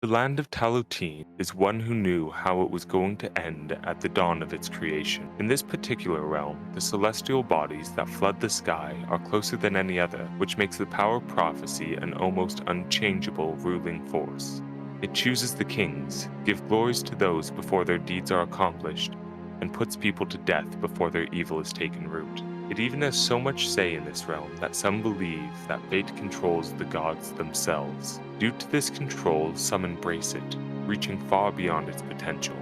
The land of Talutine is one who knew how it was going to end at the dawn of its creation. In this particular realm, the celestial bodies that flood the sky are closer than any other, which makes the power of prophecy an almost unchangeable ruling force. It chooses the kings, gives glories to those before their deeds are accomplished, and puts people to death before their evil is taken root. It even has so much say in this realm that some believe that fate controls the gods themselves. Due to this control, some embrace it, reaching far beyond its potential,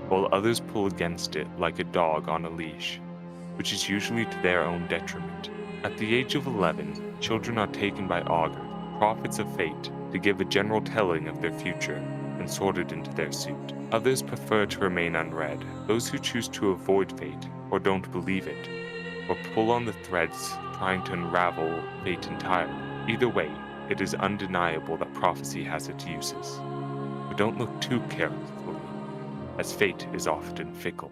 while others pull against it like a dog on a leash, which is usually to their own detriment. At the age of 11, children are taken by Augur, prophets of fate, to give a general telling of their future and sorted into their suit. Others prefer to remain unread, those who choose to avoid fate or don't believe it, or pull on the threads trying to unravel fate entirely. Either way, it is undeniable that prophecy has its uses. But don't look too carefully, as fate is often fickle.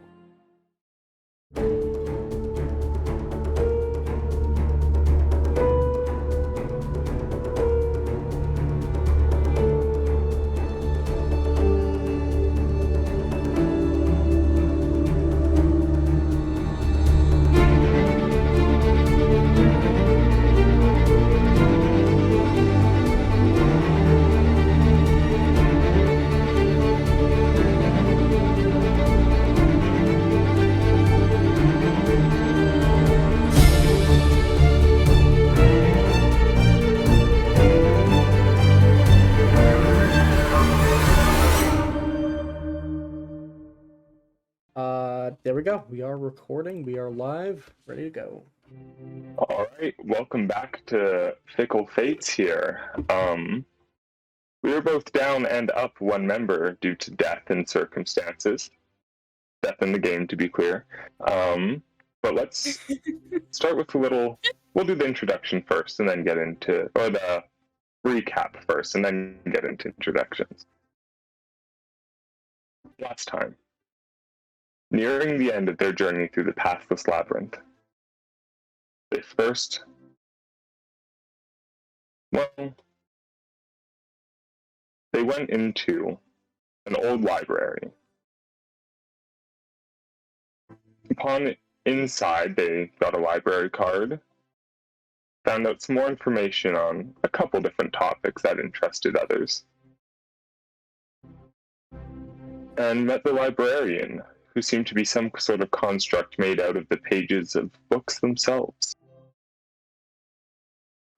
There we go. We are recording. We are live, ready to go. All right, welcome back to Fickle Fates here. We were both down and up one member due to death and circumstances. Death in the game, to be clear. But let's start with we'll do the introduction first and then get into, or the recap first and then get into introductions. Last time, nearing the end of their journey through the pathless labyrinth, they first, they went into an old library. Upon inside, they got a library card, found out some more information on a couple different topics that interested others, and met the librarian, who seemed to be some sort of construct made out of the pages of books themselves.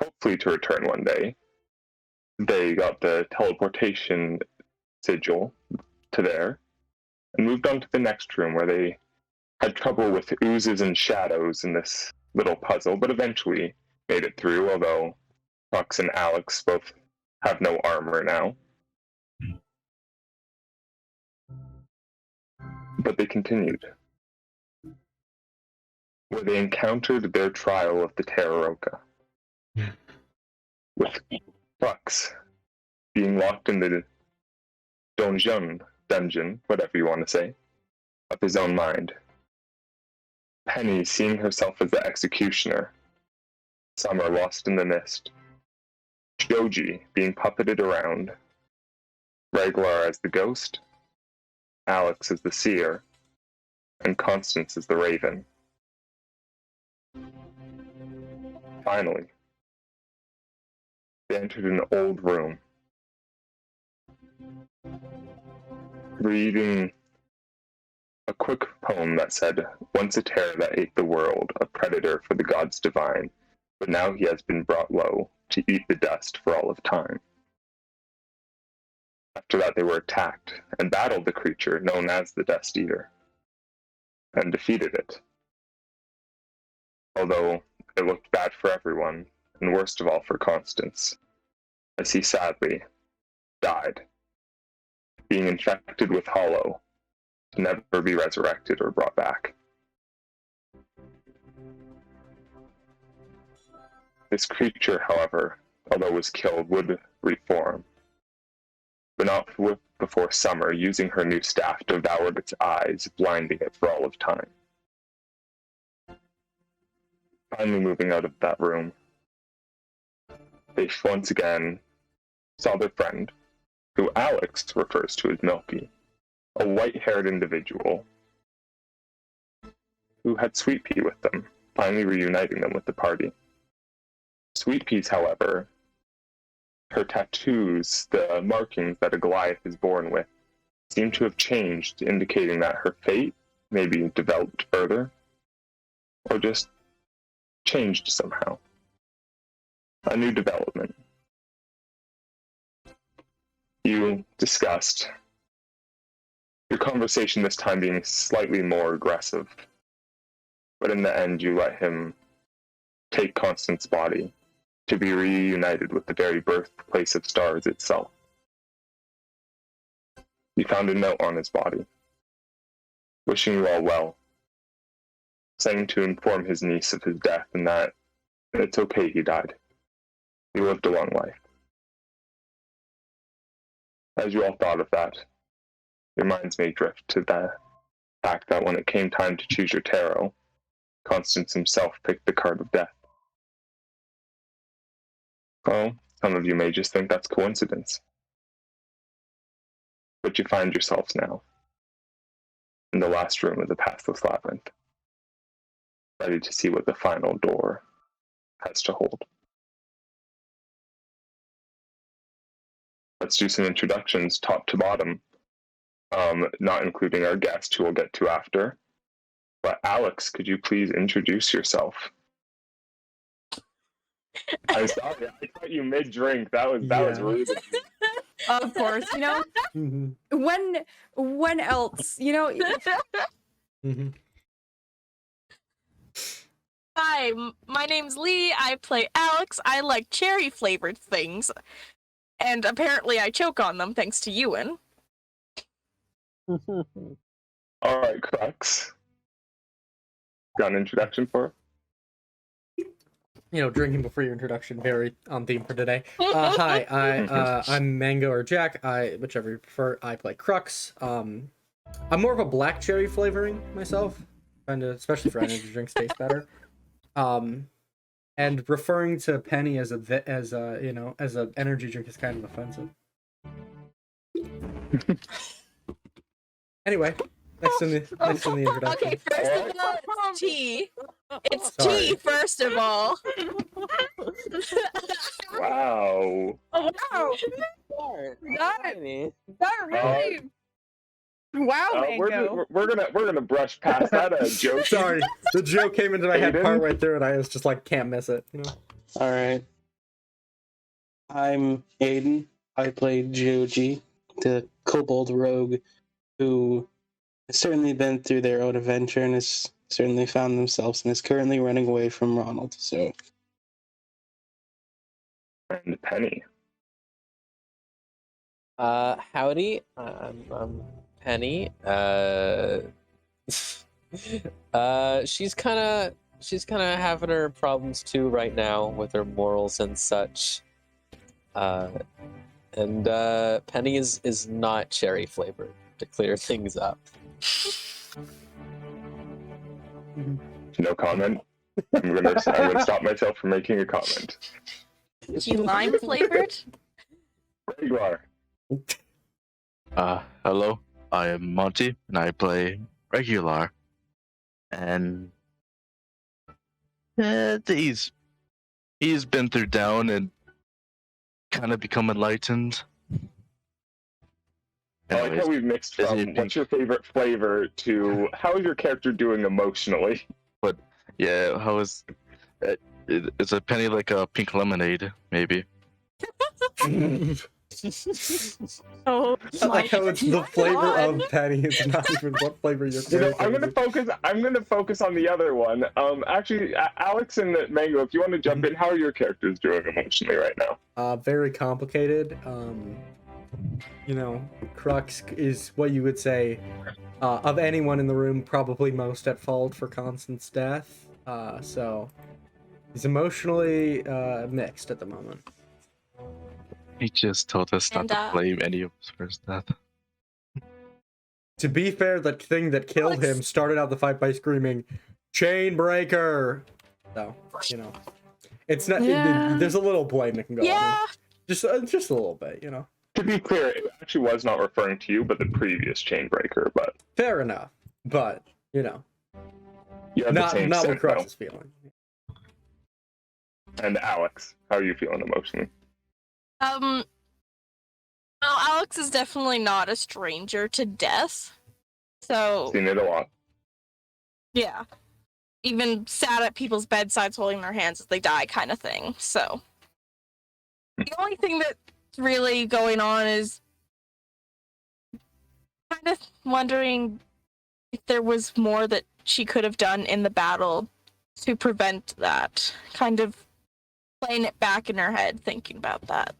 Hopefully to return one day. They got the teleportation sigil to there, and moved on to the next room where they had trouble with oozes and shadows in this little puzzle, but eventually made it through, although Crux and Alex both have no armor now. But they continued, where they encountered their trial of the Terroroka, with Crux being locked in the dungeon, whatever you want to say, of his own mind. Penny seeing herself as the executioner, Summer lost in the mist, Joji being puppeted around, Re'Gular as the ghost, Alex as the seer, and Constance as the raven. Finally, they entered an old room, reading a quick poem that said, "Once a terror that ate the world, a predator for the gods divine, but now he has been brought low to eat the dust for all of time." After that, they were attacked and battled the creature known as the Dust Eater, and defeated it. Although it looked bad for everyone, and worst of all for Constance, as he sadly died, being infected with Hollow, to never be resurrected or brought back. This creature, however, although it was killed, would reform, but not before Summer, using her new staff, devoured its eyes, blinding it for all of time. Finally moving out of that room, they once again saw their friend, who Alex refers to as Milky, a white-haired individual who had Sweet Pea with them, finally reuniting them with the party. Sweet Pea's, however, her tattoos, the markings that a Goliath is born with, seem to have changed, indicating that her fate may be developed further, or just changed somehow. A new development. You discussed your conversation this time being slightly more aggressive, but in the end you let him take Constance's body to be reunited with the very birthplace of stars itself. He found a note on his body, wishing you all well, saying to inform his niece of his death and that it's okay he died. He lived a long life. As you all thought of that, your minds may drift to the fact that when it came time to choose your tarot, Constance himself picked the card of death. Well, some of you may just think that's coincidence. But you find yourselves now in the last room of the Pathless Labyrinth, ready to see what the final door has to hold. Let's do some introductions, top to bottom, not including our guest, who we'll get to after. But Alex, could you please introduce yourself? I'm sorry, I caught you mid-drink. That was rude. Of course, you know. When else, you know. Hi, my name's Lee. I play Alex. I like cherry-flavored things. And apparently I choke on them thanks to Euan. Alright, Crux. Got an introduction for her? You know, drinking before your introduction, very on theme for today. Hi, I'm Mango or Jack. Whichever you prefer. I play Crux. I'm more of a black cherry flavoring myself, especially for energy drinks taste better. And referring to Penny as an energy drink is kind of offensive. Anyway, next in the introduction. Okay, first of all, it's tea. It's Sorry. tea, first of all. Wow. Oh, wow. That really... Wow, Mango. We're gonna brush past that joke. Sorry, the joke came into my head Aiden? partway through, and I was just like, can't miss it. You know. All right. I'm Aiden. I play Joji, the kobold rogue, who has certainly been through their own adventure and has certainly found themselves and is currently running away from Ronald. So. And Penny. Howdy. I'm Penny. She's kind of having her problems too right now with her morals and such. And Penny is not cherry flavored, to clear things up. No comment. I'm gonna stop myself from making a comment. Is she lime flavored? Re'Gular. Hello, I am Monty, and I play Regular. And he's been through down and kind of become enlightened. I like how we've mixed from what's your favorite flavor to how is your character doing emotionally? But yeah, how is is a Penny like a pink lemonade, maybe? Oh, I like how it's the flavor of Penny. It's not even what flavor your character I'm gonna focus on the other one. Actually, Alex and Mango, if you want to jump in, how are your characters doing emotionally right now? Very complicated. You know, Crux is what you would say of anyone in the room, probably most at fault for Constance's death. So he's emotionally mixed at the moment. He just told us not to blame any of us for his death. To be fair, the thing that killed him started out the fight by screaming, "Chain breaker!" So, you know, it's not. Yeah. There's a little blame that can go on. Yeah. Just a little bit, you know. To be clear, it actually was not referring to you, but the previous Chainbreaker. But Fair enough, but you know, you have the not same what scent, Crux though. is feeling. And Alex, how are you feeling emotionally? Well, Alex is definitely not a stranger to death. So, Seen it a lot. yeah. Even sat at people's bedsides holding their hands as they die kind of thing. So, the only thing that's really going on is kind of wondering if there was more that she could have done in the battle to prevent that. Kind of playing it back in her head, thinking about that.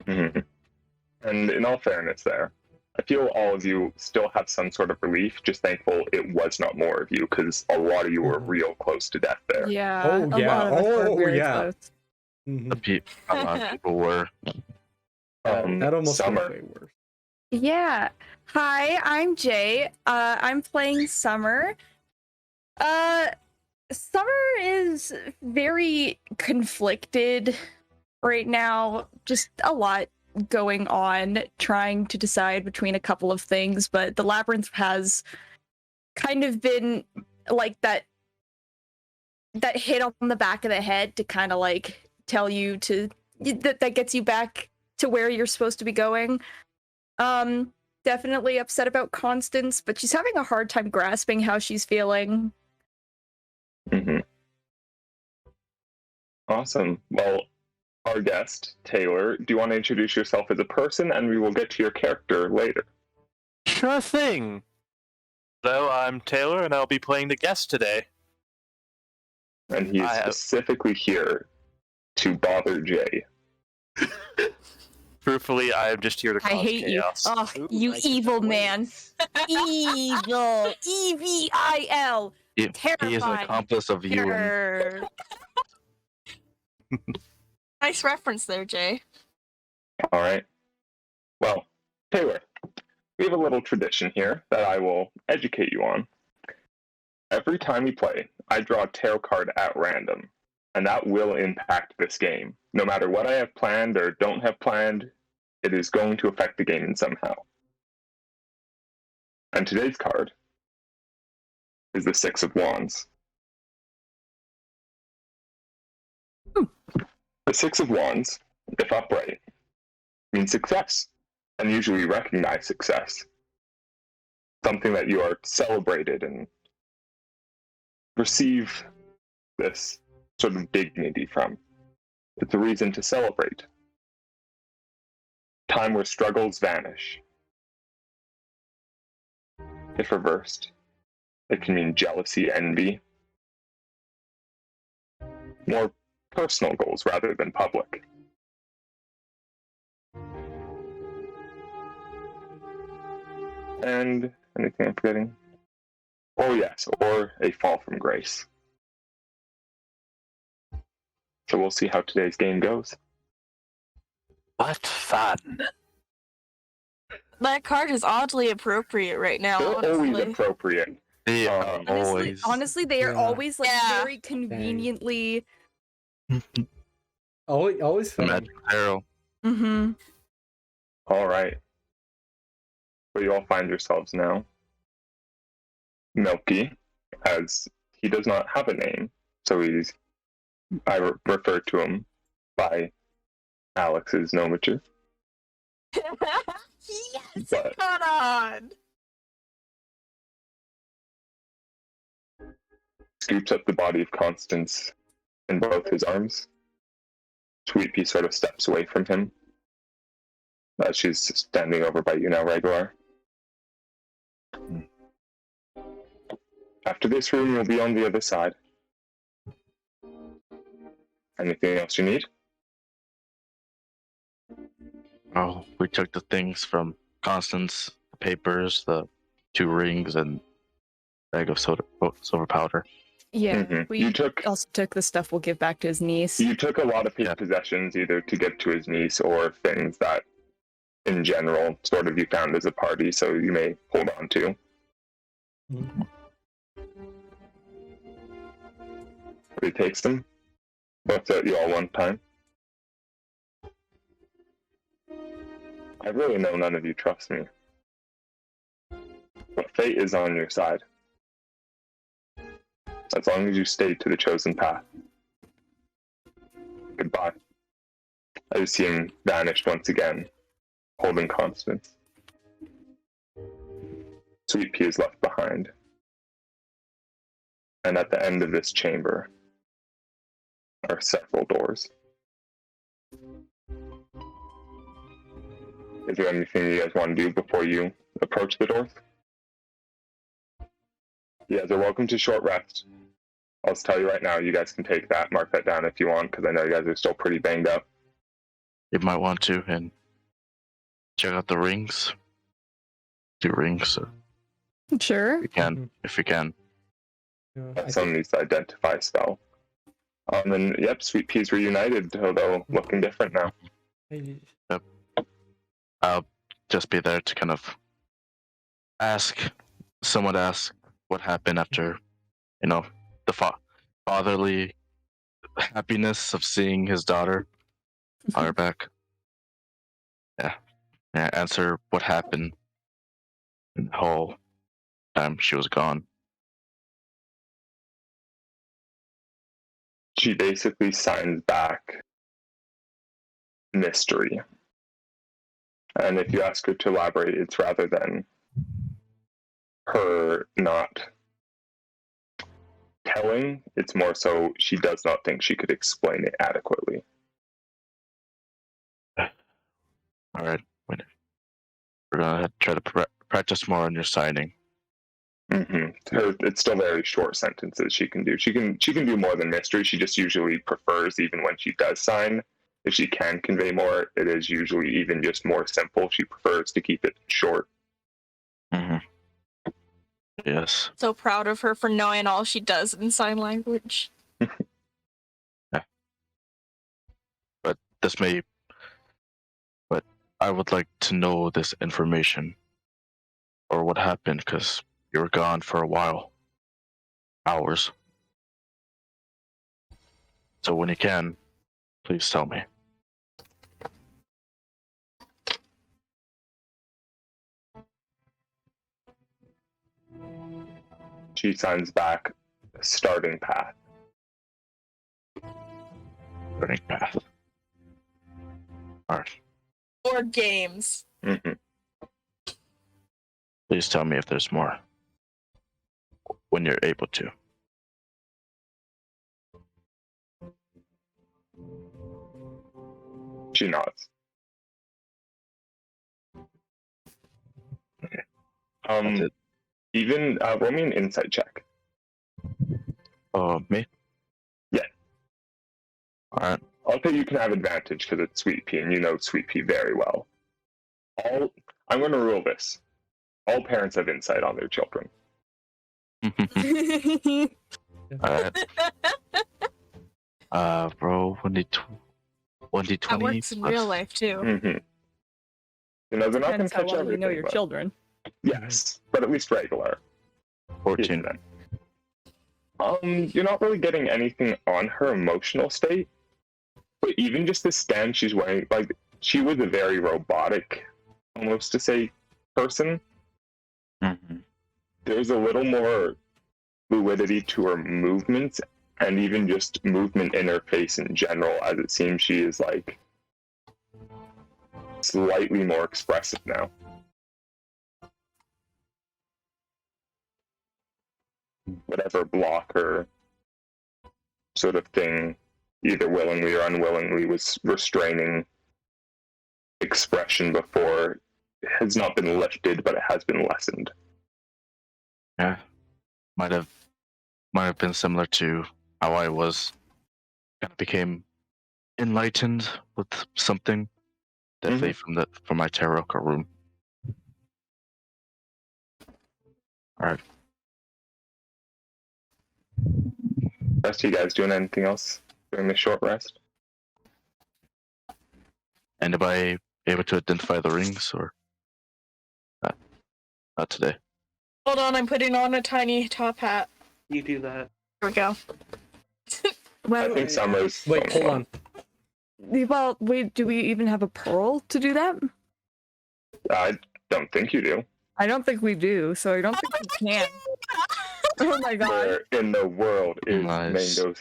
Mm-hmm. And in all fairness there, I feel all of you still have some sort of relief, just thankful it was not more of you, because a lot of you were real close to death there. Yeah. Oh, a yeah. lot of us were Oh, very yeah. close. Mhm. A lot of people were. That almost got Summer. way worse. Yeah. Hi, I'm Jay. I'm playing Summer. Summer is very conflicted right now. Just a lot going on, trying to decide between a couple of things, but the labyrinth has kind of been like that hit on the back of the head to kind of like tell you to that gets you back to where you're supposed to be going. Definitely upset about Constance, but she's having a hard time grasping how she's feeling. Mm-hmm. Awesome. Well, our guest, Taylor, do you want to introduce yourself as a person, and we will get to your character later? Sure thing. Hello, I'm Taylor, and I'll be playing the guest today. And he is specifically here to bother Jay. Truthfully, I am just here to cause I hate chaos. you. Oh, Ooh, you I evil cannot man. wait. Evil. EVIL. He is an Terrifying. accomplice of Euan. Grr. Nice reference there, Jay. All right. Well, Taylor, we have a little tradition here that I will educate you on. Every time you play, I draw a tarot card at random, and that will impact this game. No matter what I have planned or don't have planned, it is going to affect the game in somehow. And today's card is the Six of Wands. The Six of Wands, if upright, means success, and usually recognize success. Something that you are celebrated and receive this sort of dignity from. It's a reason to celebrate. Time where struggles vanish. If reversed, it can mean jealousy, envy, more personal goals rather than public. And anything I'm forgetting? Oh yes, or a fall from grace. So we'll see how today's game goes. What fun. That card is oddly appropriate right now, They're always honestly. appropriate. Yeah, always. Honestly, they are Yeah. always like Yeah. very conveniently. Always fun. Magic Arrow. Mm-hmm. All right. Where you all find yourselves now. Milky, as he does not have a name, so I refer to him by Alex's nomenclature. Yes, But- come on. Scoops up the body of Constance in both his arms. Sweetpea sort of steps away from him as she's standing over by you now, Regular. After this room, you'll be on the other side. Anything else you need? Oh, we took the things from Constance, the papers, the 2 rings, and bag of silver powder. Yeah, Mhm. we You took also took the stuff we'll give back to his niece. a lot of his Yeah. possessions, either to get to his niece or things that, in general, sort of you found as a party, so you may hold on to. But he takes them, looks at you all one time. I really know none of you trust me. But fate is on your side. As long as you stay to the chosen path. Goodbye. I just see him vanish once again, holding Constance. Sweet Pea is left behind. And at the end of this chamber are several doors. Is there anything you guys want to do before you approach the doors? You guys are welcome to short rest. I'll just tell you right now, you guys can take that, mark that down if you want, because I know you guys are still pretty banged up. You might want to and check out the rings. 2 rings, Sure. if you can. That's on these identify spell. And yep, Sweet Pea's reunited, although looking different now. I'll just be there to kind of ask what happened after, the fatherly happiness of seeing his daughter on her back. Yeah, answer what happened in the whole time she was gone. She basically signs back mystery. And if you ask her to elaborate, it's rather than her not telling, it's more so she does not think she could explain it adequately. All right, we're gonna try to practice more on your signing. It's still very short sentences she can do. She can do more than mystery. She just usually prefers, even when she does sign, if she can convey more, it is usually even just more simple. She prefers to keep it short. Yes. So proud of her for knowing all she does in sign language. Yeah. But I would like to know this information, or what happened, because you were gone for a while. Hours. So when you can, please tell me. She signs back starting path. Starting path. Alright. Or games. Please tell me if there's more. When you're able to. She nods. Okay. That's it. Even roll me an insight check. Me? Yeah. Alright. I'll say you can have advantage because it's Sweet Pea and you know Sweet Pea very well. I'm going to rule this. All parents have insight on their children. Alright. Bro, 1d20. That works in real life too. You know, they're not going Depends to how catch well everything. you know your but- children. Yes, but at least regular. 14. Then. You're not really getting anything on her emotional state, but even just the stand she's wearing, like, she was a very robotic, almost to say, person. There's a little more fluidity to her movements, and even just movement in her face in general, as it seems she is, like, slightly more expressive now. Whatever blocker sort of thing, either willingly or unwillingly, was restraining expression before, has not been lifted, but it has been lessened. Yeah. Might have been similar to how I was. Kind of became enlightened with something. Definitely from my tarot card room. Alright. Rest of you guys doing anything else during this short rest? Anybody able to identify the rings, or not today? Hold on, I'm putting on a tiny top hat. You do that. Here we go. I think Summer's... Wait, hold on. Well, wait, do we even have a pearl to do that? I don't think you do. I don't think we do, so I don't think we can. Oh my god. Where in the world is Nice. Mango's?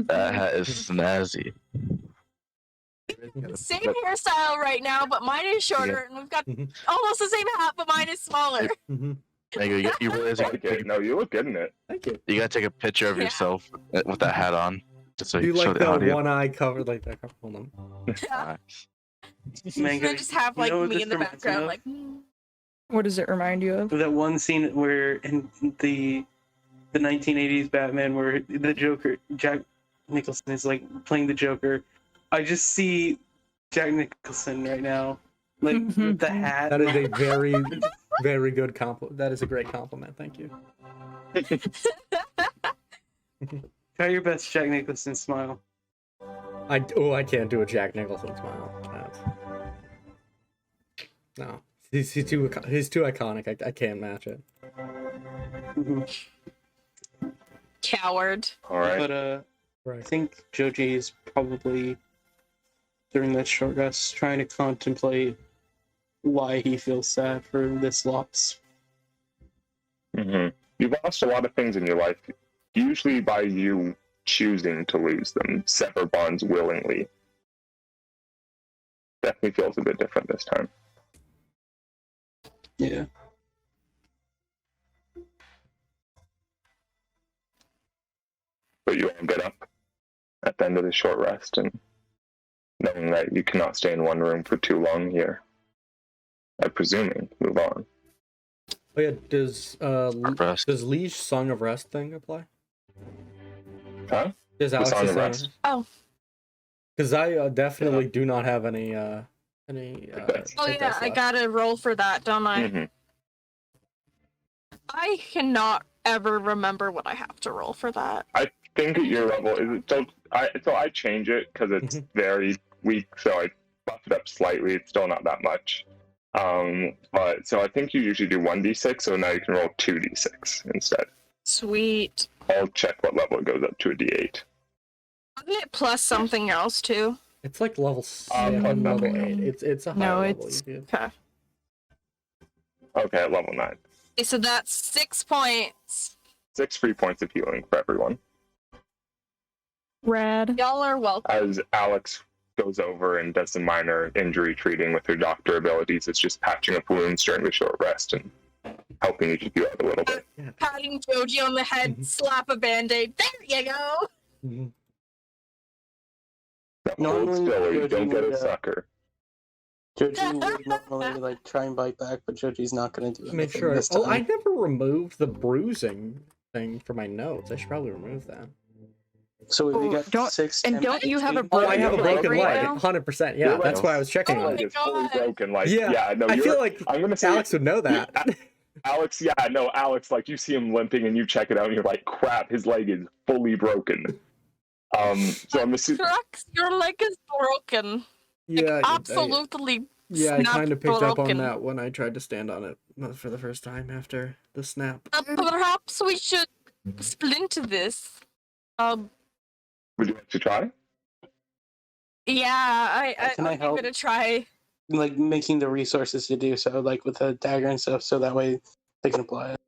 That hat is snazzy. Same hairstyle right now, but mine is shorter, and we've got almost the same hat, but mine is smaller. Mhm. Mango, you realize Like it. No, you look good in it. Thank you. you gotta take a picture of Yeah. yourself with that hat on, just so Do you you show like the the audio. one eye covered like that? Hold on. Nice. And Mango, then just have you like know what me this in the reminds me background, of? like. What does it remind you of? That one scene where in the 1980s Batman where the Joker, Jack Nicholson, is like playing the Joker. I just see Jack Nicholson right now, like with the hat. That is a very, very good compliment. That is a great compliment. Thank you. Try your best Jack Nicholson smile. I can't do a Jack Nicholson smile. No, he's too iconic. I can't match it. Coward. All right. But I Right. think Joji is probably during that short rest trying to contemplate why he feels sad for this loss. You've lost a lot of things in your life, usually by you choosing to lose them, sever bonds willingly. Definitely feels a bit different this time. Yeah. But you all get up at the end of the short rest and knowing that you cannot stay in one room for too long here. I'm presuming move on. Oh yeah, does Rest. Liege Song of Rest thing apply? Huh? Does The Alex Song is of saying? Rest? Oh. Because I definitely do not have any Oh hit yeah, dice I left. gotta roll for that, don't I? Mhm. I cannot ever remember what I have to roll for that. Think at your level is it so I change it because it's very weak, so I buff it up slightly. It's still not that much. But so I think you usually do 1d6, so now you can roll 2d6 instead. Sweet. I'll check what level it goes up to a d8. Isn't it plus something else too? It's like level plus 7, level nothing. 8. It's a higher No, level. it's you do. okay. Okay, at level 9. Okay, so that's 6 points. 6 free points of healing for everyone. Rad. Y'all are welcome. As Alex goes over and does some minor injury treating with her doctor abilities, it's just patching up wounds during the short rest and helping each of you out a little bit. Patting Joji on the head, slap a band-aid. There you go. Mhm. Now, hold Normally, still or you Joji don't get would, a sucker. Joji would normally like try and bite back, but Joji's not going to do Make anything sure. this time. Oh, I never removed the bruising thing for my notes. I should probably remove that. So we Oh, got don't- 6. and 10, don't you have a 15. Oh, I have a Right broken leg. now? 100%. Yeah, Your that's leg- why I was checking Oh on my it. It's fully God. broken. Like, Yeah, yeah, no, I you're, feel like I'm gonna say Alex would know that. Alex, yeah, no, Alex, like you see him limping and you check it out and you're like, crap, his leg is fully broken. So I'm assuming. Crux, your leg is broken. Yeah, Absolutely. yeah, I snap kind of picked up on broken. that when I tried to stand on it for the first time after the snap. Perhaps we should splinter this. Would you like to try? Yeah, Can I I'm help? gonna try. Like making the resources to do so, like with a dagger and stuff, so that way they can apply it.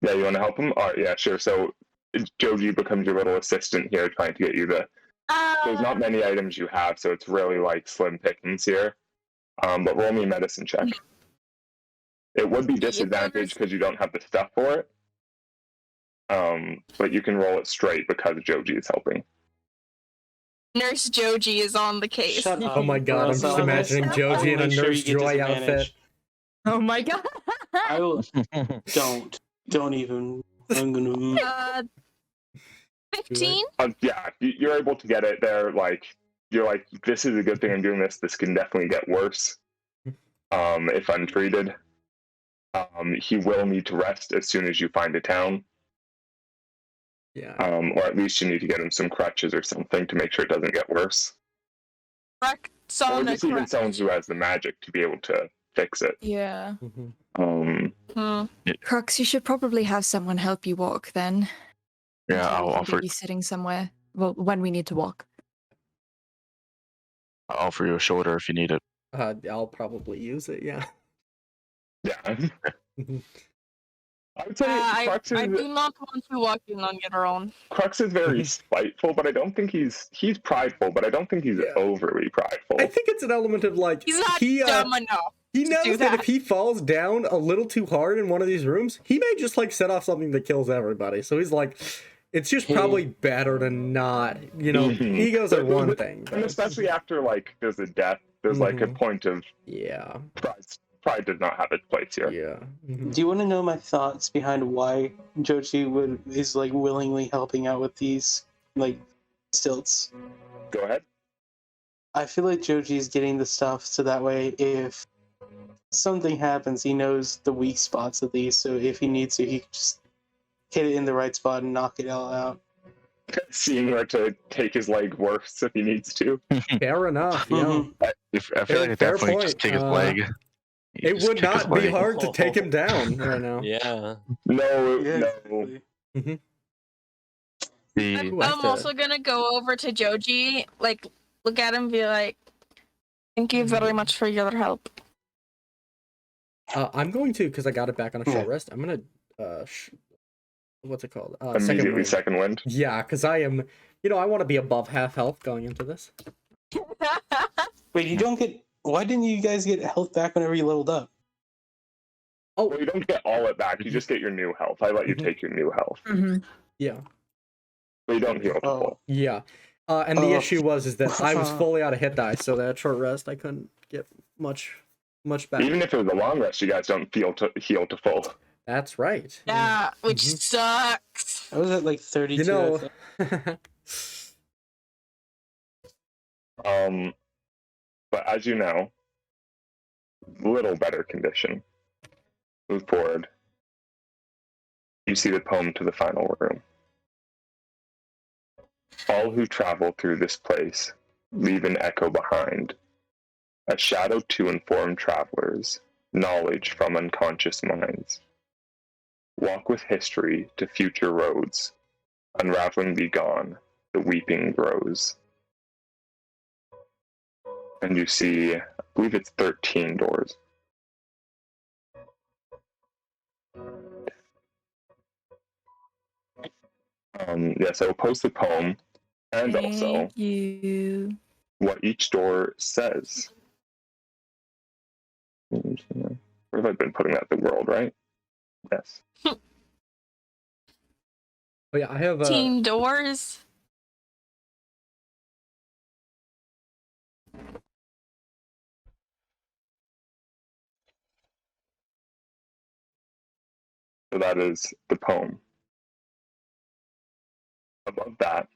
Yeah, you want to help him? All right, yeah, sure. So Joji becomes your little assistant here, trying to get you the. There's not many items you have, so it's really like slim pickings here. But roll me a medicine check. It would be disadvantaged because you don't have the stuff for it. But you can roll it straight because Joji is helping. Nurse Joji is on the case. Shut up. Oh my god, I'm Or else just I'll imagining make- Joji in a I'll make sure Nurse you get Joy outfit. disadvantage. Oh my god. I will. Don't even. I'm gonna. 15? Yeah, you're able to get it there. Like you're like, this is a good thing I'm doing this. This can definitely get worse. If untreated. He will need to rest as soon as you find a town. Yeah. Or at least you need to get him some crutches or something to make sure it doesn't get worse. Correct. Or just even someone who has the magic to be able to fix it. Yeah. Crux, you should probably have someone help you walk then. Yeah, I'll Maybe offer be sitting somewhere. Well, when we need to walk. you a shoulder if you need it. I'll probably use it. Yeah. Yeah. I would say I Crux is do not want to walk in on your own. Crux is very spiteful, but I don't think he's prideful, but I don't think he's Yeah. overly prideful. I think it's an element of like He's not he dumb enough. he to knows do that that. if he falls down a little too hard in one of these rooms, he may just like set off something that kills everybody. So he's like, it's just probably better to not, Mhm. egos are But- one but- thing. And but- especially after like there's a death, there's like a Mhm. point of Yeah. pride does not have its place here. Yeah. Mhm. Do you want to know my thoughts behind why Joji is like willingly helping out with these like stilts? Go ahead. I feel like Joji's getting the stuff so that way if something happens, he knows the weak spots of these. So if he needs to, he can just hit it in the right spot and knock it all out. Seeing where to take his leg worse if he needs to. Fair enough. Yeah. Mhm. I feel like it Fair definitely point. just kick his leg. You It just would kick his not be leg. hard to take him down right now. Yeah. No, Yeah, no. exactly. The, Ooh, I have I'm to- also gonna go over to Joji, like, look at him, and be like, "Thank you very much for your help." I'm going to, because I got it back on a short Yeah. rest. I'm gonna what's it called? Immediately wind. second wind. Yeah, because I am, I want to be above half health going into this. Wait, you don't get. Why didn't you guys get health back whenever you leveled up? Well, you don't get all it back. You just get your new health. I let you Mhm. take your new health, Yeah, but you don't heal to Oh. full. yeah. And the Oh. issue was that I was fully out of hit die, so that short rest I couldn't get much back. Even if it was a long rest, you guys don't heal to full. That's right. Yeah, which Mhm. sucks. I was at like 32. You I know. thought. But as you know, little better condition. Move forward. You see the poem to the final room. All who travel through this place leave an echo behind, a shadow to inform travelers, knowledge from unconscious minds. Walk with history to future roads, unraveling be gone, the weeping grows. And you see, I believe it's 13 doors. So I'll post the poem and also Thank you. what each door says. Where have I been putting that? The world, right? Yes. Oh yeah, I have 18 doors. So that is the poem. Above that,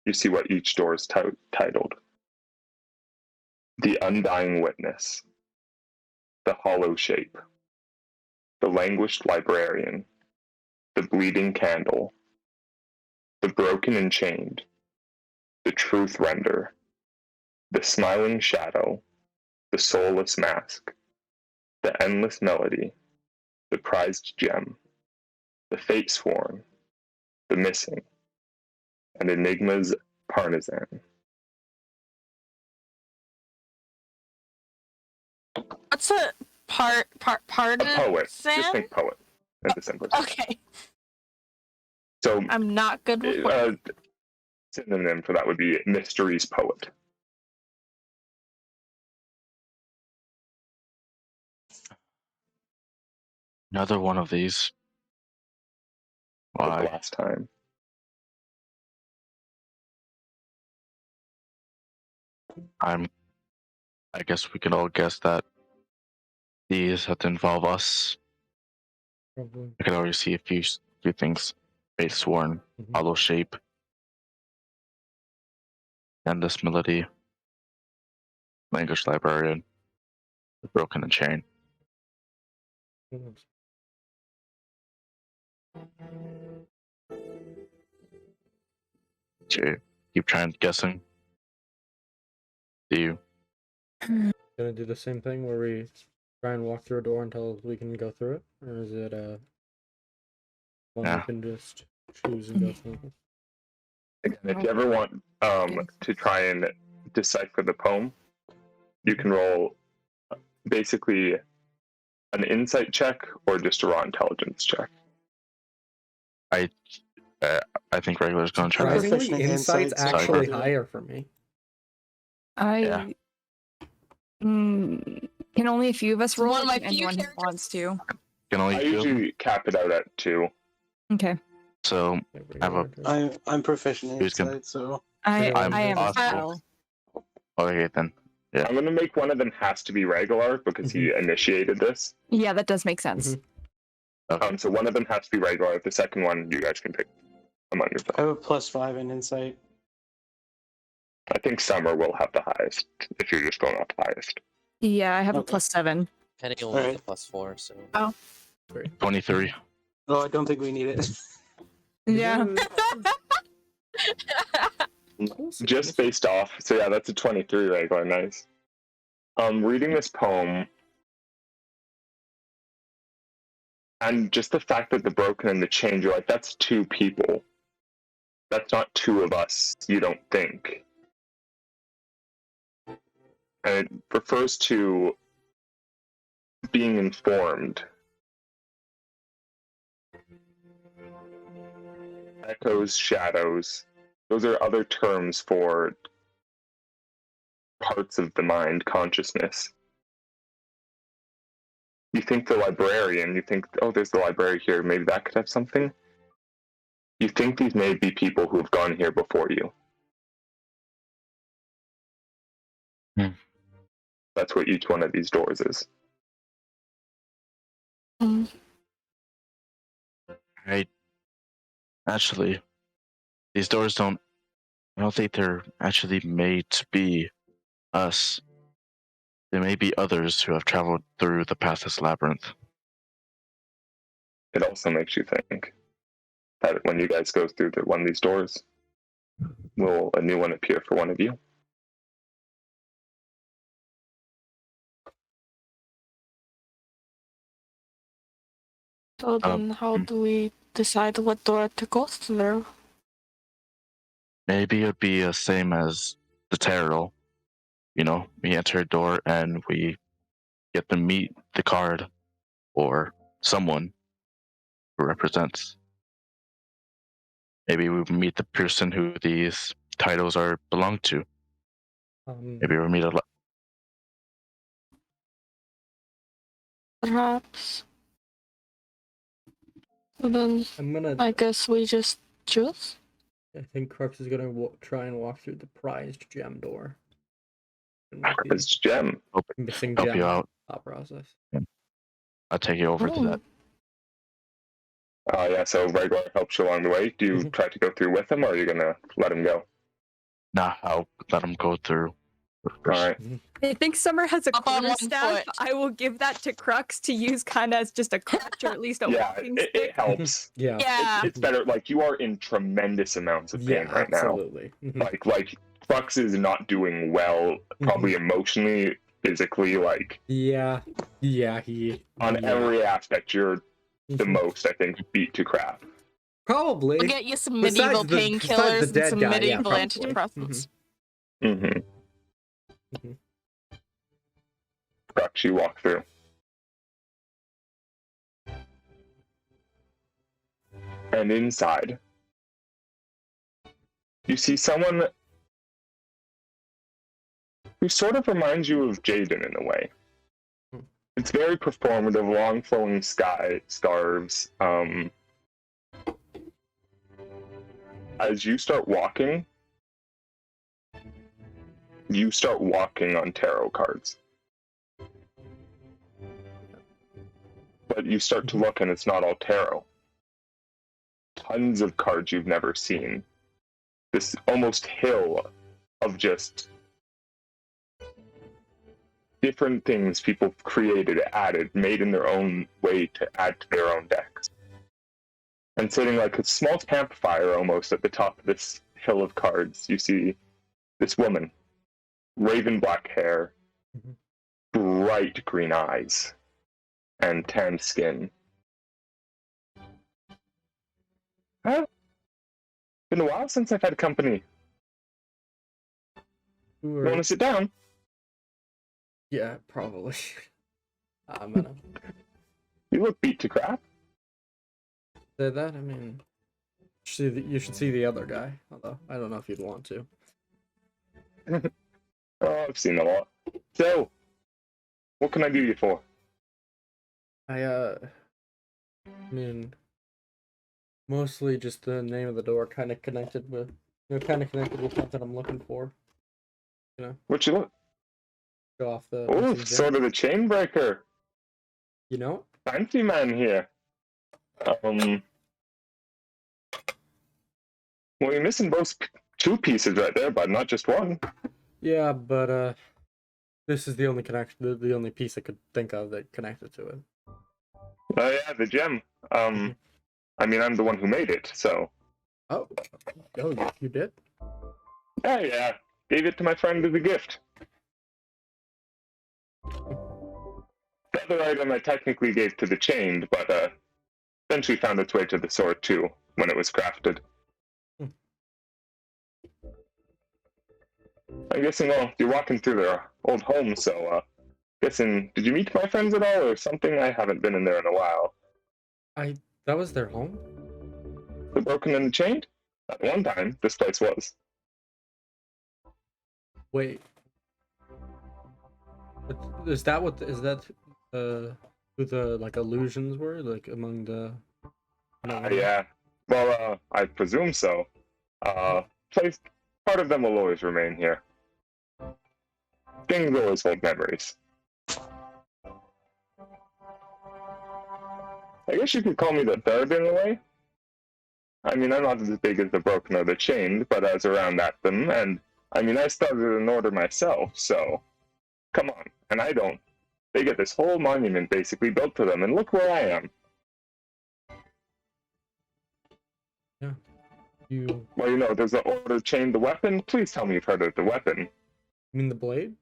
you see what each door is titled. The Undying Witness, The Hollow Shape, The Languished Librarian, The Bleeding Candle, The Broken and Chained, The Truth Render, The Smiling Shadow, The Soulless Mask, The Endless Melody, The Prized Gem, The Fate Sworn, The Missing, and Enigma's Partisan. What's a part A poet. Just think poet in the simplest. Okay, So I'm not good with words. synonym for that would be mysteries poet. another one of these. For the Why? last time. I guess we can all guess that these have to involve us. probably. I can already see a few things. Fate Sworn, Mhm. Hollow Shape, Endless Melody, Language Librarian, The Broken and Chain. Keep trying guessing. Do you? Gonna do the same thing where we try and walk through a door until we can go through it, or is it one we Yeah. can just choose and go through? Again, if you ever want to try and decipher the poem, You can roll basically an insight check or just a raw intelligence check. I think regular's gonna try to. Surprisingly, proficient in insight's insight, so I actually can do it. higher for me. Yeah. Can only a few of us It's roll? one of my Can few anyone who characters. wants to? Can only I do. usually cap it out at 2. Okay. So have a- I'm proficient in Who's gonna- insight, so I I'm am as possible. well. okay then. I'm going to make one of them has to be regular because he initiated this. Yeah, that does make sense. Okay. So one of them has to be regular. The second one, you guys can pick among I yourselves. have a +5 in insight. I think Summer will have the highest if you're just going off the highest. Yeah, I have a Okay. +7. Penny only has a Alright. +4, so. 23. Oh, I don't think we need it. Yeah. Just based off, so yeah, that's a 23 regular, nice. Reading this poem, and just the fact that the broken and the chained, you're like, that's 2 people. That's not 2 of us, you don't think. And it refers to being informed. Echoes, shadows, those are other terms for parts of the mind, consciousness. You think the librarian, you think, oh, there's the library here, maybe that could have something. You think these may be people who have gone here before you. That's what each one of these doors is. Right. Actually, these doors I don't think they're actually made to be us. There may be others who have traveled through the pathless labyrinth. It also makes you think that when you guys go through one of these doors, will a new one appear for one of you? So then how do we decide what door to go through? Maybe it would be the same as the tarot. You know, we enter a door and we get to meet the card or someone who represents. Maybe we meet the person who these titles are belong to. Maybe we'll meet a Perhaps. So then I'm gonna. I guess we just choose. I think Crux is gonna try and walk through the prized gem door. And with the It's gem. missing help gem you out. thought process. I'll take you over to that. Yeah, so regular helps you along the way. Do you try to go through with him, or are you gonna let him go? Nah, I'll let him go through. Alright. I think Summer has a Up on one quarterstaff. foot. I will give that to Crux to use kind of as just a crutch or at least a Yeah, walking it stick. helps. Yeah. Yeah. It's better. Like, you are in tremendous amounts of pain right absolutely. now. Like Crux is not doing well, probably emotionally, physically, like Yeah. on every aspect. You're the most, I think, beat to crap. Probably. We'll get you some Besides medieval the- painkillers besides the and dead some guy, yeah, medieval probably. antidepressants. Mm-hmm. Crux, you walk through. And inside, you see someone who sort of reminds you of Jaden in a way. It's very performative, long flowing scarves. As you start walking on tarot cards. But you start to look and it's not all tarot. Tons of cards you've never seen. This almost hill of just different things people created, added, made in their own way to add to their own decks. And sitting like a small campfire almost at the top of this hill of cards, you see this woman, raven black hair, bright green eyes, and tan skin. Huh? Been a while since I've had company. You want to sit down? Yeah, probably. I'm gonna You look beat to crap. say that. I mean, you should see the other guy. Although I don't know if you'd want to. Oh, I've seen a lot. So, what can I do you for? I mean, mostly just the name of the door, kind of connected with something I'm looking for. What you look? Go off the Oh, missing sort gem. of the chain breaker. You know? Fancy man here. Well, you're missing both two pieces right there, but not just one. Yeah, but this is the only connection, the only piece I could think of that connected to it. Oh yeah, the gem. I mean, I'm the one who made it, so. Oh, you did? Yeah. Gave it to my friend as a gift. The other item I technically gave to the chained, but eventually found its way to the sword too when it was crafted. I'm guessing, well, you're walking through their old home, so guessing, did you meet my friends at all, or something? I haven't been in there in a while. That was their home? The broken and the chained? At one time, this place was. Wait. Is that who the like illusions were, like among the Yeah. Well, I presume so. Place, part of them will always remain here. Things always hold memories. I guess you could call me the third in a way. I mean, I'm not as big as the broken or the chained, but I was around at them, and I mean, I started an order myself, so come on. And I don't. They get this whole monument basically built to them, and look where I am. Yeah. Well, you know, there's the order chained the weapon. Please tell me you've heard of the weapon. You mean the blade?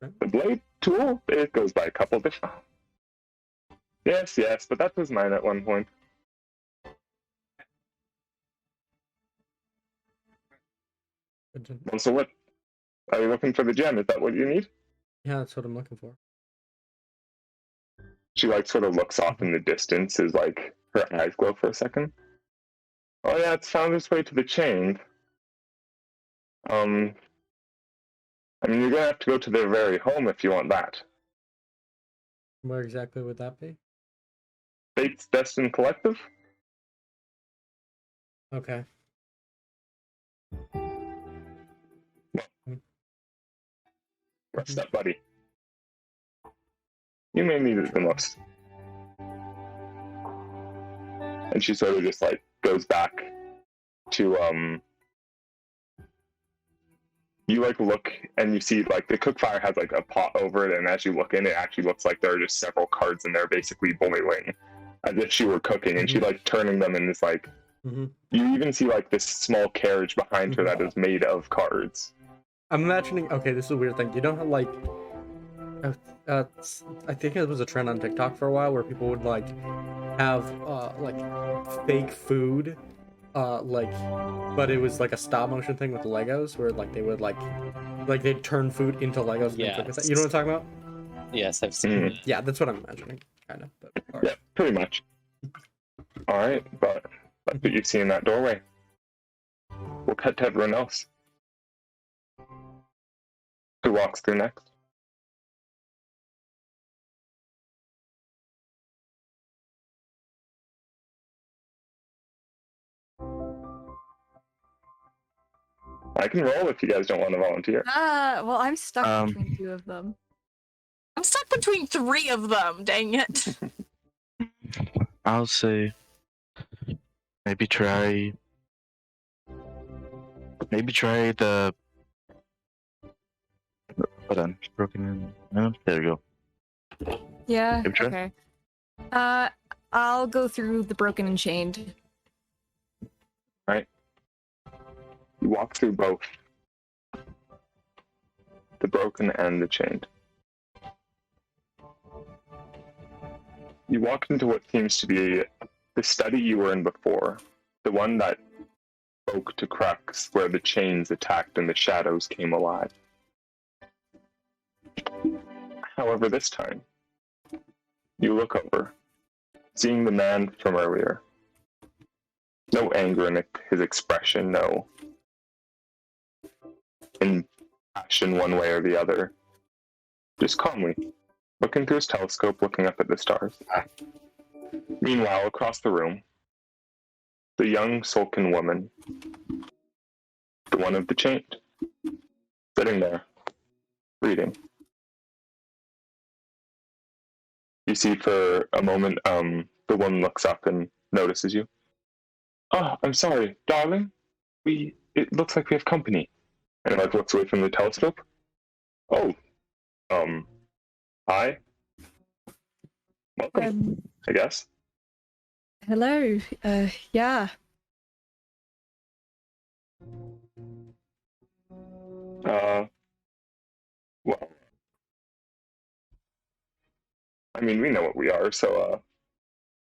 The blade tool? It goes by a couple different. Yes, but that was mine at one point. So what? Are you looking for the gem? Is that what you need? Yeah, that's what I'm looking for. She like sort of looks off in the distance as like her eyes glow for a second. Oh yeah, it's found its way to the chain. I mean, you're gonna have to go to their very home if you want that. Where exactly would that be? Fates Destined Collective? Okay. What's that, buddy? You may need it the most. And she sort of just like goes back to you like look and you see like the cookfire has like a pot over it, and as you look in, it actually looks like there are just several cards in there basically boiling as if she were cooking, and she like turning them in this like you even see like this small carriage behind her that is made of cards. I'm imagining. Okay, this is a weird thing. You know how like, I think it was a trend on TikTok for a while where people would like have like fake food, but it was like a stop motion thing with Legos where like they would like they'd turn food into Legos. And cook it. You know what I'm talking about? Yes, I've seen that. Yeah, that's what I'm imagining, kind of. But, all right. Yeah, pretty much. All right, but that's what you see in that doorway. We'll cut to everyone else. Who walks through next? I can roll if you guys don't want to volunteer. Well, I'm stuck between two of them. I'm stuck between three of them, dang it. I'll say maybe try the hold on, broken in. There we go. Yeah, Give it a try. okay. I'll go through the broken and chained. You walk through both. The broken and the chained. You walk into what seems to be the study you were in before. The one that spoke to Crux, where the chains attacked and the shadows came alive. However, this time, you look over, seeing the man from earlier. No anger in his expression, no impassion one way or the other. Just calmly, looking through his telescope, looking up at the stars. Meanwhile, across the room, the young Sulcan woman, the one of the chained, sitting there, reading. You see for a moment, the woman looks up and notices you. Oh, I'm sorry, darling. It looks like we have company. And looks away from the telescope. Oh, hi. Welcome, I guess. Hello. Yeah. Well, I mean, we know what we are, so,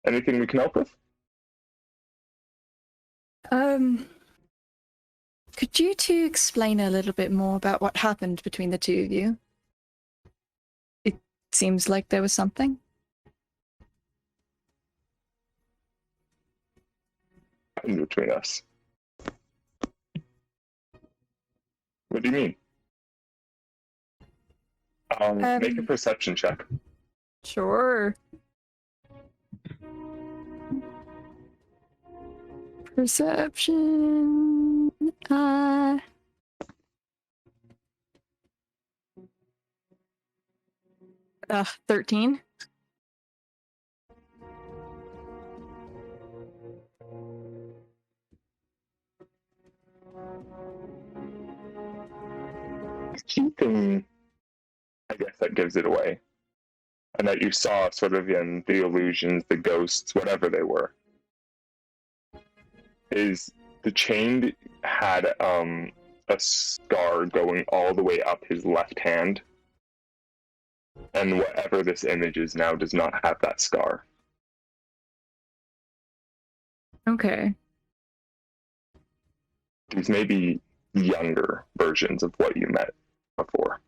anything we can help with? Could you two explain a little bit more about what happened between the two of you? It seems like there was something. In between us. What do you mean? Make a perception check. Sure. Perception. 13. Key thing, I guess, that gives it away, and that you saw sort of in the illusions, the ghosts, whatever they were, is the chained had a scar going all the way up his left hand, and whatever this image is now does not have that scar. Okay. These may be younger versions of what you met before.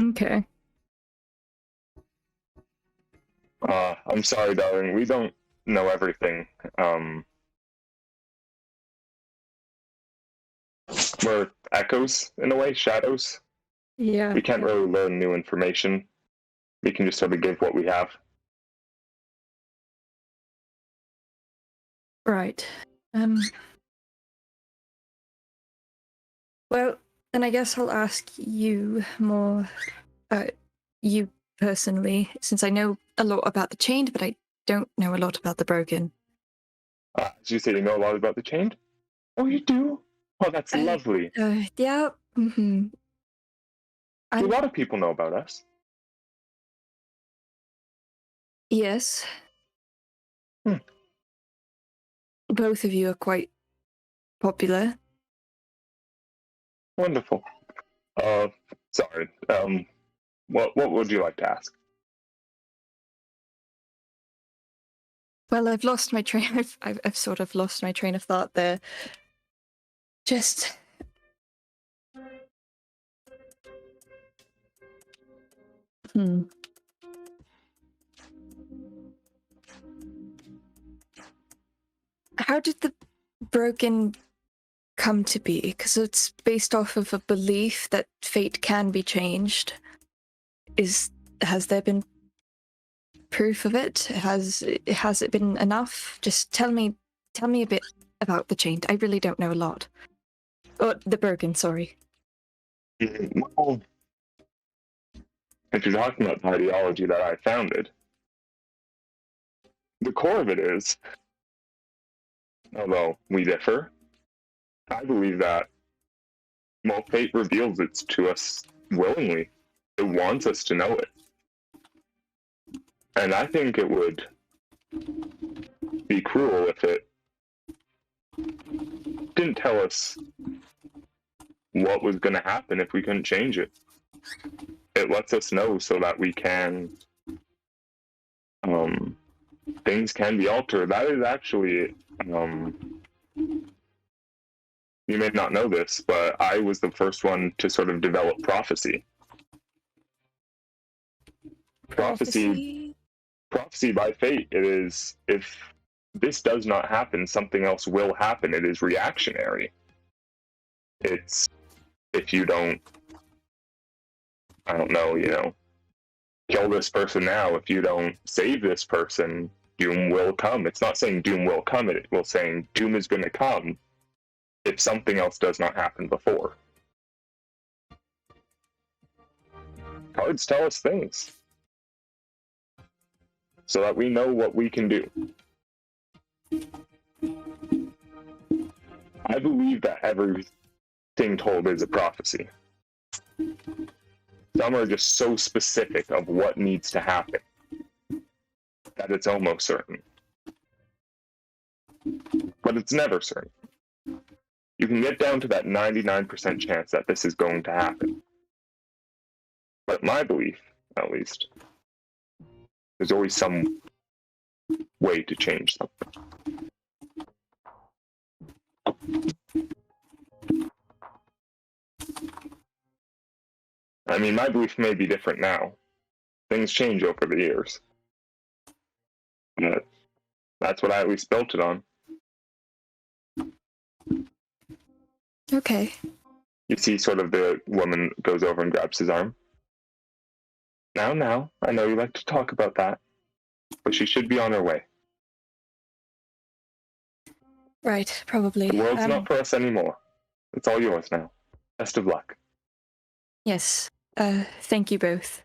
Okay. I'm sorry, darling. We don't know everything. We're echoes, in a way, shadows. Yeah. We can't really learn new information. We can just sort of give what we have. Right. Well, then I guess I'll ask you more, you personally, since I know a lot about the chained, but I don't know a lot about the broken. As you say, you know a lot about the chained? Oh, you do? Oh, that's lovely. Yeah. Mm-hmm. A lot of people know about us. Yes. Both of you are quite popular. Wonderful. Sorry. What would you like to ask? Well, I've lost my train. I've sort of lost my train of thought there. Just. How did the broken come to be? Because it's based off of a belief that fate can be changed. Has there been proof of it? Has it been enough? Just tell me a bit about the chained. I really don't know a lot. Oh, the broken, sorry. Well, if you're talking about the ideology that I founded, the core of it is, although we differ, I believe that, well, fate reveals it to us willingly. It wants us to know it. And I think it would be cruel if it didn't tell us what was going to happen if we couldn't change it. It lets us know so that we can, things can be altered. That is actually, you may not know this, but I was the first one to sort of develop prophecy. Prophecy by fate. It is, if this does not happen, something else will happen. It is reactionary. It's, if you don't, I don't know, kill this person now, if you don't save this person, doom will come. It's not saying doom will come, it will saying doom is going to come if something else does not happen before. Cards tell us things so that we know what we can do. I believe that everything told is a prophecy. Some are just so specific of what needs to happen that it's almost certain. But it's never certain. You can get down to that 99% chance that this is going to happen. But my belief, at least, there's always some way to change something. I mean, my belief may be different now. Things change over the years. But that's what I at least built it on. Okay. You see sort of the woman goes over and grabs his arm. Now, I know you like to talk about that, but she should be on her way. Right, probably. The world's not for us anymore. It's all yours now. Best of luck. Yes. Thank you both.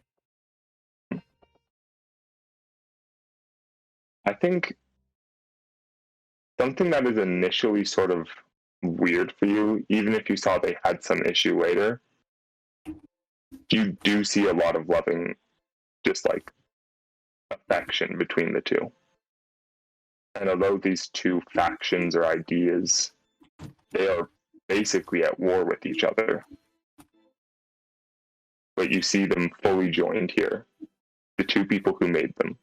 I think something that is initially sort of weird for you, even if you saw they had some issue later, you do see a lot of loving, just like affection between the two. And although these two factions or ideas, they are basically at war with each other, but you see them fully joined here, the two people who made them.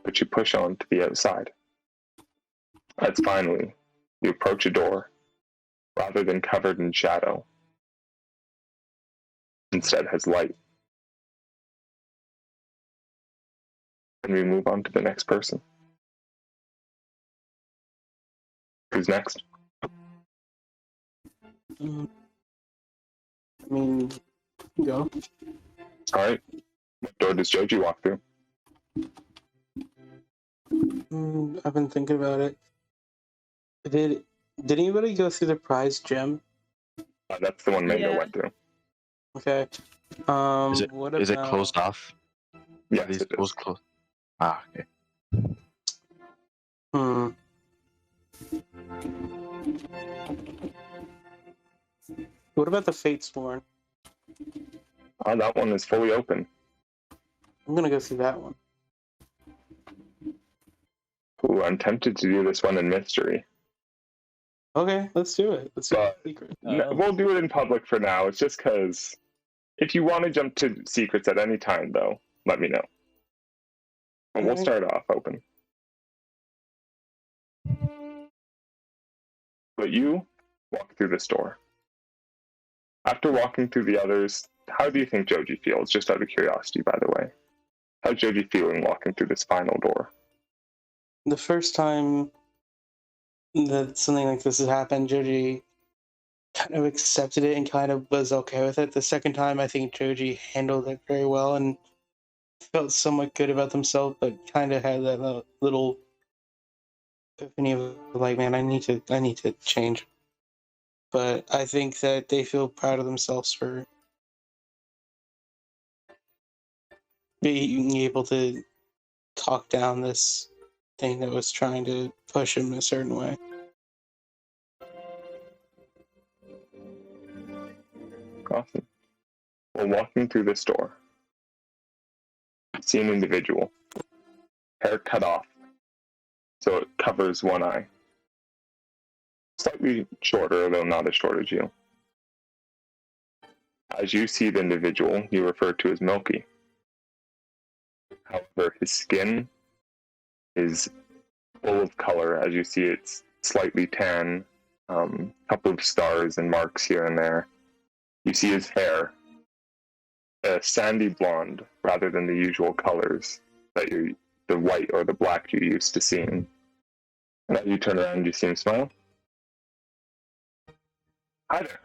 But you push on to the outside. As finally, you approach a door, rather than covered in shadow, instead has light. And we move on to the next person. Who's next? I mean, go. Alright. What door does Joji walk through? I've been thinking about it. Did anybody go through the prize gem? That's the one Mango Yeah. went through. Okay. Is it closed off? Yes, These it is. doors closed. Ah, okay. What about the Fatesworn? That one is fully open. I'm gonna go through that one. Ooh, I'm tempted to do this one in mystery. Okay, let's do it. Let's do it. Secret. We'll do it in public for now. It's just because if you want to jump to secrets at any time, though, let me know. And we'll start off open. But you walk through this door. After walking through the others, how do you think Joji feels? Just out of curiosity, by the way. How's Joji feeling walking through this final door? The first time that something like this has happened, Joji kind of accepted it and kind of was okay with it. The second time, I think Joji handled it very well and felt somewhat good about themselves, but kind of had that little epiphany of like, man, I need to change. But I think that they feel proud of themselves for being able to talk down this thing that was trying to push him a certain way. Awesome. Well, walking through this door, you see an individual, hair cut off, so it covers one eye. Slightly shorter, though not as short as you. As you see the individual, you refer to as Milky. However, his skin is full of color. As you see, it's slightly tan, couple of stars and marks here and there. You see his hair, a sandy blonde rather than the usual colors that the white or the black you're used to seeing. And as you turn around, you see him smile. Hi there.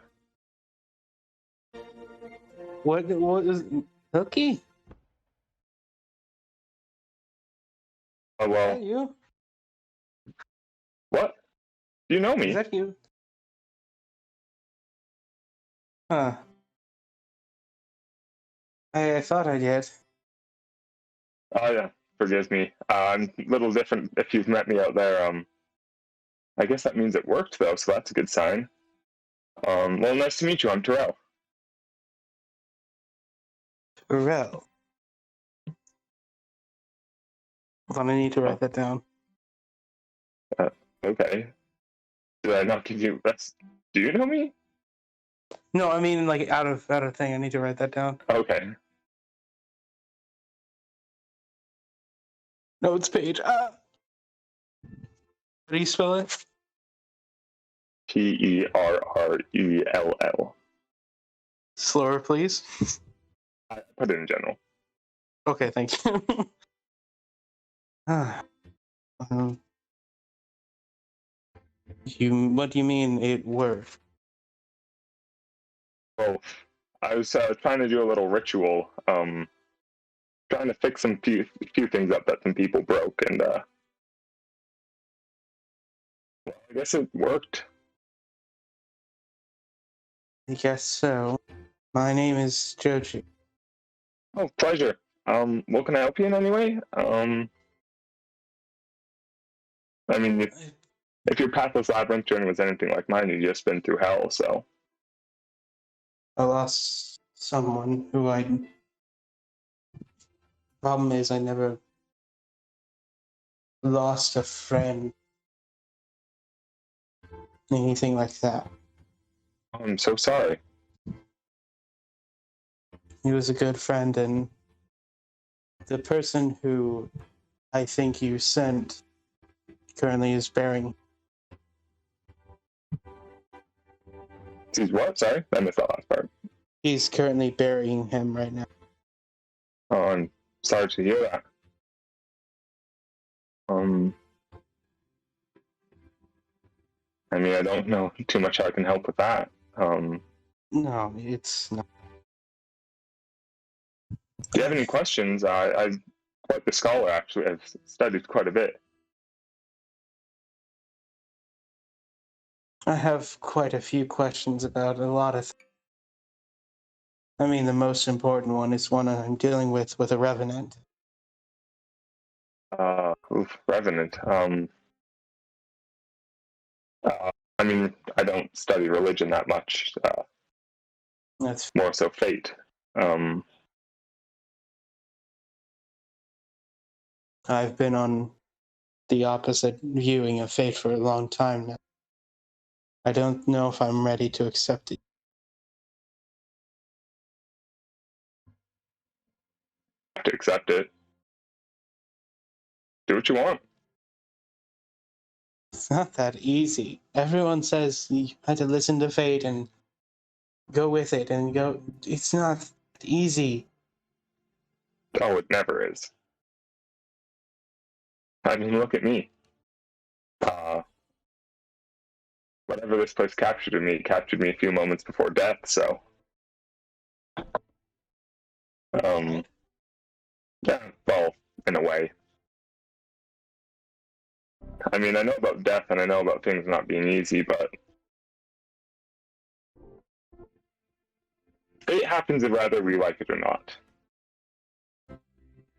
What is Cookie? Oh, Is well, that you? what? Do you know Is me? that you? Huh. I thought I did. Oh, yeah. Forgive me. I'm a little different if you've met me out there. I guess that means it worked, though, so that's a good sign. Well, nice to meet you. I'm Terrell. Terrell. Hold on, I need to write that down. Okay. Did I not give you... Do you know me? No, I mean like out of thing. I need to write that down. Okay. Notes page. How do you spell it? Terrell. Slower, please. I put it in general. Okay, thank you. um, what do you mean it worked? Well, I was trying to do a little ritual, trying to fix some few things up that some people broke, and well, I guess it worked. I guess so. My name is Joji. Oh, pleasure. What can I help you in any way? I mean, if your pathless labyrinth journey was anything like mine, you'd just been through hell, so. I lost someone who I. Problem is, I never lost a friend. Anything like that. I'm so sorry. He was a good friend, and the person who I think you sent currently is bearing. Excuse what? Sorry? I missed that last part. He's currently burying him right now. Oh, I'm sorry to hear that. I mean, I don't know too much how I can help with that. No, it's not. Do you have any questions? I'm quite the scholar, actually. I've studied quite a bit. I have quite a few questions about a lot of things. I mean, the most important one is one I'm dealing with a revenant. Revenant. I mean, I don't study religion that much. That's More so fate. I've been on the opposite viewing of fate for a long time now. I don't know if I'm ready to accept it. Have to accept it. Do what you want. It's not that easy. Everyone says you had to listen to fate and go with it and go. It's not easy. Oh, it never is. I mean, look at me. Whatever this place captured in me, it captured me a few moments before death, so. Yeah, well, in a way. I mean, I know about death and I know about things not being easy, but fate happens whether we like it or not.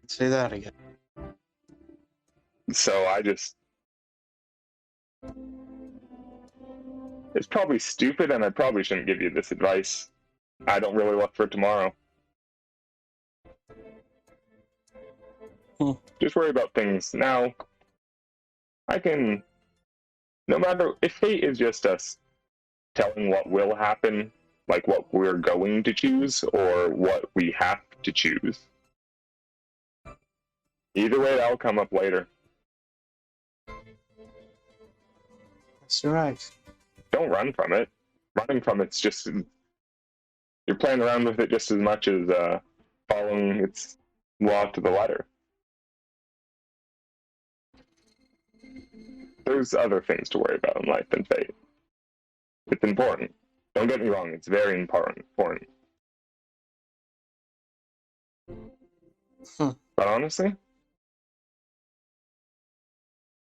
Say that again. So it's probably stupid and I probably shouldn't give you this advice. I don't really look for tomorrow. Just worry about things now. No matter if fate is just us telling what will happen, like what we're going to choose, or what we have to choose. Either way, that'll come up later. That's right. don't run from it. Running from it's just you're playing around with it just as much as following its law to the letter. There's other things to worry about in life than fate. It's important. Don't get me wrong, it's very important. But honestly,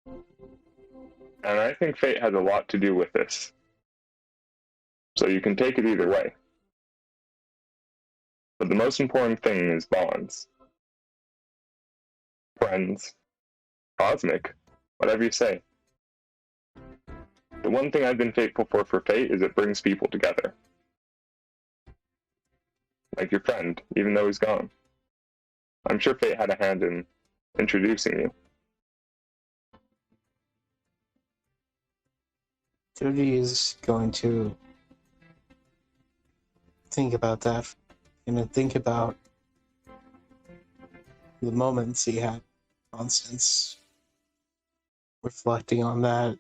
and I think fate has a lot to do with this. So you can take it either way. But the most important thing is bonds. Friends. Cosmic. Whatever you say. The one thing I've been faithful for fate is it brings people together. Like your friend, even though he's gone. I'm sure fate had a hand in introducing you. Joji is going to think about that and think about the moments he had, Constance, reflecting on that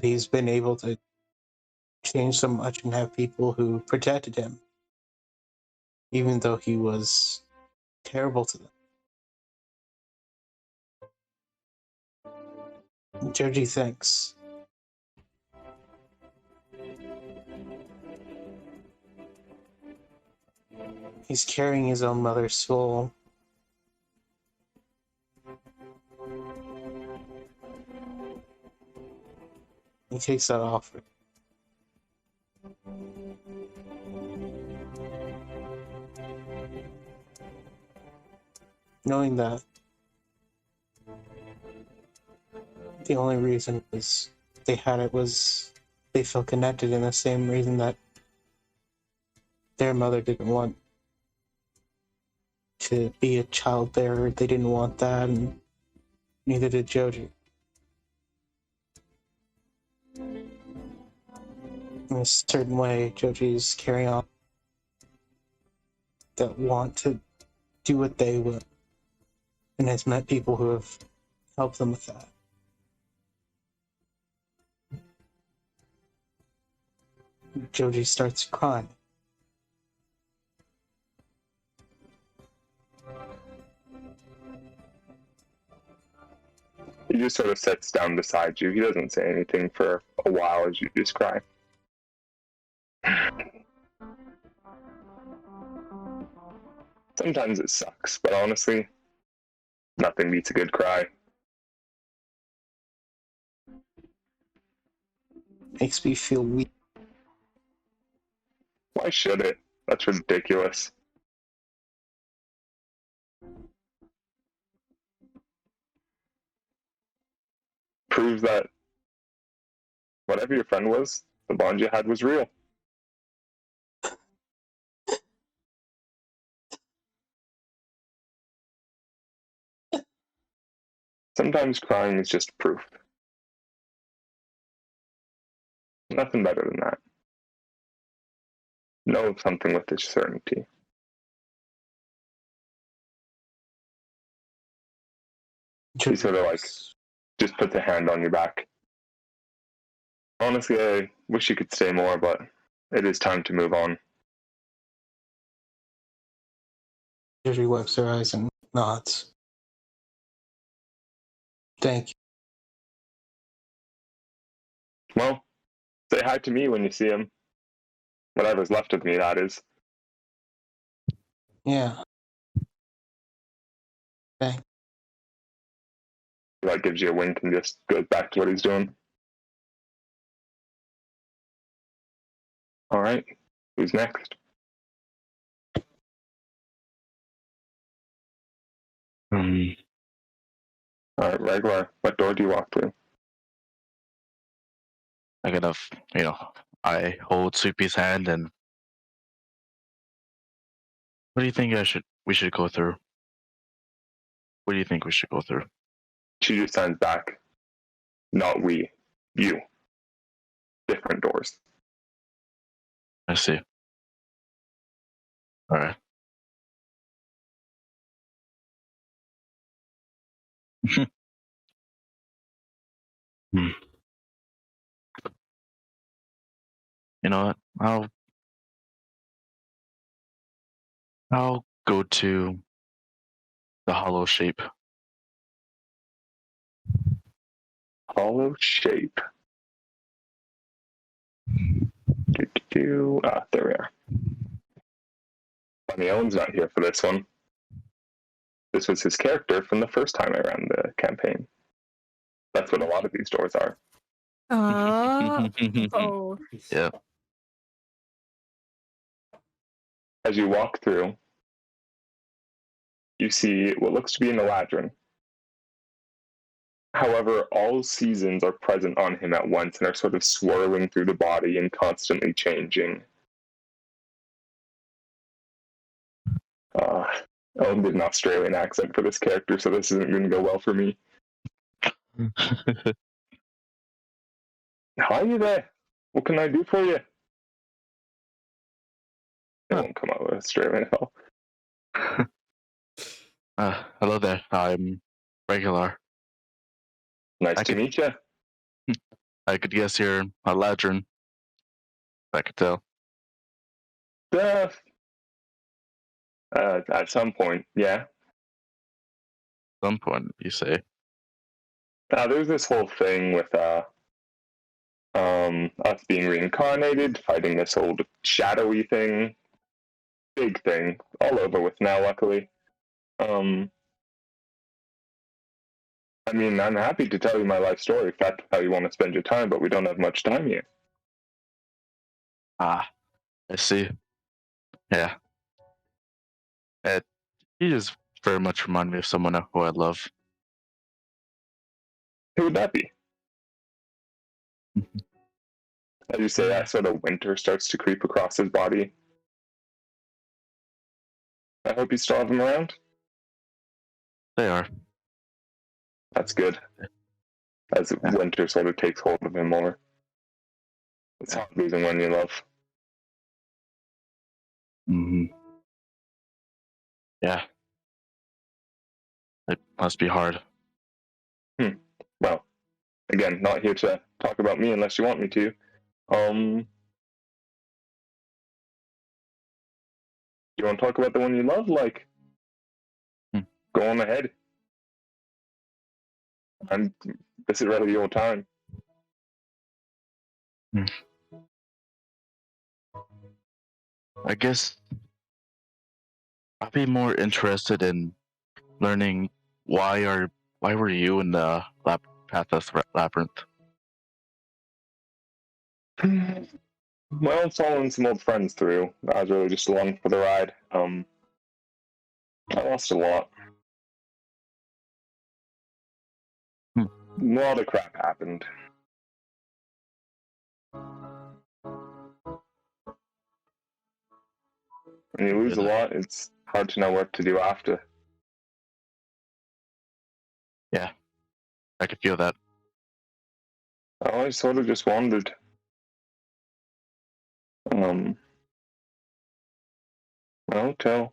he's been able to change so much and have people who protected him, even though he was terrible to them. Joji thinks. He's carrying his own mother's soul. He takes that offer. Knowing that the only reason was they had it was they felt connected in the same reason that their mother didn't want to be a child bearer. They didn't want that, and neither did Joji. In a certain way, Joji's carrying on that want to do what they would, and has met people who have helped them with that. Joji starts crying. He just sort of sits down beside you. He doesn't say anything for a while as you just cry. Sometimes it sucks, but honestly, nothing beats a good cry. Makes me feel weak. Why should it? That's ridiculous. Proves that whatever your friend was, the bond you had was real. Sometimes crying is just proof. Nothing better than that. Know something with certainty. He sort of like just puts a hand on your back. Honestly, I wish you could stay more, but it is time to move on. Joji wipes her eyes and nods. Thank you. Well, say hi to me when you see him. Whatever's left of me, that is. Yeah. Thank He like gives you a wink and just goes back to what he's doing. All right, who's next? All right, Regular. What door do you walk through? I kind of, I hold Soupy's hand and what do you think we should go through? What do you think we should go through? She just signs back. Not we. You. Different doors. I see. All right. You know what? I'll go to the hollow shape. Hollow shape. There we are. Funny, Owen's not here for this one. This was his character from the first time I ran the campaign. That's what a lot of these doors are. Oh. Yeah. As you walk through, you see what looks to be an Eladrin. However, all seasons are present on him at once and are sort of swirling through the body and constantly changing. Owen did an Australian accent for this character, so this isn't going to go well for me. Hi there. What can I do for you? It won't come out with Australian at all. Hello there. I'm Regular. Nice to meet you. I could guess you're a Ladrin. I could tell. At some point, yeah. At some point, you say. There's this whole thing with us being reincarnated, fighting this old shadowy thing. Big thing. All over with now, luckily. I mean, I'm happy to tell you my life story if that's how you want to spend your time, but we don't have much time here. I see. Yeah. He just very much remind me of someone who I love. Who would that be? As you say that, sort of winter starts to creep across his body. I hope you still have him around. They are. That's good. As winter sort of takes hold of him more. It's hard losing one you love. Mm-hmm. Yeah. It must be hard. Well, again, not here to talk about me unless you want me to. You want to talk about the one you love? Like, go on ahead. This is really your time. I guess I'd be more interested in learning why were you in the Pathos Labyrinth? Well, following some old friends through. I was really just along for the ride. I lost a lot. A lot of crap happened. When you lose a lot, it's hard to know what to do after. Yeah, I could feel that. I sort of just wandered. Till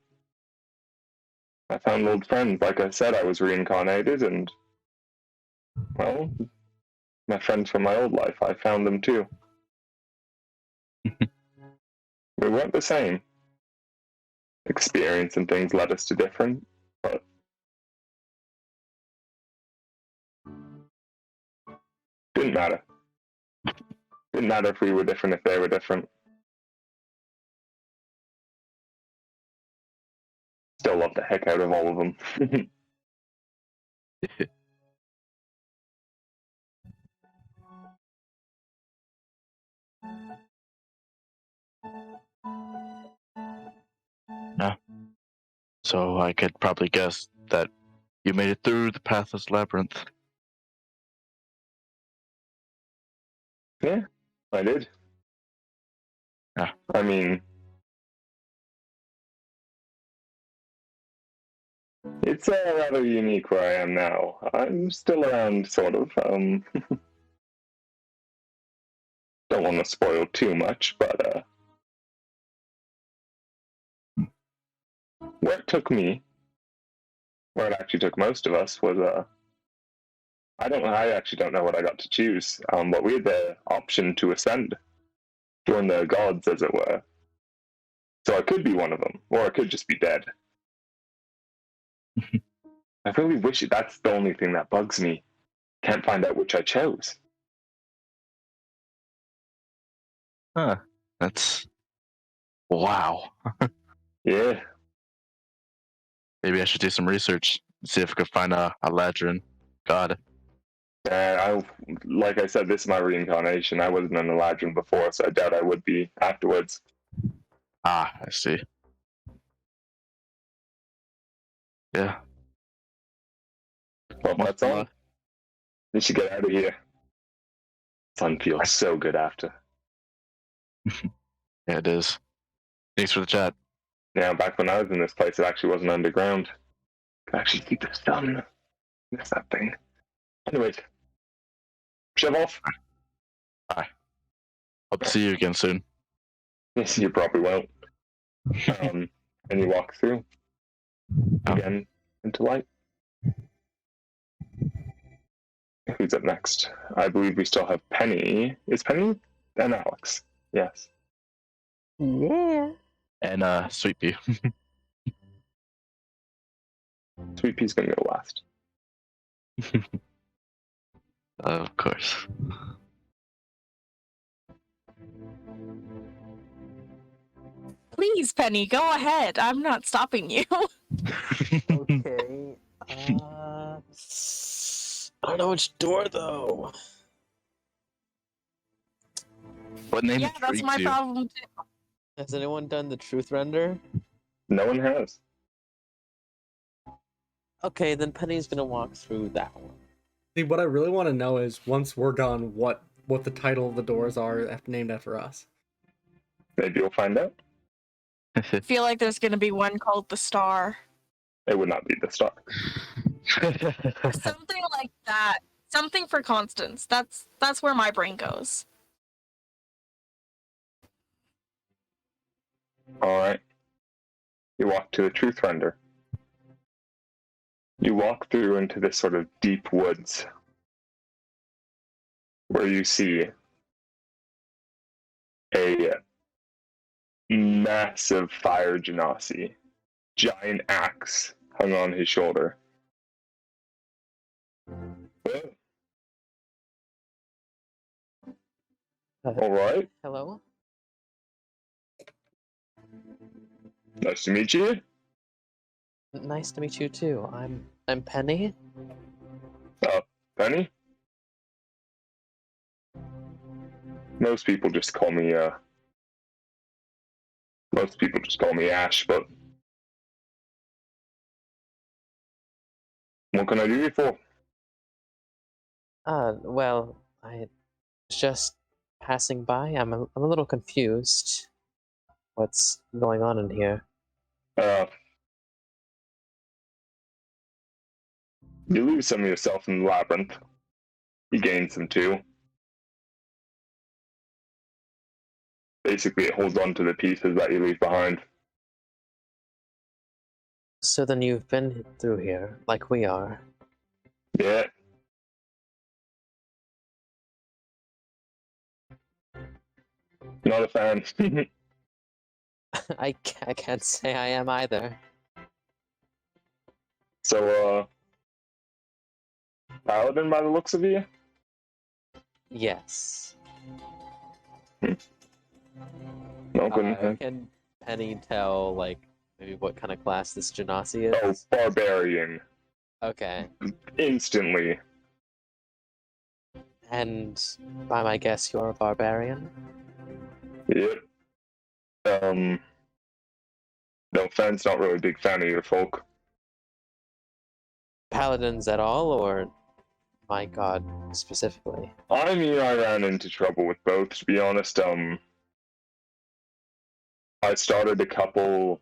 I found old friends. Like I said, I was reincarnated, and well, my friends from my old life, I found them too. We weren't the same. Experience and things led us to different, but didn't matter. Didn't matter if we were different, if they were different. Still love the heck out of all of them. Yeah. So I could probably guess that you made it through the Pathless Labyrinth. Yeah, I did. Yeah. I mean, it's rather unique where I am now. I'm still around, sort of. Don't want to spoil too much, but where it took me, where it actually took most of us, was I actually don't know what I got to choose, but we had the option to ascend. join the gods, as it were. So I could be one of them, or I could just be dead. I really wish that's the only thing that bugs me. Can't find out which I chose. Huh. That's wow. Yeah. Maybe I should do some research, see if I could find a Ladrin god. Like I said, this is my reincarnation. I wasn't an Eladrin before, so I doubt I would be afterwards. Ah, I see. Yeah. Well, that's on. We should get out of here. Sun feels so good after. Yeah, it is. Thanks for the chat. Yeah, back when I was in this place, it actually wasn't underground. Could actually see the sun. Miss that thing. Anyways, shove off. Hope to see you again soon. Yes, you probably won't. And you walk through again into light. Who's up next? I believe we still have Penny. Is Penny and Alex? Yes. Yeah. And Sweet Pea. Sweet Pea's gonna go last. Of course. Please, Penny, go ahead. I'm not stopping you. Okay. I don't know which door though. What name Yeah, that's intrigues my you? problem too. Has anyone done the truth render? No one has. Okay, then Penny's gonna walk through that one. See, what I really want to know is once we're done, what the title of the doors are named after us. Maybe you'll find out. I feel like there's gonna be one called the Star. It would not be the star. Something like that. Something for Constance. That's where my brain goes. Alright. You walk to the truth render. You walk through into this sort of deep woods where you see a massive fire genasi, giant axe hung on his shoulder. Alright, Hello? nice to meet you. Nice to meet you too. I'm Penny. Penny? Most people just call me Ash, but what can I do you for? Well, I was just passing by. I'm a little confused. What's going on in here? You lose some of yourself in the labyrinth. You gain some too. Basically, it holds on to the pieces that you leave behind. So then you've been through here, like we are. Yeah. Not a fan. I can't say I am either. So, Paladin by the looks of you? Yes. No, couldn't. Can Penny tell, like, maybe what kind of class this Genasi Oh, is? barbarian. Okay. Instantly. And by my guess, you're a barbarian? Yep. No offense, not really a big fan of your folk. Paladins at all, or my god specifically? I mean, I ran into trouble with both, to be honest. I started a couple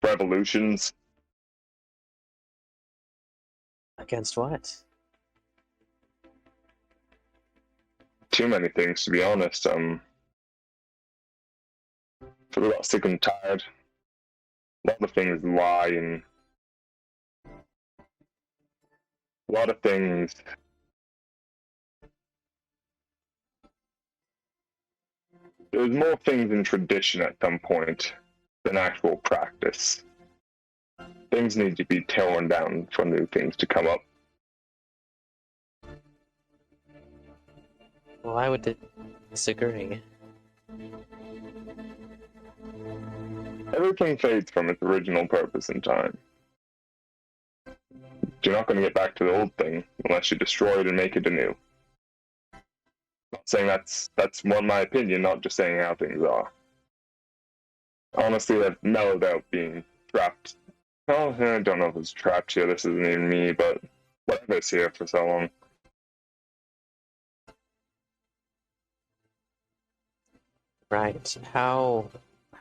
revolutions. Against what? Too many things, to be honest. Sort of got sick and tired. A lot of things lie, and a lot of things there's more things in tradition at some point than actual practice. Things need to be torn down for new things to come up. Well, I would disagree. Everything fades from its original purpose in time. You're not going to get back to the old thing unless you destroy it and make it anew. Not saying that's my opinion, not just saying how things are. Honestly, I've mellowed out being trapped. Well, I don't know if it's trapped here, this isn't even me, but whatever's here for so long. Right. How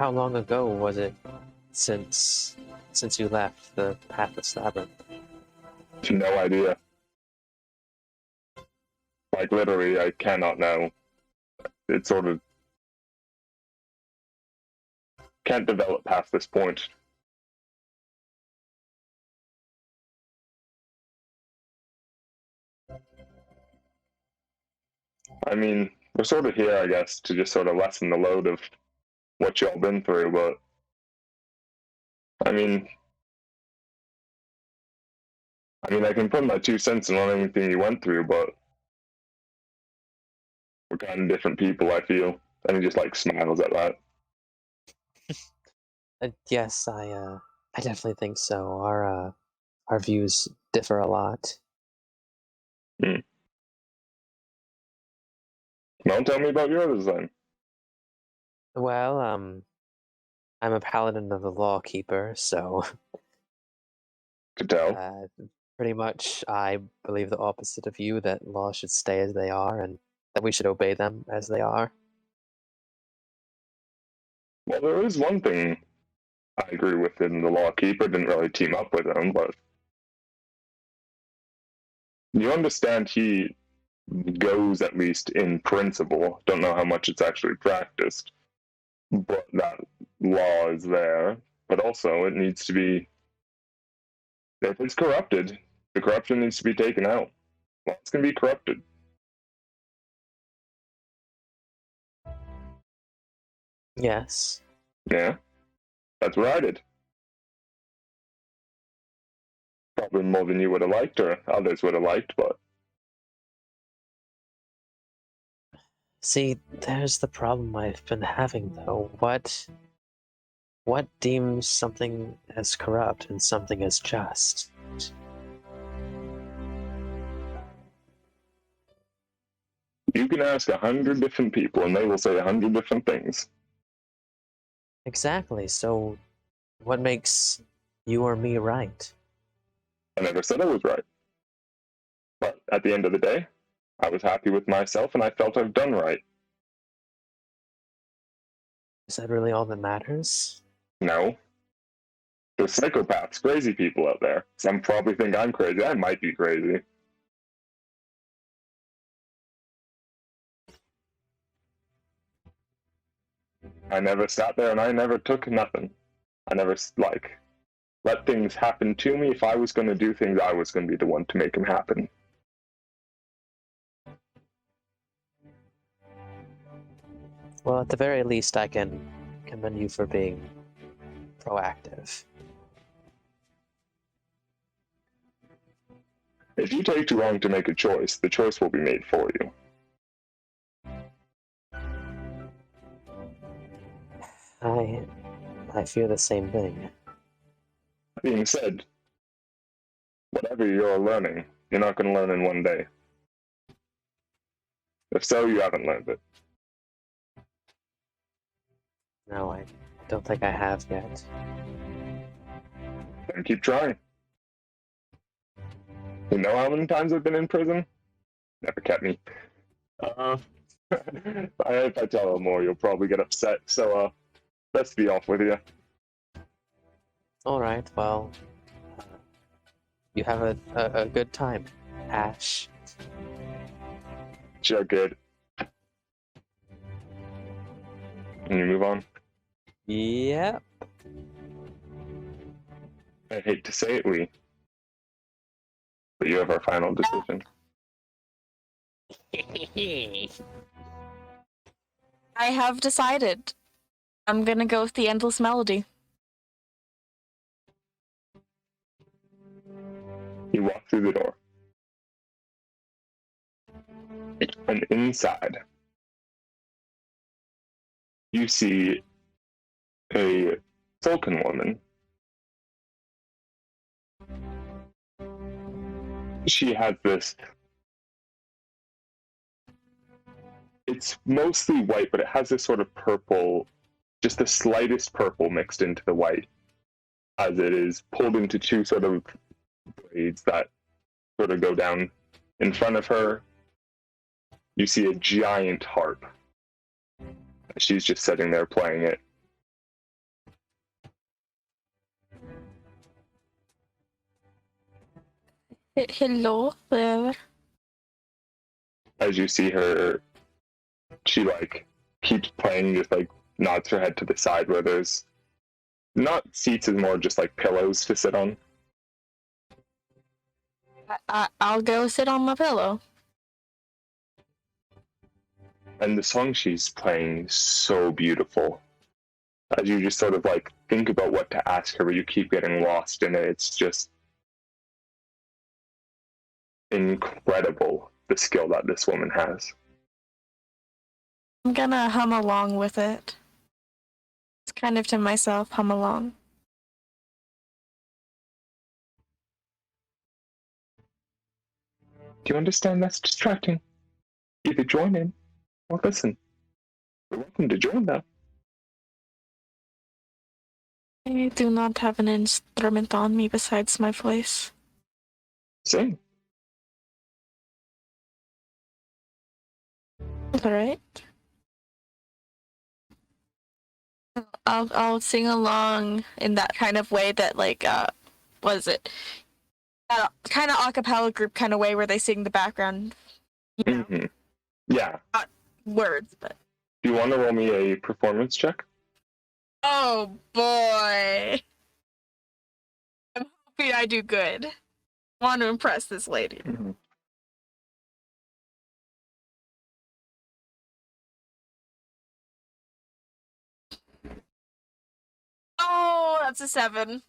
long ago was it since you left the Pathless Labyrinth? No idea. Like, literally, I cannot know. It sort of can't develop past this point. I mean, we're sort of here, I guess, to just sort of lessen the load of what y'all been through, but I mean, I can put my 2 cents in on anything you went through, but we're kind of different people, I feel. And he just, like, smiles at that. Yes, I definitely think so. Our views differ a lot. Well, tell me about yours then. Well, I'm a paladin of the Lawkeeper, so Could tell. pretty much I believe the opposite of you, that laws should stay as they are and that we should obey them as they are. Well, there is one thing I agree with in the Lawkeeper. Didn't really team up with him, but you understand he goes, at least in principle. Don't know how much it's actually practiced, but that law is there. But also, it needs to be, if it's corrupted, the corruption needs to be taken out. Laws can be corrupted. Yes. Yeah, that's what I did. Probably more than you would have liked, or others would have liked, but See, there's the problem I've been having, though. What deems something as corrupt and something as just? you can ask 100 different people, and they will say 100 different things. Exactly, so what makes you or me right? I never said I was right. But at the end of the day, I was happy with myself, and I felt I've done right. Is that really all that matters? No. There's psychopaths, crazy people out there. Some probably think I'm crazy. I might be crazy. I never sat there and I never took nothing. I never, let things happen to me. If I was going to do things, I was going to be the one to make them happen. Well, at the very least, I can commend you for being proactive. If you take too long to make a choice, the choice will be made for you. I fear the same thing. That being said, whatever you're learning, you're not going to learn in one day. If so, you haven't learned it. No, I don't think I have yet. Then keep trying. You know how many times I've been in prison? Never kept me. If I tell you more, you'll probably get upset, so let's be off with you. Alright, well, you have a good time, Ash. Sure, good. Can you move on? Yep. I hate to say it, Lee, but you have our final decision. I have decided. I'm gonna go with the endless melody. You walk through the door. And inside, you see a Vulcan woman. She has this. It's mostly white, but it has this sort of purple, just the slightest purple mixed into the white, as it is pulled into two sort of braids that sort of go down in front of her. You see a giant harp. She's just sitting there playing it. Hello there. As you see her, she like keeps playing, just like nods her head to the side where there's not seats, is more just like pillows to sit on. I'll go sit on my pillow. And the song she's playing is so beautiful. As you just sort of like think about what to ask her, but you keep getting lost in it. It's just incredible, the skill that this woman has. I'm gonna hum along with it. It's kind of to myself, hum along. Do you understand that's distracting? Either join in or listen. You're welcome to join though. I do not have an instrument on me besides my voice. Sing. Alright. I'll sing along in that kind of way that what is it? Kind of acapella group kind of way where they sing the background. You know? Mm-hmm. Yeah. Not words, but. Do you want to roll me a performance check? Oh boy. I'm hoping I do good. I want to impress this lady. Mm-hmm. Oh, that's a 7.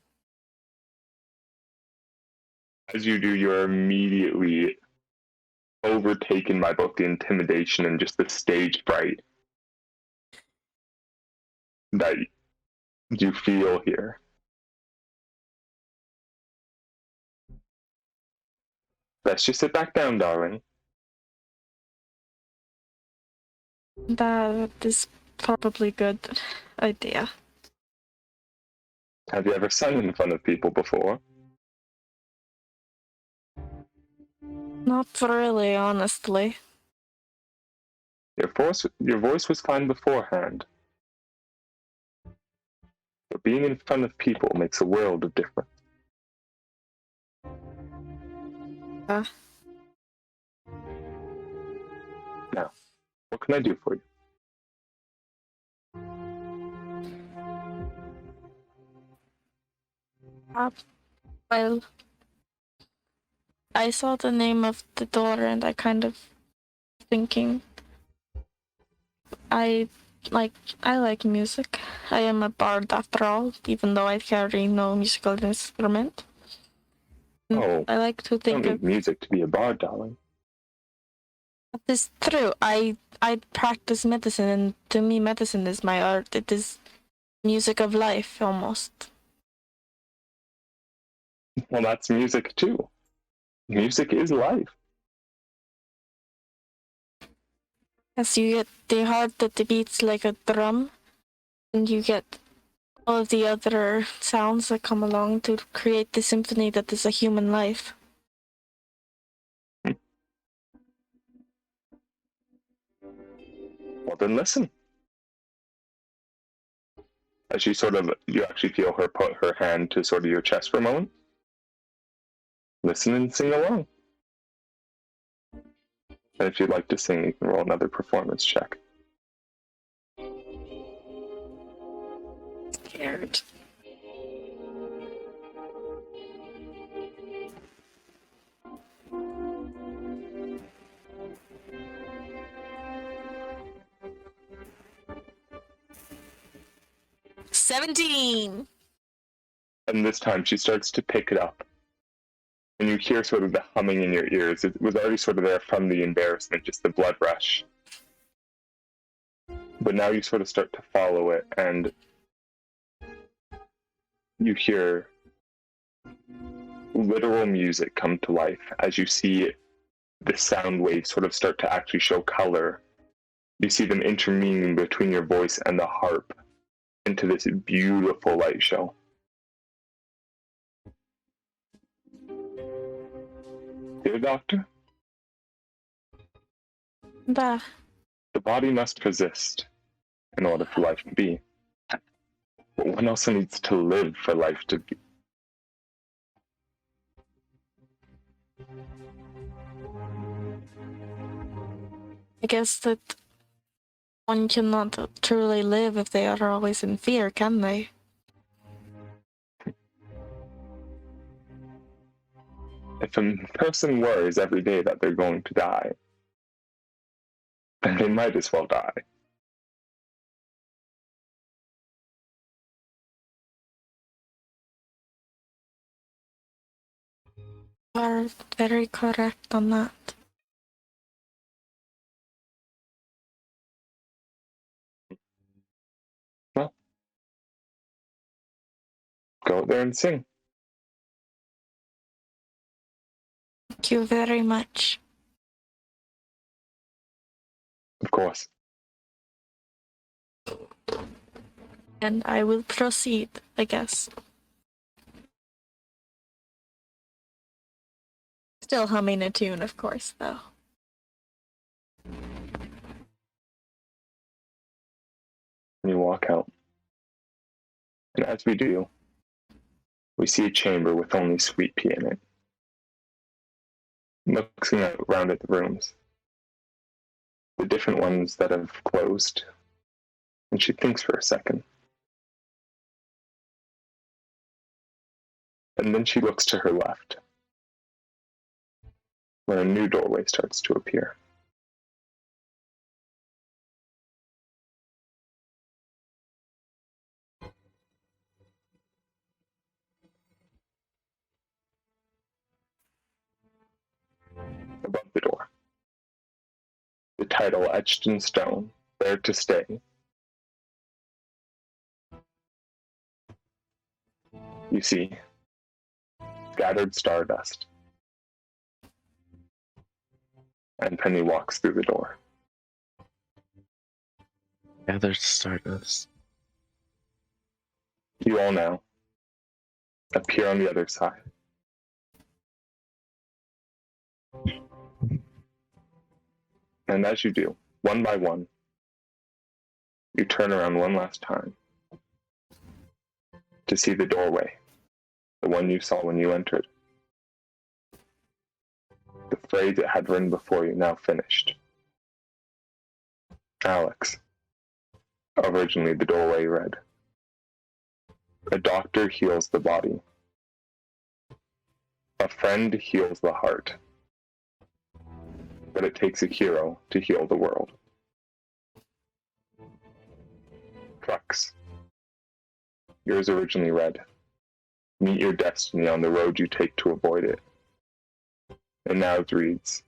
As you do, you're immediately overtaken by both the intimidation and just the stage fright that you feel here. Let's just sit back down, darling. That is probably a good idea. Have you ever sung in front of people before? Not really, honestly. Your voice was fine beforehand. But being in front of people makes a world of difference. Now, what can I do for you? Well, I saw the name of the door and I kind of thinking I like music. I am a bard after all, even though I carry no musical instrument. Oh, I like to you don't think need of music to be a bard, darling. that is true. I practice medicine, and to me medicine is my art. It is music of life almost. Well, that's music too. Music is life. As you get the heart that beats like a drum, and you get all of the other sounds that come along to create the symphony that is a human life. Well, then listen. As you actually feel her put her hand to sort of your chest for a moment. Listen and sing along. And if you'd like to sing, you can roll another performance check. Scared. 17. And this time she starts to pick it up. And you hear sort of the humming in your ears. It was already sort of there from the embarrassment, just the blood rush. But now you sort of start to follow it, and you hear literal music come to life as you see the sound waves sort of start to actually show color. You see them intermingling between your voice and the harp into this beautiful light show. Dear Doctor, Da. the body must persist in order for life to be. But one also needs to live for life to be. I guess that one cannot truly live if they are always in fear, can they? If a person worries every day that they're going to die, then they might as well die. You are very correct on that. Well, go out there and sing. Thank you very much. Of course. And I will proceed, I guess. Still humming a tune, of course, though. And you walk out. And as we do, we see a chamber with only sweet pea in it. Looking around at the rooms, the different ones that have closed, and she thinks for a second. And then she looks to her left, where a new doorway starts to appear. Above the door, the title etched in stone, "There to Stay." You see scattered stardust. And Penny walks through the door. Gathered stardust. You all now appear on the other side. And as you do, one by one, you turn around one last time to see the doorway, the one you saw when you entered. The phrase it had written before you now finished. Alex. Originally the doorway read, "A doctor heals the body. A friend heals the heart. But it takes a hero to heal the world." Crux. Yours originally read, "Meet your destiny on the road you take to avoid it." And now it reads,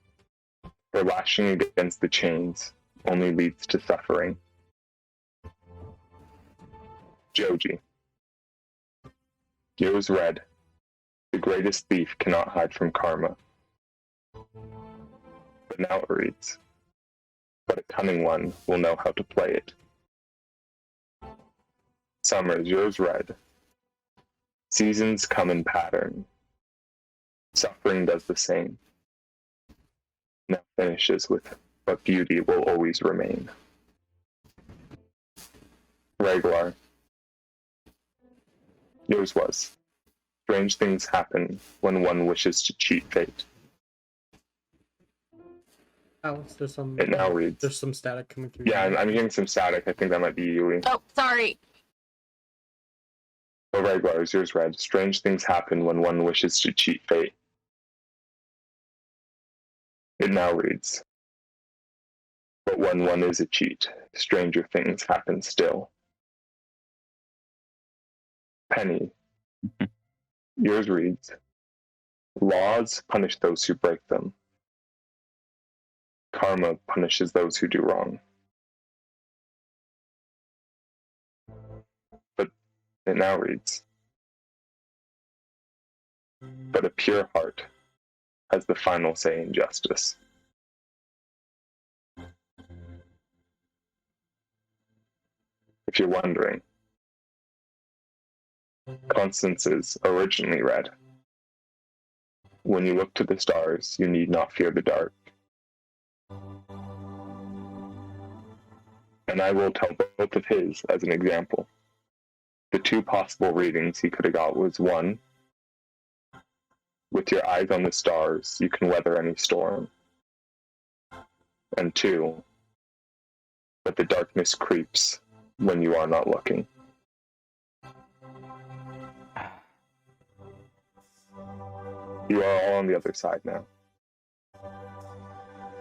"For lashing against the chains only leads to suffering." Joji. Yours read, "The greatest thief cannot hide from karma." But now it reads, "But a cunning one will know how to play it." Summers, yours read, "Seasons come in pattern. Suffering does the same." Now finishes with, "But beauty will always remain." Re'Gular. Yours was, "Strange things happen when one wishes to cheat fate." Alex, there's some. It now reads. There's some static coming through. Yeah, I'm hearing some static. I think that might be Yui. Oh, sorry. Oh, Re'Gular, yours read, "Strange things happen when one wishes to cheat fate." It now reads, "But when one is a cheat, stranger things happen still." Penny, yours reads, laws punish those who break them. Karma punishes those who do wrong. But it now reads, but a pure heart has the final say in justice. If you're wondering, Constance's originally read, when you look to the stars, you need not fear the dark. And I will tell both of his as an example. The two possible readings he could have got was one, with your eyes on the stars, you can weather any storm. And two, but the darkness creeps when you are not looking. You are all on the other side now.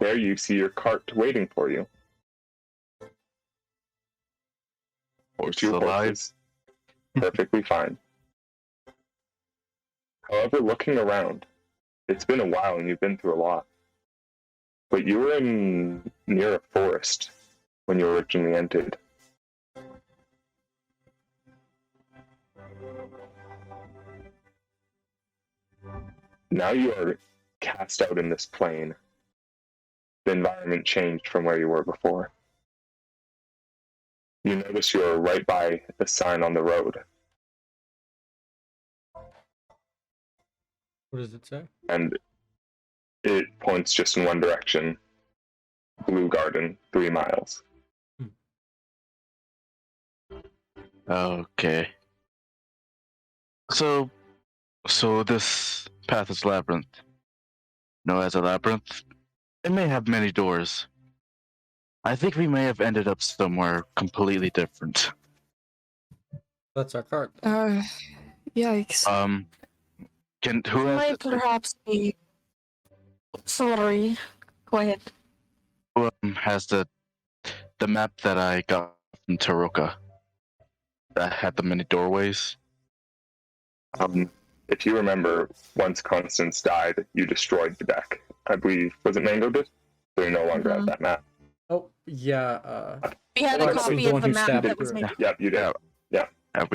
There you see your cart waiting for you. Horse Two alive. horses. Perfectly fine. However, looking around, it's been a while and you've been through a lot. But you were near a forest when you originally entered. Now you are cast out in this plain. The environment changed from where you were before. You notice you're right by the sign on the road. What does it say? And it points just in one direction. Blue Garden, 3 miles. Okay. So this path is labyrinth. As a labyrinth, it may have many doors. I think we may have ended up somewhere completely different. That's our cart. Yikes. Who has Might perhaps be. Sorry. Go ahead. the map that I got from Taroka that had the many doorways? If you remember, once Constance died, you destroyed the deck. I believe, was it Mango did? So you no longer have that map. Oh, yeah. We had Oh, a I see. copy The of one the who map stabbed that was through. made. Yep, you did. I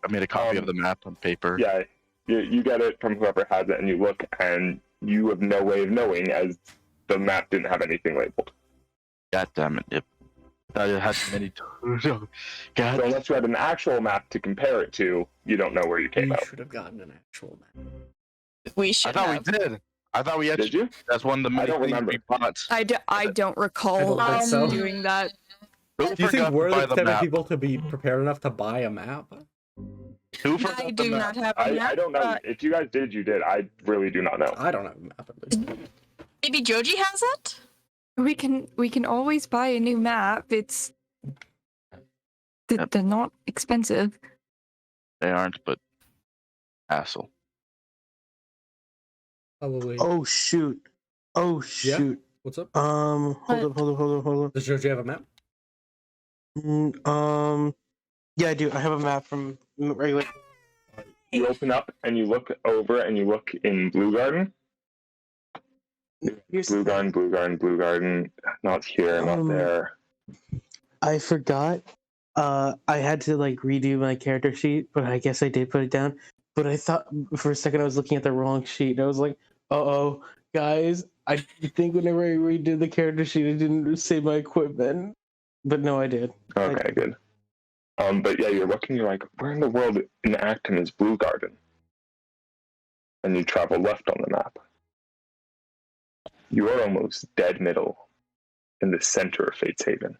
made a copy of the map on paper. Yeah, you get it from whoever has it, and you look, and you have no way of knowing, as the map didn't have anything labeled. God damn it! Yep. Thought it had many doors. So God. unless you had an actual map to compare it to, you don't know where you came We out. should have gotten an actual map. We I should thought have. we did. I thought we Did actually. you? That's one of the many don't things remember. we bought. I don't recall I don't think us so. doing that. Who Do you think forgot to we're buy the type of map? people to be prepared enough to buy a map? Who forgot I the do map? not have a map. I don't know. but If you guys did, you did. I really do not know. I don't have a map, at least. Maybe Joji has it? We can always buy a new map. It's they're not expensive. They aren't, but hassle. Probably. Oh shoot. Oh Yeah? shoot. What's up? Hold up. Does Joji have a map? Yeah, I do. I have a map from regular. You open up and you look over and you look in Blue Garden. Here's Blue the thing. Blue Garden. Not here, not there. I forgot. I had to redo my character sheet, but I guess I did put it down. But I thought for a second I was looking at the wrong sheet. I was like, "Uh-oh, guys! I think whenever I redid the character sheet, I didn't save my equipment." But no, I did. Okay, good. But yeah, you're looking. You're like, where in the world in Acton is Blue Garden? And you travel left on the map. You are almost dead middle in the center of Fate's Haven.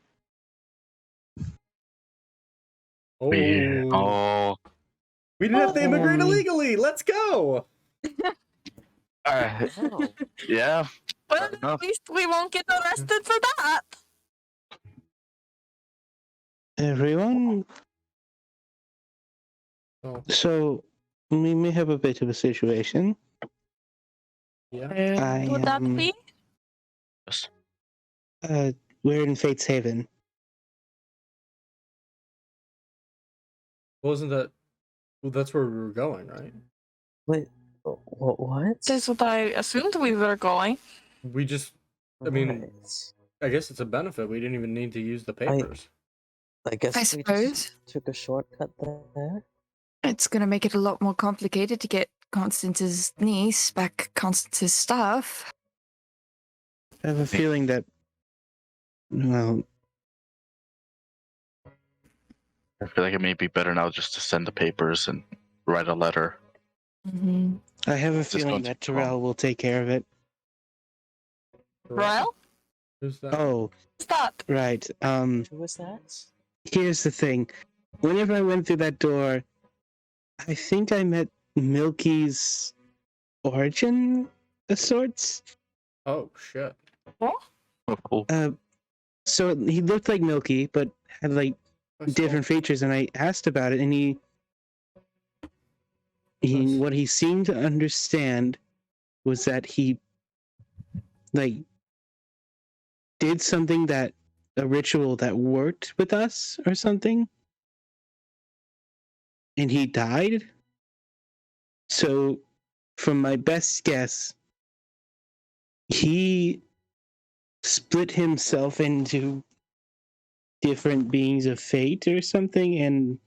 Oh. Oh. We didn't have to immigrate illegally! Let's go! Yeah. Well, Fair enough. at least we won't get arrested for that. Everyone. Oh, So we may have a bit of a situation. yeah. Would that be? We're in Fate's Haven. Wasn't that Well, that's where we were going, right? Wait, what? That's what I assumed we were going. We just, I mean, Right. I guess it's a benefit. We didn't even need to use the papers. I guess I we suppose. just took a shortcut there. It's gonna make it a lot more complicated to get Constance's niece back Constance's stuff. I have a feeling that, well, I feel like it may be better now just to send the papers and write a letter. Mm-hmm. I have a Just feeling going that too long. Terrell will take care of it. Well, Who's that? Oh, stop. right. Who was that? Here's the thing. Whenever I went through that door, I think I met Milky's origin of sorts. Oh, shit. Oh, So he looked like Milky, but had like different features, and I asked about it, and he what he seemed to understand was that he like did something, that a ritual that worked with us or something, and he died. So from my best guess, he split himself into different beings of fate or something, and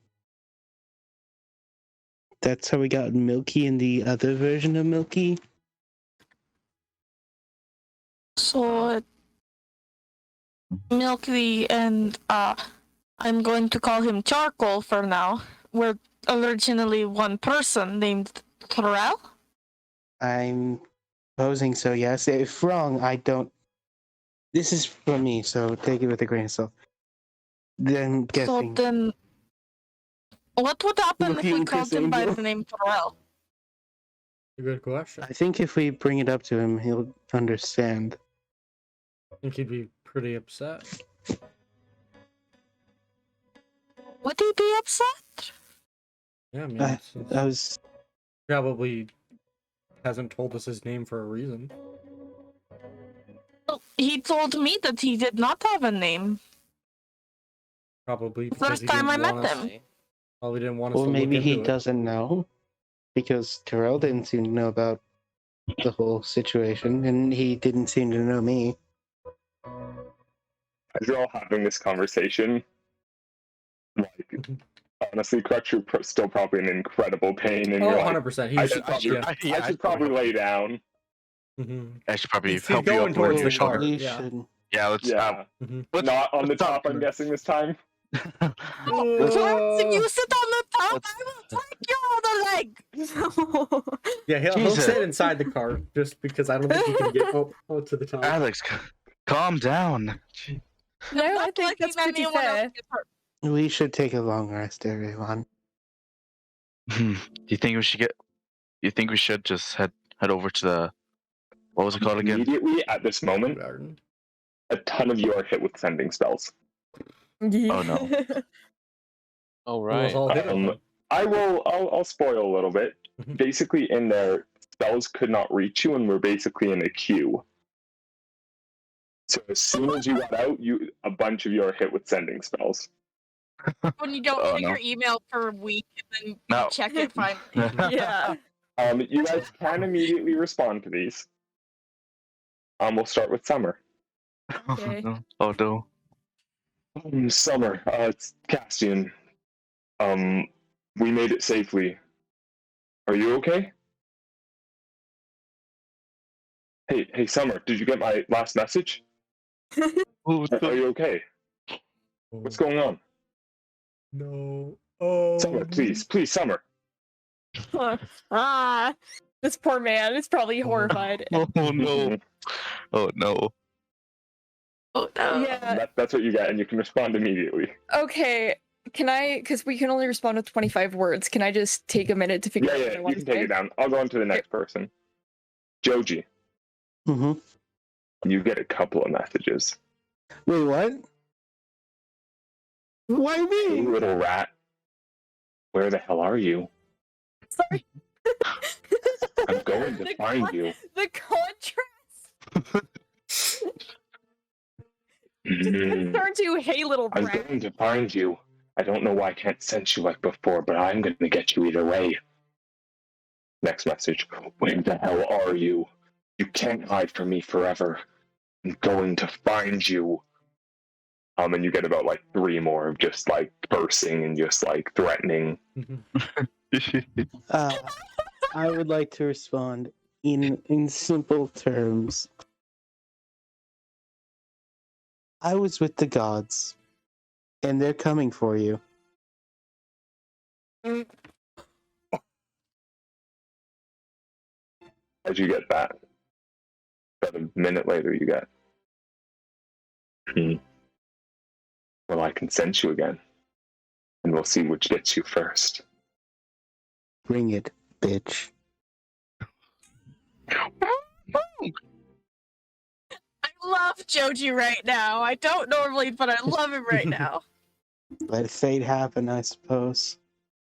that's how we got Milky and the other version of Milky. So, Milky and, I'm going to call him Charcoal for now, were originally one person named Terrell? I'm supposing so, yes. If wrong, I don't. This is from me, so take it with a grain of salt. Then guessing. So then, what would happen if Looking we into called him by Angel. the name Terrell? A good question. I think if we bring it up to him, he'll understand. I think he'd be pretty upset. Would he be upset? Yeah, I mean, I since was. probably hasn't told us his name for a reason. Well, he told me that he did not have a name. Probably First because he time I didn't met want us. him. Probably didn't want us Or to maybe look he into it. doesn't know, because Terrell didn't seem to know about the whole situation, and he didn't seem to know me. As you're all having this conversation, like, honestly, Crux, you're still probably in incredible pain, and Oh, you're like, 100%. I He's should probably, yeah. I should probably lay down. Mhm. I should probably He's help you going up towards over the your shoulder. car. You Yeah. shouldn't. Yeah, let's. Yeah. Mhm. Not on the let's top, talk. I'm guessing, this time. Clarence, if you sit on the top, Let's- I will take you on the leg! Yeah, he'll Jesus. sit inside the car just because I don't think he can get up to the top. Alex, calm down. No, I Not think letting that's pretty anyone else fair. get hurt. We should take a long rest, everyone. Do you think we should get? You think we should just head over to the? What was it called again? Immediately at this moment, Garden. a ton of you are hit with sending spells. Oh, no. Oh Who was right. all hit with them? I'll spoil a little bit. Mhm. Basically, in there, spells could not reach you, and we're basically in a queue. So as soon as you got out, a bunch of you are hit with sending spells. When you don't Oh, check no. your email for a week and then No. you check it finally. Yeah. You guys can immediately respond to these. We'll start with Summer. Okay. No. Oh no. Summer, it's Castian. We made it safely. Are you okay? Hey, Summer, did you get my last message? Oh, Are you okay? What's going on? No. Oh. Summer, please, Summer. This poor man is probably horrified. Oh no. Oh no. Oh no. Yeah. That's what you get, and you can respond immediately. Okay. Can I? Because we can only respond with 25 words. Can I just take a minute to figure out what I Yeah, you want can to take say? it down. I'll go on to the next person. Joji, Mm-hmm. you get a couple of messages. Wait, what? Why Hey, me? little rat. Where the hell are you? Sorry. I'm going to The find con- you. The contrast just Mm, turned to "Hey, little I'm brat." going to find you. I don't know why I can't sense you like before, but I'm going to get you either way. Next message. Where the hell are you? You can't hide from me forever. I'm going to find you. And you get about like 3 more of just like cursing and just like threatening. I would like to respond in simple terms. I was with the gods, and they're coming for you. How'd you get that? About a minute later, you get. Well, I can sense you again, and we'll see which gets you first. Bring it, bitch. I love Joji right now. I don't normally, but I love him right now. Let fate happen, I suppose.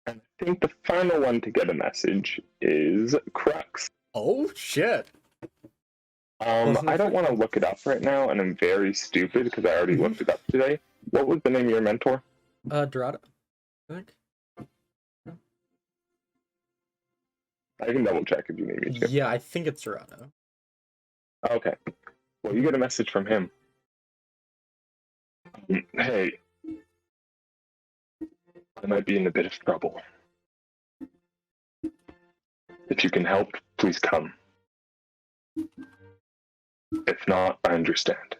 And I think the final one to get a message is Crux. Oh shit. I don't want to look it up right now, and I'm very stupid because I already looked it up today. What was the name of your mentor? Dorado, I think. I can double check if you need me to. Yeah, I think it's Dorado. Okay. Well, you get a message from him. Hey, I might be in a bit of trouble. If you can help, please come. If not, I understand.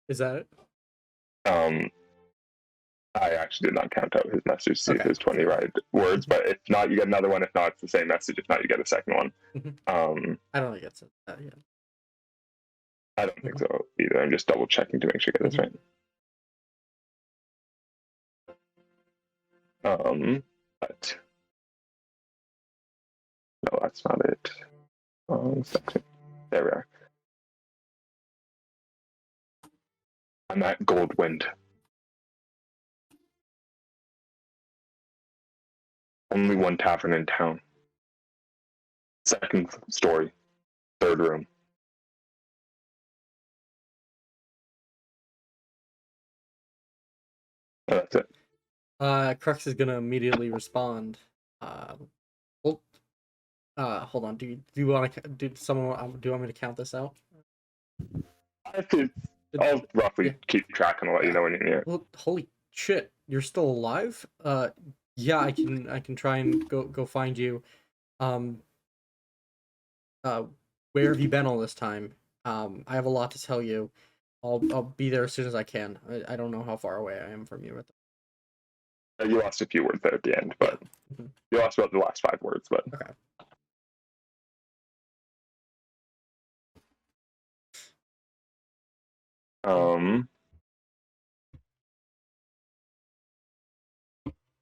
Is that it? I actually did not count out his message to see if Okay. his 20 right words, but if not, you get another one. If not, it's the same message. If not, you get a second one. I don't think it's that yet. I don't think so either. I'm just double checking to make sure I get this right. But no, that's not it. Section. There we are. I'm at Goldwind. Only one tavern in town. Second story. Third room. And that's it. Crux is gonna immediately respond. Well, hold on. Do you want to? Do you want me to count this out? I'll roughly keep track and I'll let you know when you're near. Well, holy shit! You're still alive? Yeah, I can try and go find you. Where have you been all this time? I have a lot to tell you. I'll be there as soon as I can. I don't know how far away I am from you at the... You lost a few words there at the end, but you lost about the last 5 words. But okay.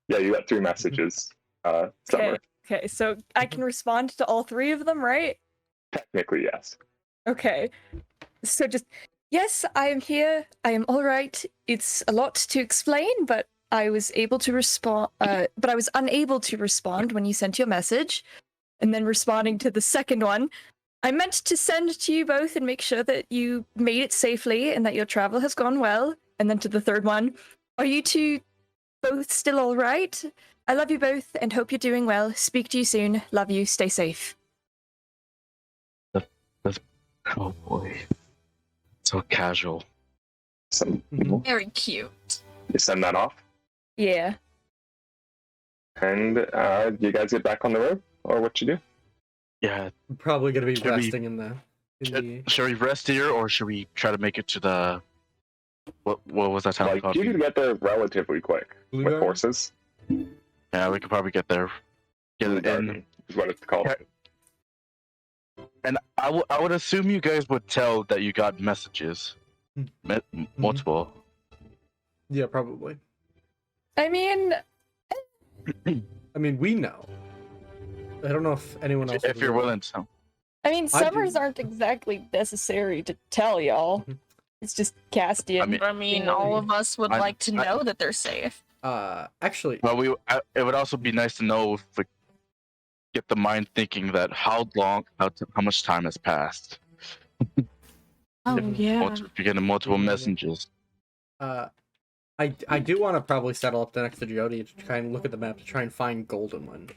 Yeah, you got 3 messages. Summer. Okay, so I can respond to all 3 of them, right? Technically, yes. Okay. So just, yes, I am here. I am all right. It's a lot to explain, but I was able to respond, but I was unable to respond when you sent your message. And then responding to the second one, I meant to send to you both and make sure that you made it safely and that your travel has gone well. And then to the third one, are you two both still all right? I love you both and hope you're doing well. Speak to you soon. Love you. Stay safe. Oh boy. So casual. Very cute. You send that off? Yeah. And you guys get back on the road? Or what you do? Yeah. I'm probably gonna be Should we- resting in the... Should we rest here or should we try to make it to the... What was that town Like, called? you can get there relatively quick Blue with Garden? horses. Yeah, we could probably get there. Get Blue in. Garden is what it's called. Yeah. And I would assume you guys would tell that you got messages. Multiple. Yeah, probably. I mean, we know. I don't know if anyone else... If you're willing to. summers do. aren't exactly necessary to tell y'all. It's just Castian. I mean, all of us would I- like to know that they're safe. Actually... Well, it would also be nice to know if we get the mind thinking that how much time has passed. Oh, If- yeah. If you're getting multiple messages. I do want to probably settle up next to Jody to try and look at the map to try and find Golden One.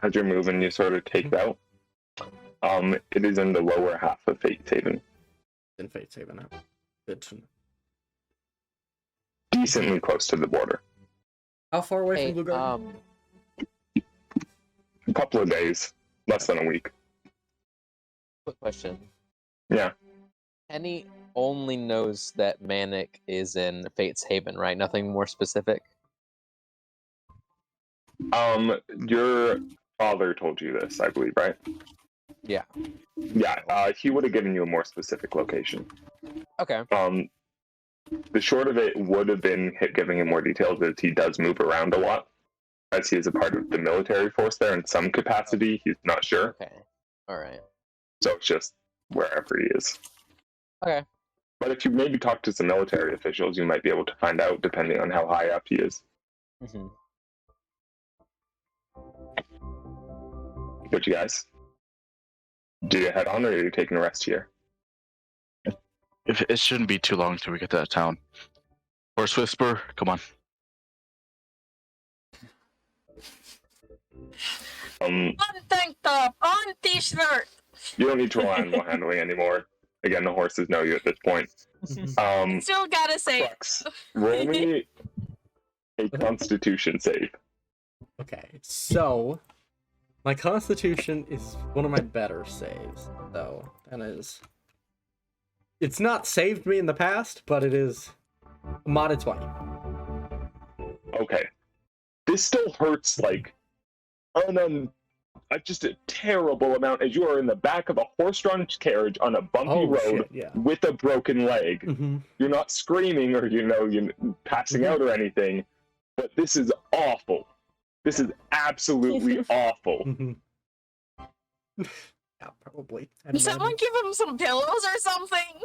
As you're moving, you sort of take out. It is in the lower half of Fate's Haven. In Fate's Haven, good to know. Decently close to the border. How far away Hey, from Blue Garden? A couple of days, less than a week. quick question. Yeah. Penny only knows that Manic is in Fate's Haven, right? Nothing more specific. Your father told you this, I believe, right? Yeah. Yeah, he would have given you a more specific location. Okay. The short of it would have been giving him more details, as he does move around a lot, as he is a part of the military force there in some capacity. He's not sure, Okay. All right. so it's just wherever he is. Okay. But if you maybe talk to some military officials, you might be able to find out, depending on how high up he is. Mm-hmm. But you guys, do you head on, or are you taking a rest here? If it shouldn't be too long till we get to that town. Horse Whisper, come on. On tank top, on t-shirt. You don't need to rely on animal handling anymore. Again, the horses know you at this point. Still gotta say it. Crux, roll me a Constitution save. Okay, so my Constitution is one of my better saves, though, and it's not saved me in the past, but it is a modded 20. Okay, this still hurts like just a terrible amount, as you are in the back of a horse-drawn carriage on a bumpy road shit, yeah. with a broken leg. Mm-hmm. You're not screaming or you're passing out or anything, but this is awful. This is absolutely awful. Mm-hmm. Yeah, probably. Can someone give him some pillows or something?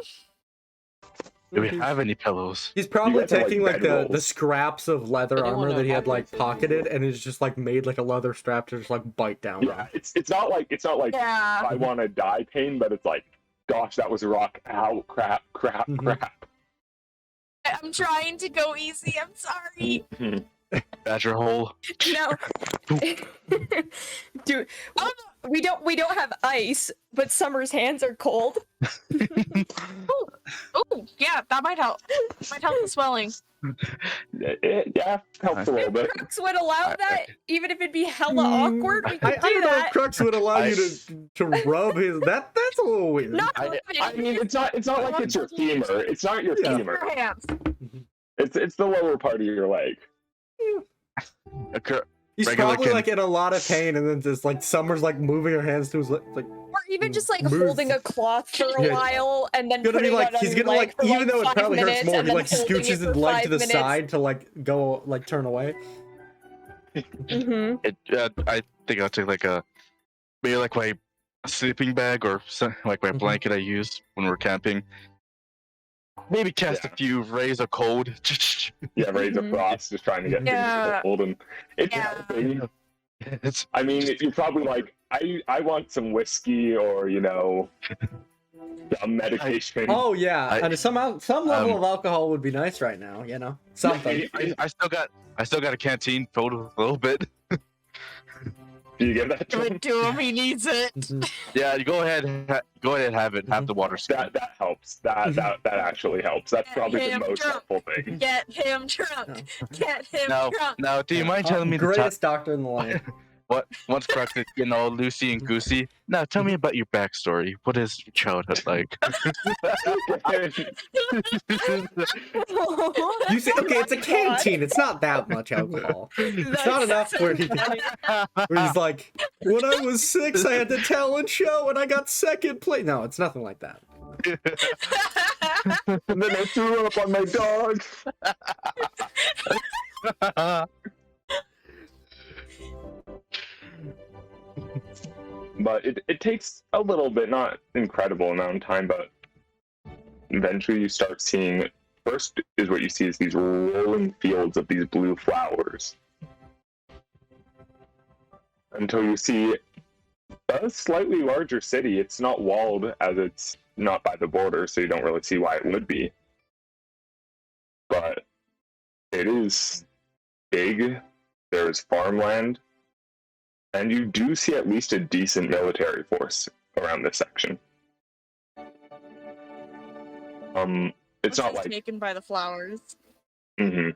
Do we have any pillows? He's probably guys are, like, taking like the bedrolls. scraps of leather Anyone armor know that he had how to like use it? pocketed, and he's just like made like a leather strap to just like bite down Yeah, on. it's not like Yeah. I want to die pain, but it's like, gosh, that was a rock. Ow, crap. Mhm. Crap. I'm trying to go easy. I'm sorry. Badger hole. No. Dude, we don't have ice, but Summer's hands are cold. Oh, yeah, that might help. Might help the swelling. Yeah, helps a little bit. Crux would allow that, even if it'd be hella Mm, awkward. We I could do don't know if that. Crux would allow you to rub his. That's a little weird. Not I mean, it's not like it's your femur. It's not your Yeah. femur. Your hands. It's the lower part of your leg. He's regular probably kid. like in a lot of pain, and then just like Summer's like moving her hands to his like. or even just like Move. holding a cloth for a Yeah. while and then Gonna be putting like it on he's your gonna leg like for, even though it 5 probably hurts minutes more, and he then like holding scooches it for his leg to 5 the minutes. side to like go like turn away. Mm-hmm. I think I'll take like maybe like my sleeping bag or like my Mhm. blanket I use when we're camping. Maybe cast a few rays of cold. Yeah, rays of Mhm. frost, just trying to get Yeah. things cold, and it's Yeah. helping. It's I mean, you're probably like, I want some whiskey or some medication. Oh yeah, and some level um, of alcohol would be nice right now. You know, something. I still got a canteen filled with a little bit. Do you get that? Give it to him. He needs it. Mhm. Yeah, you go ahead and have it. Have the water. That helps. That actually helps. That's probably the Him most drunk. helpful thing. Get him drunk. Get him drunk. Now, do you mind telling me the greatest doctor in the land? once corrected, Lucy and Goosey? Now, tell me about your backstory. What is your childhood like? You say okay, it's a canteen. It's not that much alcohol. It's not enough where he's like, when I was 6, I had to talent show and I got second place. No, it's nothing like that. And then I threw up on my dog. But it takes a little bit, not incredible amount of time, but eventually you start seeing, first is what you see is these rolling fields of these blue flowers. Until you see a slightly larger city. It's not walled, as it's not by the border, so you don't really see why it would be. but it is big. There's farmland, and you do see at least a decent military force around this section. It's not like taken by the flowers. Mm-hmm.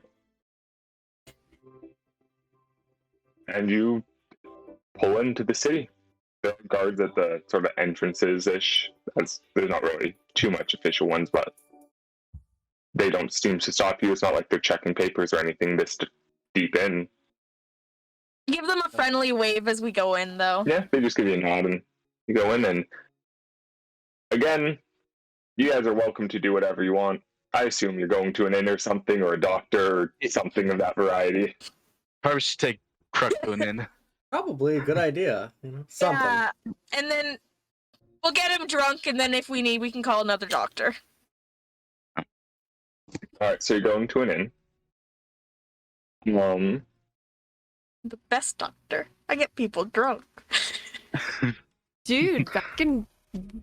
And you pull into the city. There are guards at the sort of entrances-ish. There's not really too much official ones, but they don't seem to stop you. It's not like they're checking papers or anything this deep in. Give them a friendly wave as we go in, though. Yeah, they just give you a nod and you go in, and again, you guys are welcome to do whatever you want. I assume you're going to an inn or something, or a doctor, or something of that variety. Probably should take Crux to an inn. Probably a good idea. You know, something. Yeah, and then we'll get him drunk, and then if we need, we can call another doctor. Alright, so you're going to an inn. The best doctor. I get people drunk. Dude, back in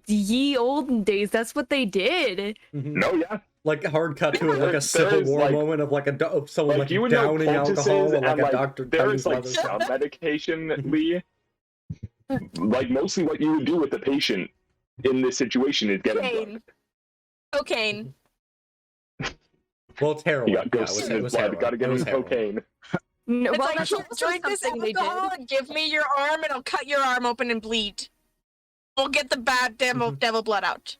ye olden days, that's what they did. No, yeah. Like a hard cut to like a Civil War like- moment of like of someone like you would know downing alcohol poultices and like and, a like, doctor. there is like Leather. some medication, Lee. Like mostly what you would do with the patient in this situation is get him drunk. Cocaine. Well, it's heroin. You got Yeah, ghosts in it his was blood. heroin. Gotta get It was him heroin. cocaine. No, It's well, like, that's here, also drink this something they did. alcohol and give me your arm, and I'll cut your arm open and bleed. We'll get the bad devil blood out.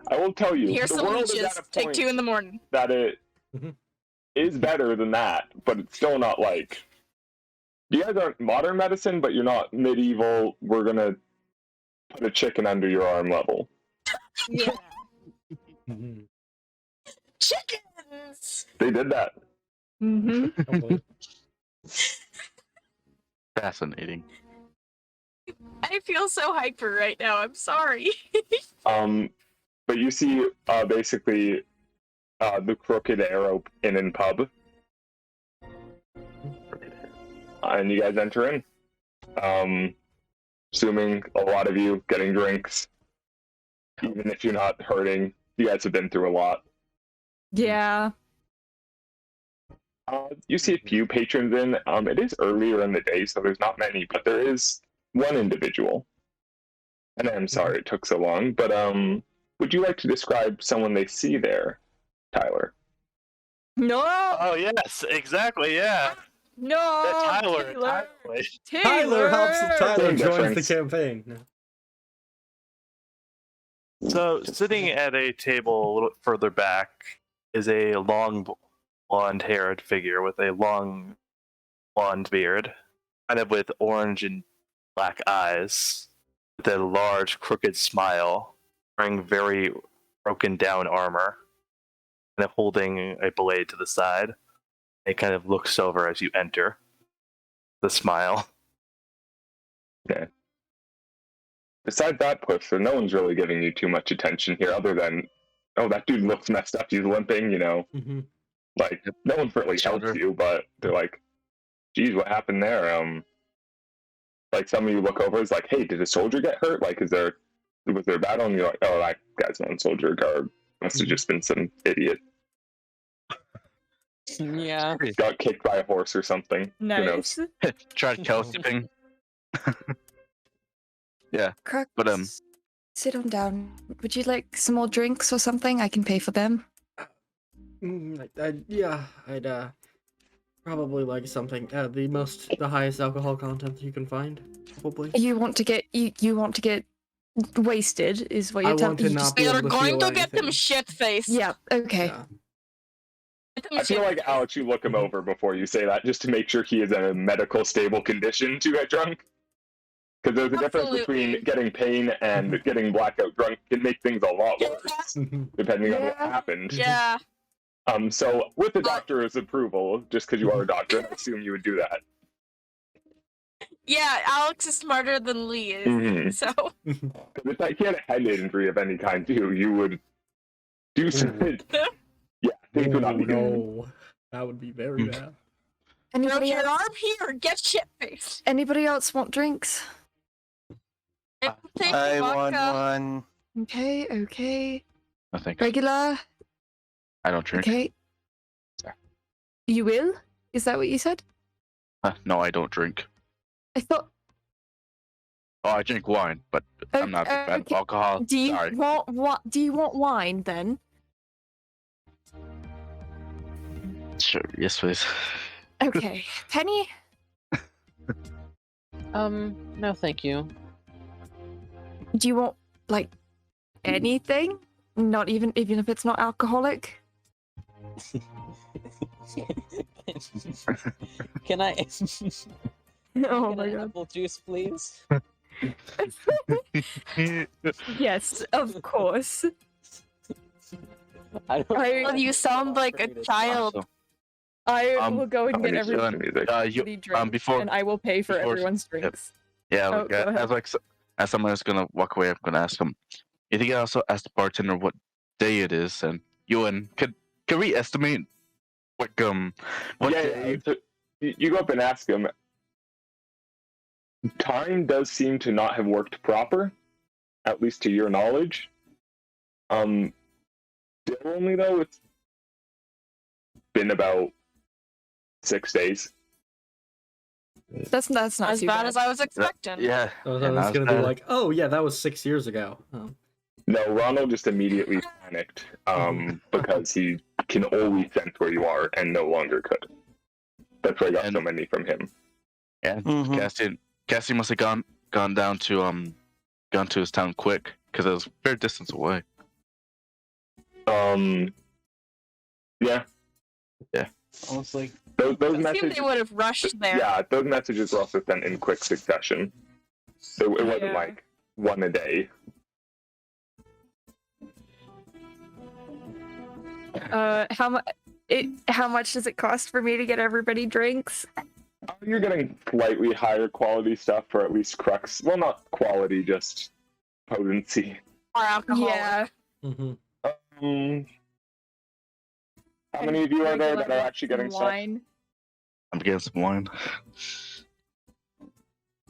I will tell you, Here's the some world is leeches. at a Take point 2 in the morning. that it Mhm. is better than that, but it's still not like you guys aren't modern medicine, but you're not medieval. We're gonna put a chicken under your arm level. Yeah. Mhm. Chickens! They did that. Mm-hmm. Probably. Fascinating. I feel so hyper right now. I'm sorry. But you see, basically, the Crooked Arrow Inn and Pub, and you guys enter in. Assuming a lot of you getting drinks, even if you're not hurting, you guys have been through a lot. Yeah. You see a few patrons in. It is earlier in the day, so there's not many, but there is one individual. And I'm sorry it took so long, but would you like to describe someone they see there, Tyler? No. Oh yes, exactly. Yeah. No. Tyler. Tyler helps. Tyler Same joins the difference. campaign. So sitting at a table a little further back is a long blonde-haired figure with a long blonde beard, kind of with orange and black eyes, with a large crooked smile, wearing very broken down armor, kind of holding a blade to the side. It kind of looks over as you enter. The smile. Besides that push, so no one's really giving you too much attention here, other than, oh, that dude looks messed up. He's limping, you know. Mm-hmm. Like no one really helps Shoulder. you, but they're like, "Geez, what happened there?" Like some of you look over, it's like, "Hey, did a soldier get hurt? Like, was there a battle?" And you're like, "Oh, that guy's not a soldier. Guard must have just been some idiot. Yeah. Got kicked by a horse or something." Who knows? Nice. Tried Kelsey. Yeah, Crux, but, sit on down. Would you like some more drinks or something? I can pay for them. Yeah, I'd probably like something. The highest alcohol content you can find, probably. You want to get you want to get wasted, is what I you're telling want to me. not be We able are to going feel to get them anything. shit-faced. Yeah. Okay. Yeah. Get them I feel like Alex, you look him over before you say that, just to make sure he is in a medical stable condition to get drunk. Because there's a difference Absolutely. between getting pain and getting blackout drunk. Can make things a lot worse, depending on what Yeah. happened. Yeah. So with the doctor's approval, just because you are a doctor, I assume you would do that. Yeah, Alex is smarter than Lee is. Mhm. So If he had a head injury of any kind too, you would do something. Yeah, things would not be good. No, that would be very bad. throw Anybody your else? arm here, get shit-faced. Anybody else want drinks? Take I vodka. want one. Okay. I think. Regular. I don't drink. Okay. Sorry. You will? Is that what you said? No, I don't drink. I thought. Oh, I drink wine, but I'm not a big fan of okay. alcohol. Do you Sorry. want what? Do you want wine then? Sure. Yes, please. Okay, Penny. No, thank you. Do you want like anything? Not even if it's not alcoholic. Can I? Oh Can my I god. apple juice, please? Yes, of course. I don't. Well, you sound like a child. Awesome. I will go and get How many everybody music? drinks, before and I will pay for before- everyone's drinks. Yeah, Oh, like, go ahead. as someone is gonna walk away, I'm gonna ask him. You think I also ask the bartender what day it is, and Euan, can we estimate what what yeah, day? so you go up and ask him. Time does seem to not have worked proper, at least to your knowledge. Still only though, it's been about 6 days. That's not As too bad as I was expecting. Yeah, I was and gonna be bad. like, oh yeah, that was 6 years ago. No, Ronald just immediately panicked because he can always sense where you are and no longer could. That's why I got so many from him. Yeah, Mhm. Cassie must have gone down to his town quick because it was a fair distance away. Yeah. Almost like Those I assume messages. they would have rushed there. Yeah, those messages were also sent in quick succession. So it wasn't Yeah. like one a day. How much does it cost for me to get everybody drinks? You're getting slightly higher quality stuff for at least Crux. Well, not quality, just potency. Or alcohol. Yeah. Mm-hmm. How many of you are there that are actually getting stuff? wine? I'm getting some wine.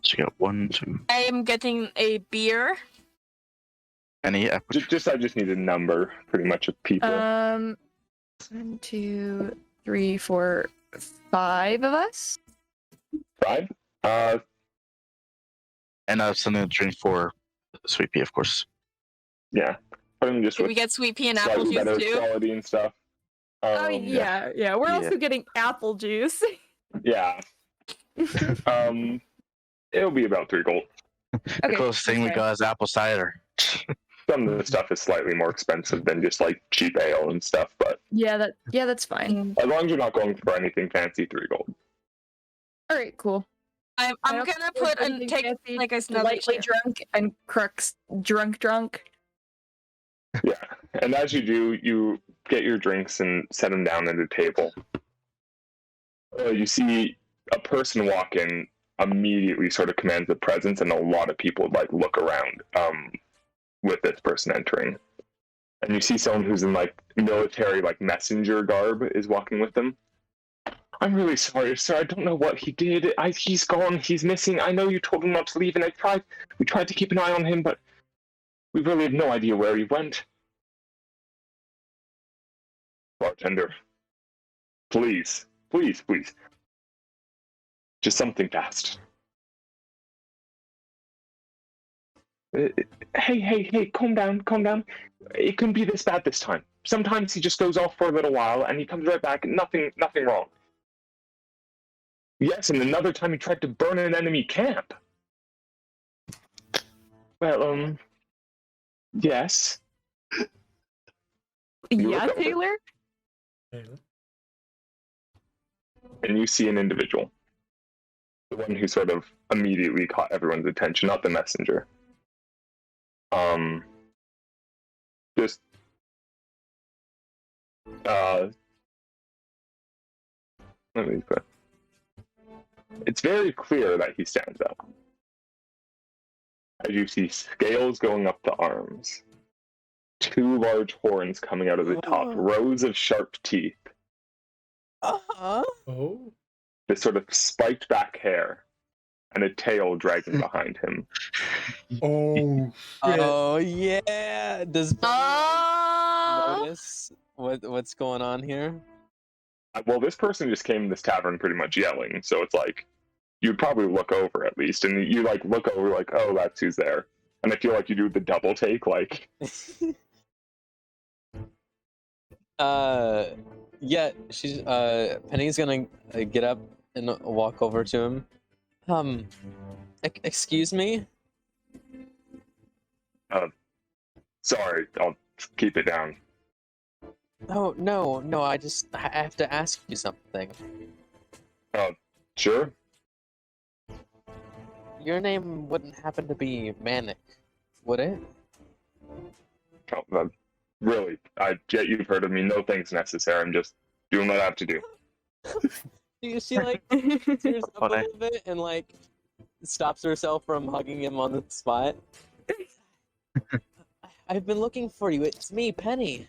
So you got 1, 2. I am getting a beer. Any apple? I just need a number, pretty much, of people. 1, 2, 3, 4, 5 of us. 5? And something to drink for Sweet Pea, of course. Yeah. Put them just Did with we get sweet pea and apple slightly juice better too? quality and stuff. Oh yeah. We're Yeah. also getting apple juice. Yeah. It'll be about 3 gold. The closest thing we got is apple cider. Some of the stuff is slightly more expensive than just like cheap ale and stuff, but Yeah, that's fine. as long as you're not going for anything fancy, 3 gold. All right, cool. I'm I don't gonna think put there's and anything take fancy, like another lightly chair. drunk and Crux drunk. Yeah, and as you do, you get your drinks and set them down at a table. You see a person walk in, immediately sort of commands a presence, and a lot of people like look around with this person entering. And you see someone who's in like military like messenger garb is walking with them. I'm really sorry, sir. I don't know what he did. He's gone. He's missing. I know you told him not to leave, and we tried to keep an eye on him, but we really have no idea where he went. Bartender, please. Just something fast. Hey, calm down. It couldn't be this bad this time. Sometimes he just goes off for a little while, and he comes right back, and nothing wrong. Yes, and another time he tried to burn an enemy camp. Well, yes. You Yeah, look over. Taylor. And you see an individual. The one who sort of immediately caught everyone's attention, not the messenger. Just let me put. It's very clear that he stands up. As you see scales going up the arms, 2 large horns coming out of the top, rows of sharp teeth, Oh. this sort of spiked back hair, and a tail dragging behind him. Oh. Shit. Oh yeah! Does Penny notice What's going on here? Well, this person just came in this tavern pretty much yelling, so it's like you'd probably look over at least, and you like look over like, oh, that's who's there. And I feel like you do the double take, like. Yeah, she's Penny's gonna get up and walk over to him. Excuse me? Sorry, I'll keep it down. Oh, no, I have to ask you something. Sure. Your name wouldn't happen to be Manic, would it? Oh, really, I get you've heard of me. No thanks necessary. I'm just doing what I have to do. She like tears up a little bit and like stops herself from hugging him on the spot. I've been looking for you. It's me, Penny.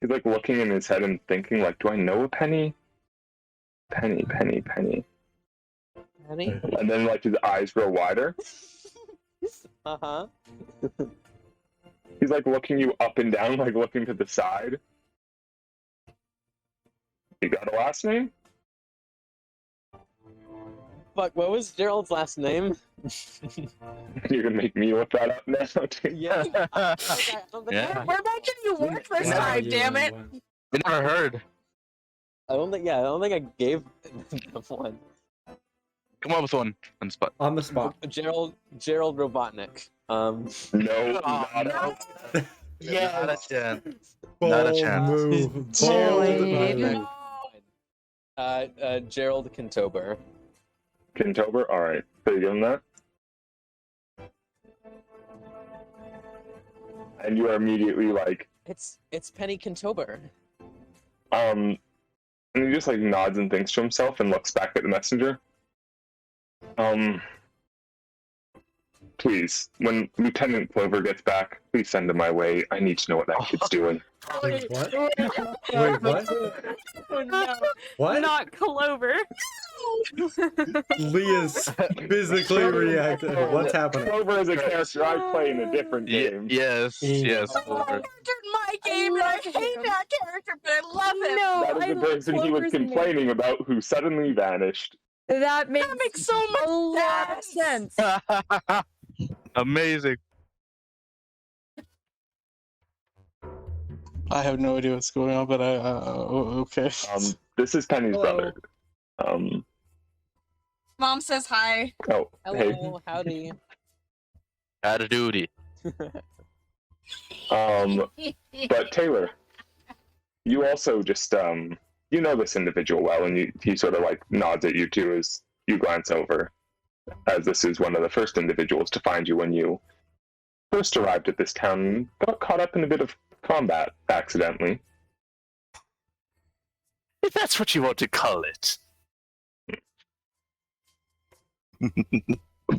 He's like looking in his head and thinking, like, do I know a Penny? Penny. Penny? And then like his eyes grow wider. Uh-huh. He's like looking you up and down, like looking to the side. You got a last name? Fuck, what was Gerald's last name? You're gonna make me look that up now, too. Yeah. Yeah. We're making you work this time, damn it. We never heard. I don't think I gave them one. Come up with one on the spot. On the spot. Gerald Robotnik. No, not a... Not a chance. Bold Not a chance. move. Bold Bold. Gerald Kintober. Kintober? Alright. So you give him that? And you are immediately like, It's Penny Kintober. and he just like nods and thinks to himself and looks back at the messenger. Please, when Lieutenant Clover gets back, please send him my way. I need to know what that kid's doing. Wait, what? Wait, what? Oh, no. What? Not Clover. Leah's physically reacted. What's happening? Clover is a character I play in a different game. Yes. Clover. My game, and I hate that character, but I love him. No, That is the person he was complaining about who suddenly vanished. That makes so much lot of sense. Amazing. I have no idea what's going on, but okay. This is Penny's Hello. brother. Mom says hi. Oh, hey. Hello, howdy. Out of duty. But Taylor, you also just you know this individual well, and he sort of like nods at you too as you glance over, as this is one of the first individuals to find you when you first arrived at this town and got caught up in a bit of combat accidentally. If that's what you want to call it.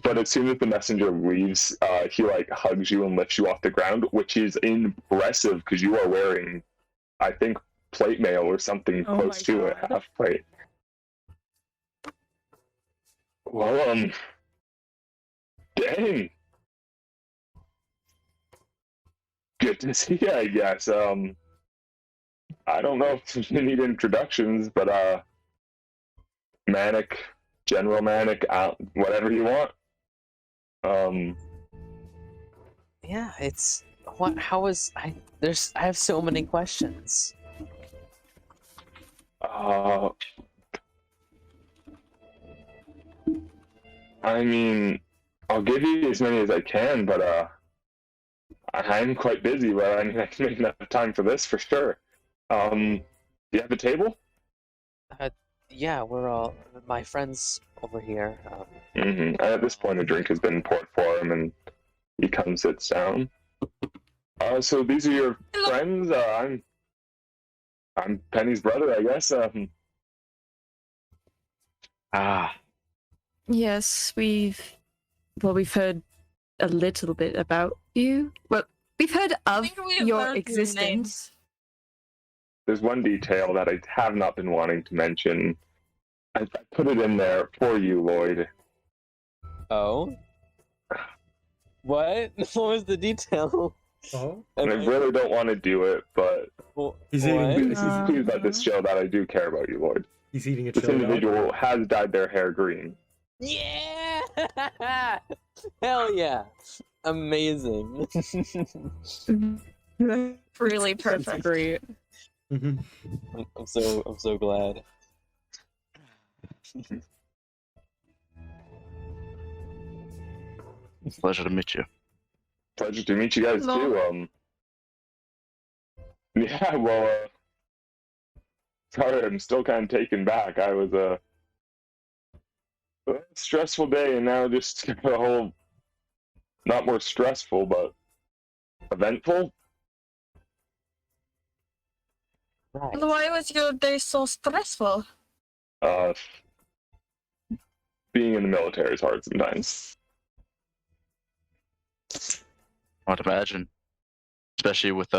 But as soon as the messenger leaves, he like hugs you and lifts you off the ground, which is impressive because you are wearing, I think, plate mail or something Oh close my to God. a half plate. Well, dang. Good to see you, I guess. I don't know if you need introductions, but Manic, General Manic, whatever you want. Yeah, it's what? How was I? I have so many questions. I mean, I'll give you as many as I can, but I'm quite busy. But I mean, I can make enough time for this for sure. Do you have a table? Yeah, we're all my friends over here. And at this point, a drink has been poured for him, and he comes, sits down. So these are your friends. I'm Penny's brother, I guess. Yes, we've heard a little bit about you. Well, we've heard of think we've your heard your existence. There's one detail that I have not been wanting to mention. I put it in there for you, Lloyd. Oh. What? What was the detail? Oh, And I really don't want to do it, but he's please eating. please let this show that I do care about you, Lloyd. He's eating a This chili dog. individual has dyed their hair green. Yeah! Hell yeah! Amazing. Really perfect. Great. Mhm. I'm so glad. Pleasure to meet you. Pleasure to meet you guys Hello. too. Yeah, well, sorry, I'm still kind of taken back. I was a stressful day, and now just a whole, not more stressful, but eventful. Right. Why was your day so stressful? Being in the military is hard sometimes. I'd imagine, especially with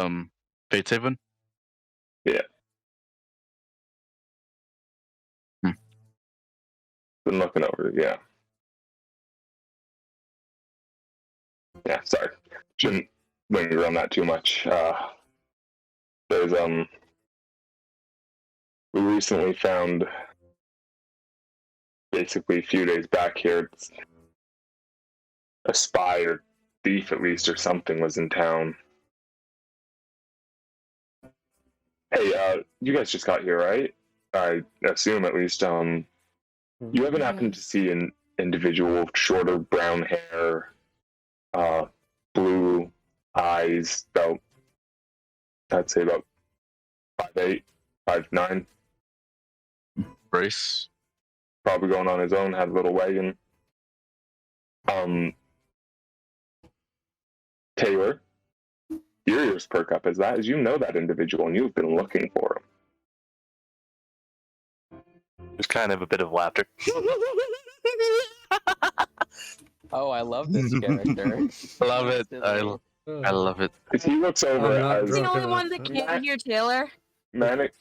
Fates Haven. Yeah. Been looking over it, yeah. Yeah, sorry. Shouldn't linger on that too much. There's we recently found, basically a few days back here, a spy or thief at least or something was in town. Hey, you guys just got here, right? I assume at least. You haven't happened to see an individual with shorter brown hair, blue eyes, about, I'd say about 5'8", 5'9", Brace. probably going on his own, had a little wagon. Taylor, your ears perk up as you know that individual and you've been looking for him. There's kind of a bit of laughter. Oh, I love this character. Love it. I love it. Because he looks over I'm not as He's the drunk only enough. one that can't hear Taylor. manic.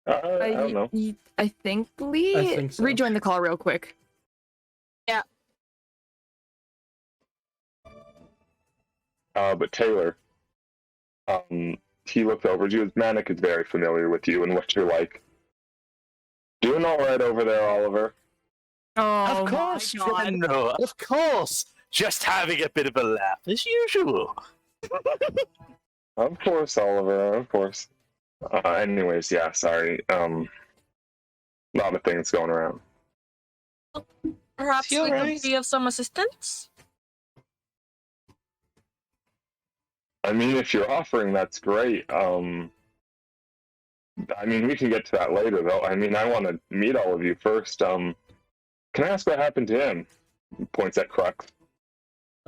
I don't know. I think Lee. I think so. Rejoin the call real quick. But Taylor, he looked over at you. Manic is very familiar with you and what you're like. Doing all right over there, Oliver? Oh, Of course, my God. no, of course. Just having a bit of a laugh as usual. Of course, Oliver. Of course. Anyways, yeah. Sorry. A lot of things going around. Perhaps Is he we alright? could be of some assistance? I mean, if you're offering, that's great. I mean, we can get to that later, though. I mean, I want to meet all of you first. Can I ask what happened to him? He points at Crux.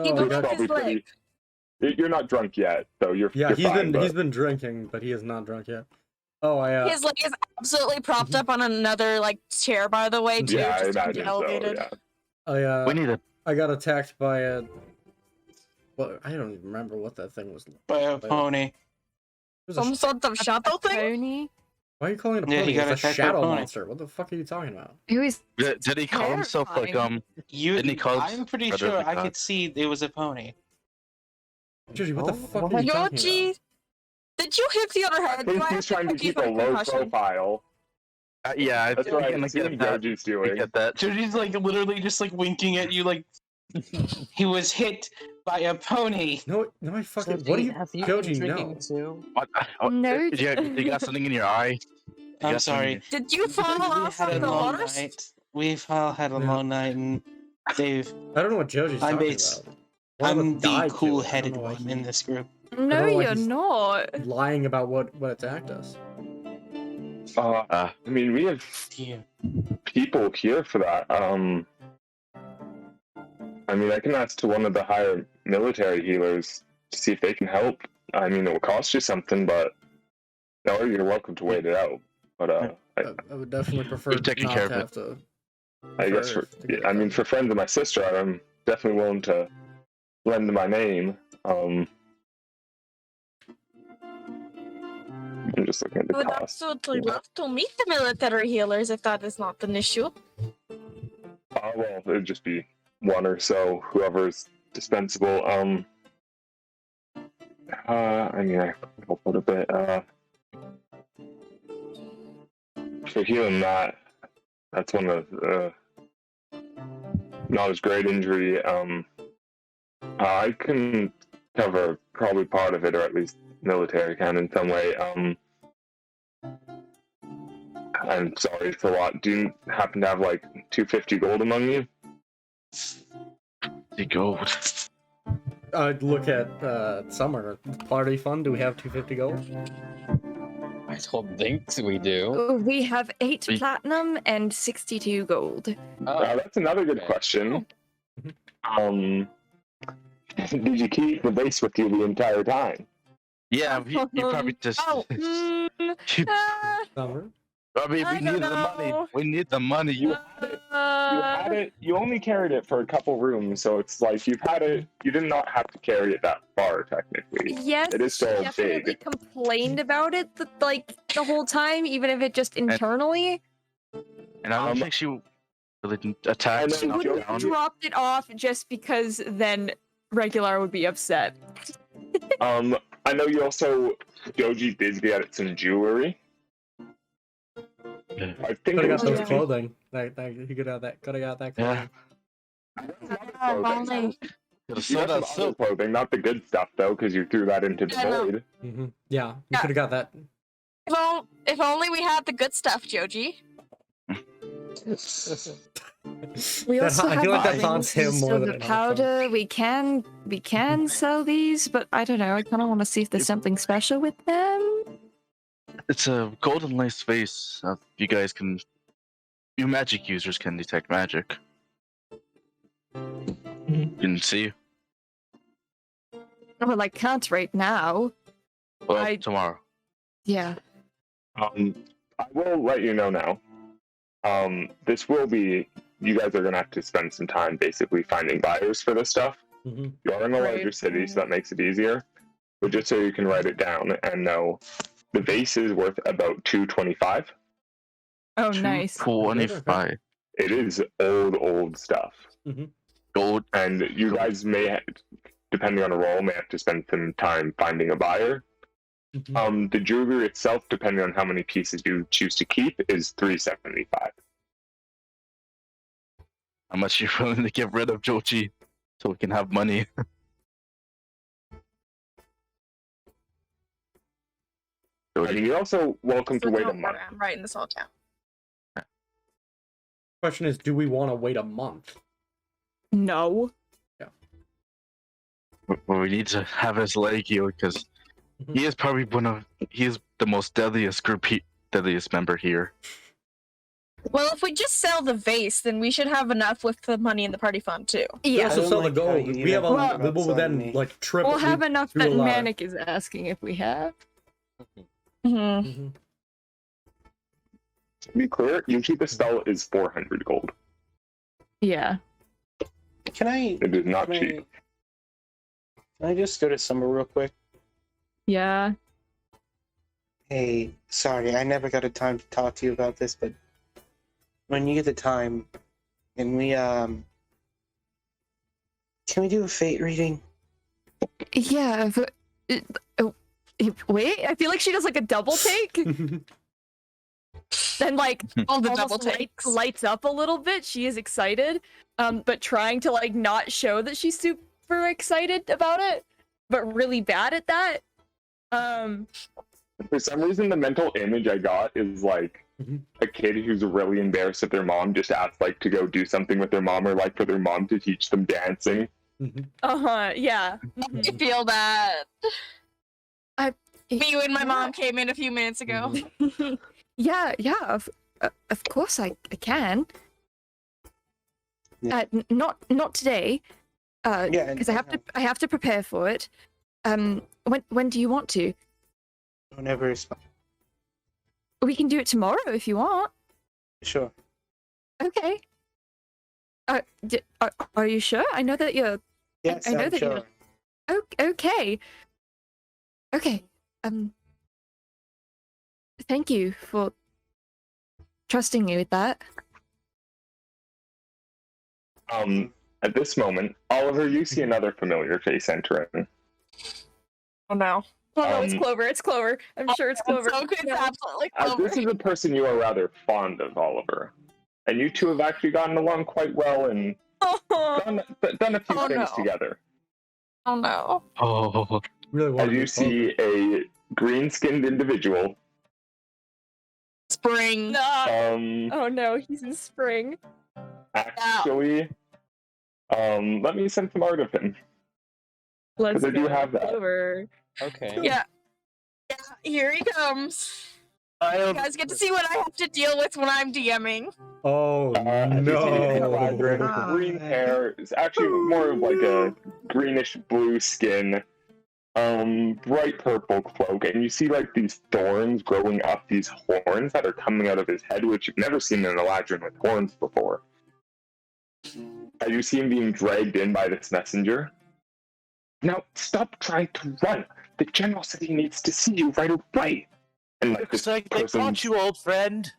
He Oh, broke that's- his leg. You're not drunk yet, though. You're yeah, fine, he's been drinking, but he is not drunk yet. Oh, His leg is absolutely propped up on another like chair, by the way, too. Yeah, I just imagine so. elevated. Yeah. We need a. I got attacked by a. Well, I don't even remember what that thing was. By a pony. It was a Some sort of shadow thing? Pony. Why are you calling it a Yeah, pony? he got It's a attacked by a shadow pony. monster. What the fuck are you talking about? Who is Did he call himself like You, Didn't he call I'm pretty Brother sure of the I God? could see it was a pony. Joji, what the fuck what? are you talking Yoji, about? did you hit the other I head? think Do I he's have to trying to check you keep for a low concussion? profile. Yeah, That's I what I can assume get that. Yoji's I doing. get that. Joji's like literally just like winking at you like he was hit by a pony. No, I fucking. What are you, have you Joji? been No. drinking too? What? No, You got something in your eye? You I'm got something- sorry. Did you fall We off had a of the long horse? night. We've all had a Yeah. long night, and Dave, I don't know what Joji's I'm talking base- about. One of us I'm the died to it. I don't cool-headed know why one he- in this group. No, know why you're he's- not. lying about what attacked us. I mean, we have Here. people here for that. I mean, I can ask to one of the higher military healers to see if they can help. I mean, it will cost you something, but no, you're welcome to wait it out. But I would definitely prefer We've taken not care to of have to. I guess I mean, for friends of my sister, I'm definitely willing to lend my name. I'm just looking at the I would cost. absolutely love to meet the military healers if that is not an issue. Well, it'd just be one or so, whoever's dispensable. I mean, I can help out a bit. For healing that's one of not as great injury. I can cover probably part of it, or at least military can in some way. I'm sorry, it's a lot. Do you happen to have like 250 gold among you? The gold. I'd look at Summer. Party fund, do we have 250 gold? I don't think we do. We have 8 platinum and 62 gold. That's another good question. Did you keep the base with you the entire time? Yeah, you probably just. Summer? I mean, we need the money. We need the money. You had it. You only carried it for a couple rooms, so it's like you've had it. You did not have to carry it that far, technically. Yes, it is still definitely big. complained about it like the whole time, even if it just internally. And I don't think she really attacked. She would have dropped it off just because then Regular would be upset. I know you also Joji did get some jewelry. I think Could it have was got those clothing. He could have that. Could have got that clothing. You got some other clothing, not the good stuff though, because you threw that into the void. Yeah, you could have got that. Well, if only we had the good stuff, Joji. We also I have feel like that things, taunts him more so than the it helps powder. We can sell these, but I don't know. I kind of want to see if there's something special with them. It's a golden lace face. You guys can. You magic users can detect magic. You can see. Well, I can't right now. Well, tomorrow. Yeah. I will let you know now. This will be. You guys are gonna have to spend some time basically finding buyers for this stuff. You are in a larger city, so that makes it easier. But just so you can write it down and know, the vase is worth about 225. Oh, nice. 225. It is old stuff. Gold, and you guys may, depending on a role, may have to spend some time finding a buyer. The jewelry itself, depending on how many pieces you choose to keep, is 375. How much you willing to get rid of, Joji, so we can have money? I mean, you're also welcome to wait a month. I'm writing this all down. Question is, do we want to wait a month? No. Yeah. Well, we need to have his leg healed because he is probably he is the most deadliest deadliest member here. Well, if we just sell the vase, then we should have enough with the money in the party fund too. We also sell the gold. We have we will then like triple. We'll have enough do that a lot. Manic is asking if we have. To be clear, usually the spell is 400 gold. Yeah. Can I? It is not cheap. Can I just go to Summer real quick? Yeah. Hey, sorry, I never got a time to talk to you about this, but when you get the time, can we do a fate reading? Yeah. But, wait, I feel like she does like a double take. Then like all the almost double takes lights up a little bit. She is excited, but trying to like not show that she's super excited about it, but really bad at that. For some reason, the mental image I got is like a kid who's really embarrassed that their mom just asked like to go do something with their mom, or like for their mom to teach them dancing. Yeah. I feel that. Me and my mom came in a few minutes ago. Yeah. Of course I can. Yeah. Not today. Because I have to prepare for it. When do you want to? Whenever it's fine. We can do it tomorrow if you want. Sure. Okay. Are you sure? I know that you're. Yes, I know I'm that sure. you're. Okay. Okay. Thank you for trusting me with that. At this moment, Oliver, you see another familiar face entering. Oh no. Oh no, it's Um, Clover. It's Clover. I'm sure it's Clover. So it's No. absolutely As Clover. this is a person you are rather fond of, Oliver. And you two have actually gotten along quite well and done a few Oh, things no. together. Oh no. Oh, Really want As to you be see a green-skinned individual. Spring. Oh no, he's in spring. Actually, let me send some art of him. Let's I do go, have that. Clover. Okay. Yeah. Yeah, here he comes. I You am. guys get to see what I have to deal with when I'm DMing. Oh As you see a Labyrinth, no! green hair, it's actually more of like a greenish blue skin, bright purple cloak, and you see like these thorns growing up these horns that are coming out of his head, which you've never seen in a Eladrin with horns before. As you see him being dragged in by this messenger. Now, stop trying to run. The general said he needs to see you right away. And like Looks this like they person, caught you, old friend.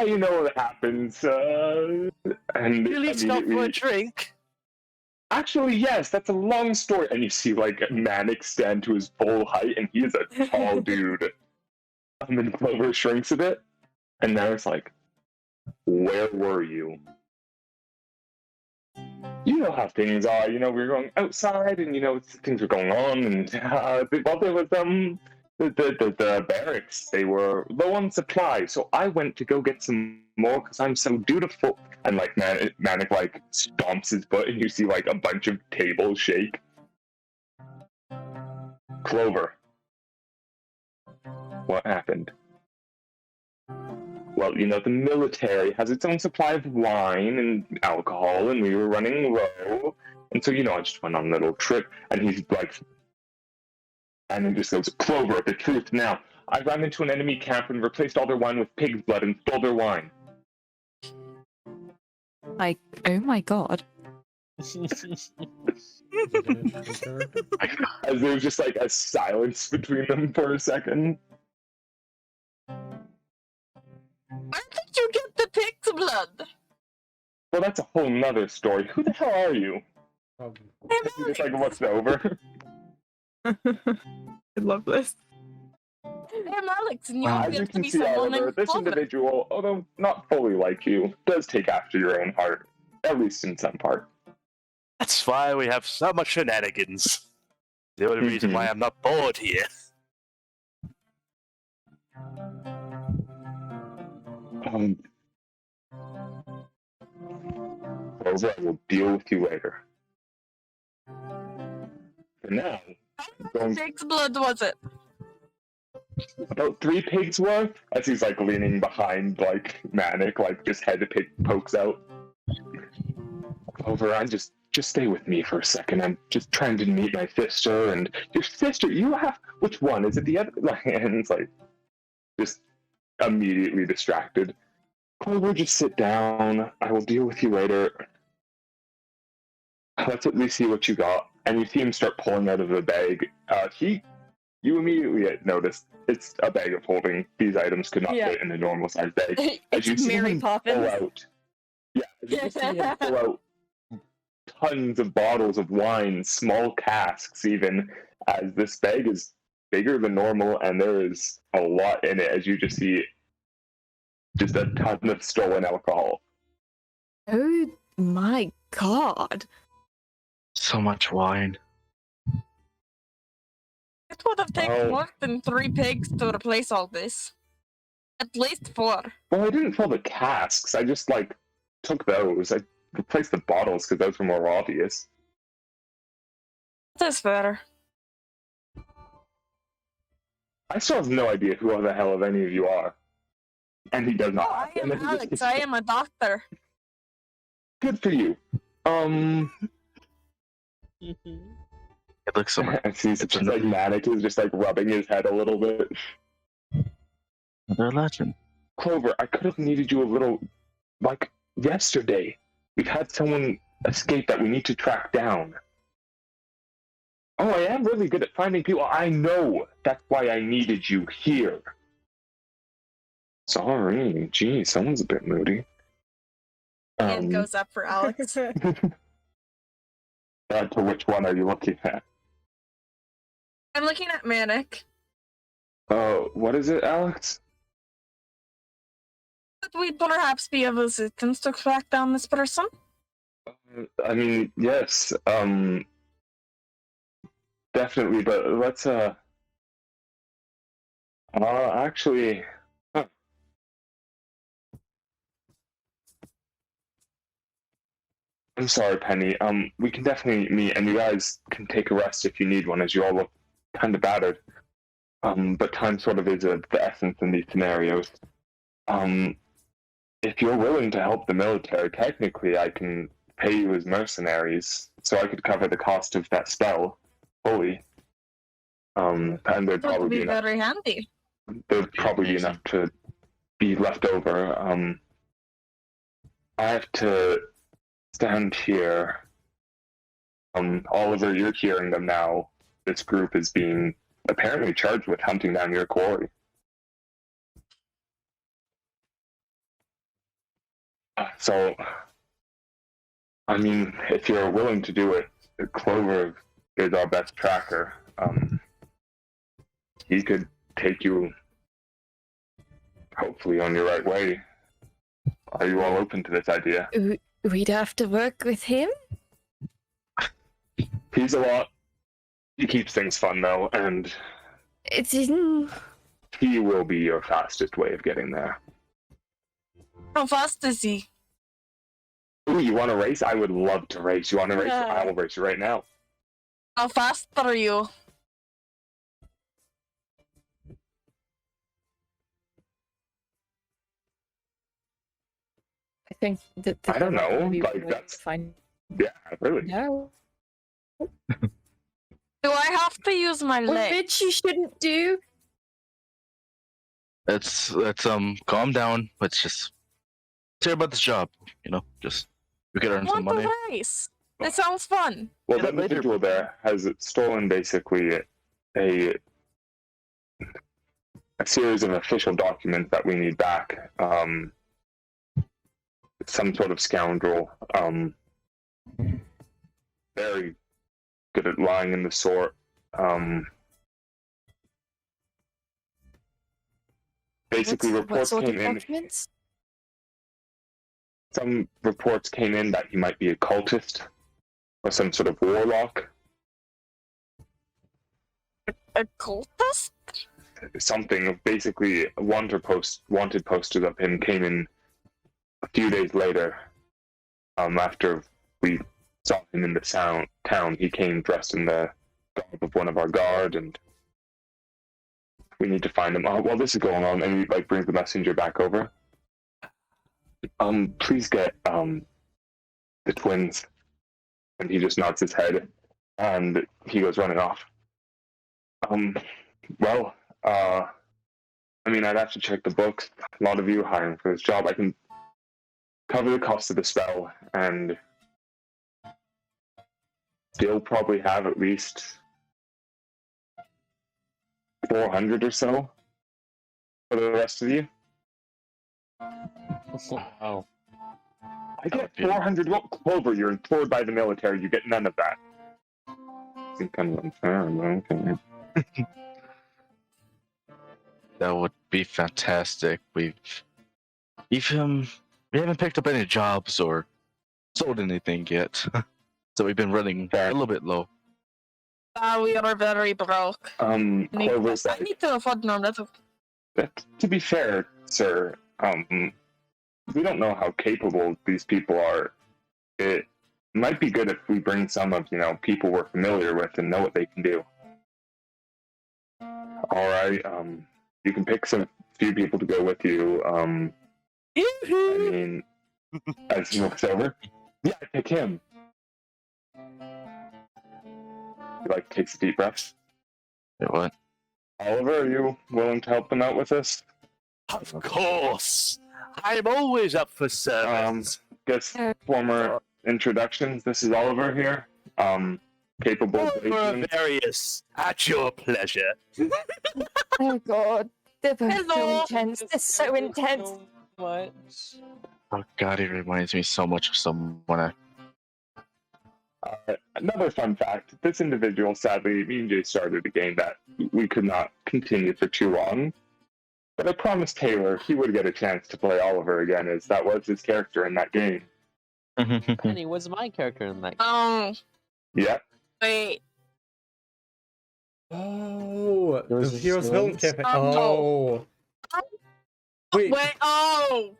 you know what happens. And Really stop for a immediately, drink. actually, yes, that's a long story. And you see like Manic stand to his full height, and he is a tall dude. And then Clover shrinks a bit, and now it's like, where were you? You know how things are. You know, we were going outside, and you know things were going on, and well, there was the barracks. They were low on supply, so I went to go get some more because I'm so dutiful. And like Manic like stomps his foot, and you see like a bunch of tables shake. Clover, what happened? Well, you know, the military has its own supply of wine and alcohol, and we were running low. And so, you know, I just went on a little trip, and he's like, and then just goes, Clover, the truth now. I ran into an enemy camp and replaced all their wine with pig's blood and stole their wine. Like, oh my god. As there was just like a silence between them for a second. Where did you get the pig's blood? Well, that's a whole nother story. Who the hell are you? Hey, Just like looks over. I love this. I'm Alex, and you As appear you to can be see, someone Oliver, named this Clover. individual, although not fully like you, does take after your own heart, at least in some part. That's why we have so much shenanigans. The only reason why I'm not bored here. Clover, I will deal with you later. For now, How much pig's blood was it? about 3 pigs worth, as he's like leaning behind like Manic, like just head pokes out. Clover, I just stay with me for a second. I'm just trying to meet my sister, and your sister, you have, which one? Is it the other? And it's like, just immediately distracted. Clover, just sit down. I will deal with you later. Let's at least see what you got. And you see him start pulling out of the bag. You immediately notice it's a bag of holding. These items could not fit in a normal sized bag. As you It's see Mary him Poppins. pull out, as you see him pull out tons of bottles of wine, small casks even, as this bag is bigger than normal, and there is a lot in it. As you just see, just a ton of stolen alcohol. Oh my god. so much wine. It would have taken more than 3 pigs to replace all this. At least 4. Well, I didn't fill the casks. I just like took those. I replaced the bottles because those were more obvious. That's fair. I still have no idea who the hell of any of you are. And he does Oh, not. I am And then he just- Alex. I am a doctor. Good for you. It looks so much. I see. It's just like Manic is just like rubbing his head a little bit. Another legend. Clover, I could have needed you a little, like yesterday. We've had someone escape that we need to track down. Oh, I am really good at finding people. I know. That's why I needed you here. Sorry. Gee, someone's a bit moody. Hand goes up for Alex. To which one are you looking at? I'm looking at Manic. Oh, what is it, Alex? Could we perhaps be of assistance to track down this person? I mean, yes, definitely, but let's, actually, huh. I'm sorry, Penny, we can definitely meet, and you guys can take a rest if you need one, as you all look kind of battered. But time sort of is the essence in these scenarios. If you're willing to help the military, technically I can pay you as mercenaries, so I could cover the cost of that spell fully. And there'd That probably would be be enough. very handy. There'd probably be enough to be left over. I have to stand here. Oliver, you're hearing them now. This group is being apparently charged with hunting down your quarry. So, I mean, if you're willing to do it, Clover is our best tracker. He could take you, hopefully, on your right way. Are you all open to this idea? We'd have to work with him? He's a lot. He keeps things fun, though, and It's in... he will be your fastest way of getting there. How fast is he? Ooh, you want to race? I would love to race. You want to race? Yeah. I will race you right now. How fast are you? I think that... I don't know, like, that's- Fine. Yeah, really. No. Do I have to use my One leg? bit you shouldn't do. Let's calm down. Let's just hear about this job. You know, just we could earn I some want money. to race. That sounds fun. Well, Get the it later. individual there has stolen basically a series of official documents that we need back. Some sort of scoundrel. Very good at lying in the sort. Basically, What reports sort came of in. documents? Some reports came in that he might be a cultist or some sort of warlock. A cultist? Something. Basically, wanted posters of him came in a few days later. After we saw him in the town, he came dressed in the garb of one of our guard, and we need to find him. While this is going on, and he brings the messenger back over. Please get the twins. And he just nods his head, and he goes running off. I mean, I'd have to check the books. A lot of you hiring for this job. I can cover the cost of the spell, and still probably have at least 400 or so for the rest of you. Wow. I get 400. Well, Clover, you're employed by the military. You get none of that. Seems kind of unfair, but okay. That would be fantastic. We haven't picked up any jobs or sold anything yet, so we've been running a little bit low. We are very broke. Clover said, I need to afford no little. to be fair, sir, we don't know how capable these people are. It might be good if we bring some of, people we're familiar with and know what they can do. All right, you can pick some few people to go with you. I mean, as he looks over, yeah, I pick him. He takes a deep breath. Wait, what? Oliver, are you willing to help them out with this? Of course. I'm always up for service. Guess former introductions. This is Oliver here. Capable of Oliver Various, at your pleasure. Oh god. They're both so Hello. intense. They're so intense. So much. Oh God, he reminds me so much of someone Another fun fact, this individual, sadly, me and Jay started a game that we could not continue for too long. But I promised Taylor he would get a chance to play Oliver again, as that was his character in that game. Penny was my character in that. Oh, Yep. wait. Oh, There was the a Heroes Villain Villains? campaign. Oh. Oh. Wait, Wait, oh!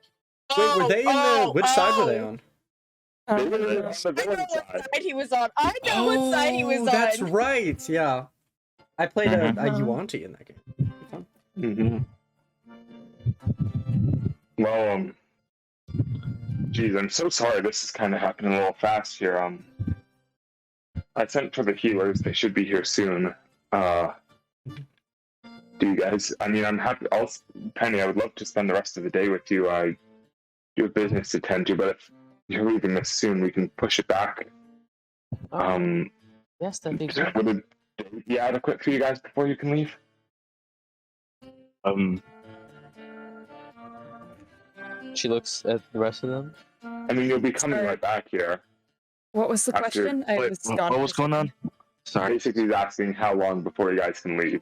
wait, were they in the... Which side were they on? They were on the I know villain what side. side he was on. I know what side he was on. That's right, yeah. I played a Uh-huh. Yuan-Ti in that game. Fun. Mm-hmm. Well, geez, I'm so sorry. This is kind of happening a little fast here. I sent for the healers. They should be here soon. Do you guys? I mean, I'm happy. Penny, I would love to spend the rest of the day with you. I do have business to tend to, but if you're leaving this soon, we can push it back. Yes, that'd be great. Would it be adequate for you guys before you can leave? She looks at the rest of them. I mean, you'll be coming right back here. What was the After- question? I Wait, was what gone. was going on? Sorry. Basically, he's asking how long before you guys can leave.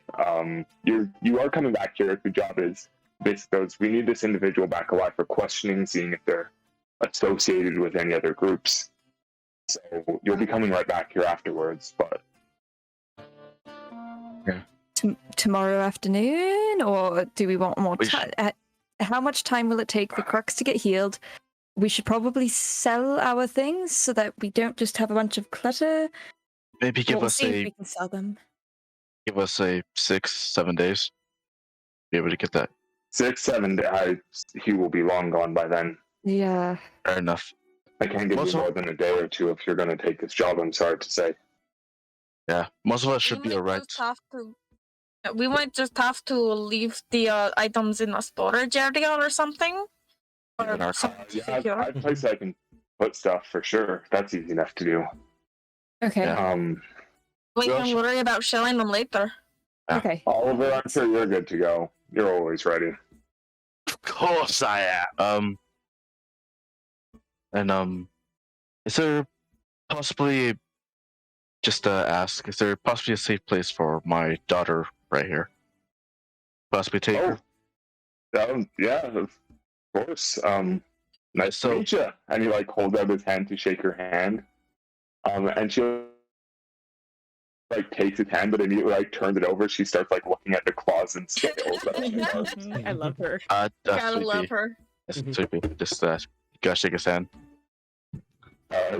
You are coming back here. Your job is basically we need this individual back alive for questioning, seeing if they're associated with any other groups. So you'll be coming right back here afterwards. But Tomorrow afternoon, or do we want more We time? How much time will it take for Crux to get healed? We should probably sell our things so that we don't just have a bunch of clutter. Maybe give We'll us see if a we can sell them. 6-7 days. Be able to get that. 6-7 days, he will be long gone by then. Yeah. Fair enough. I can't give Most you of- more than a day or two if you're going to take this job. I'm sorry to say. Yeah, most of us should be We might alright. just have to- We might just have to leave the items in a storage area or something. Or In our something Yeah, secure. I have a place I can put stuff for sure. That's easy enough to do. Okay. Yeah. We we can also- worry about selling them later. Yeah. Okay. Oliver, I'm sure you're good to go. You're always ready. Of course I am. Is there possibly just ask? Is there possibly a safe place for my daughter right here? Possibly take her. Yeah, of course. Nice So- to meet you. And he holds out his hand to shake her hand. And she takes his hand, but immediately turns it over. She starts looking at the claws and scales. that she has. I love her. Gotta Definitely. love her. That's sleepy. Just gotta shake his hand. Yeah.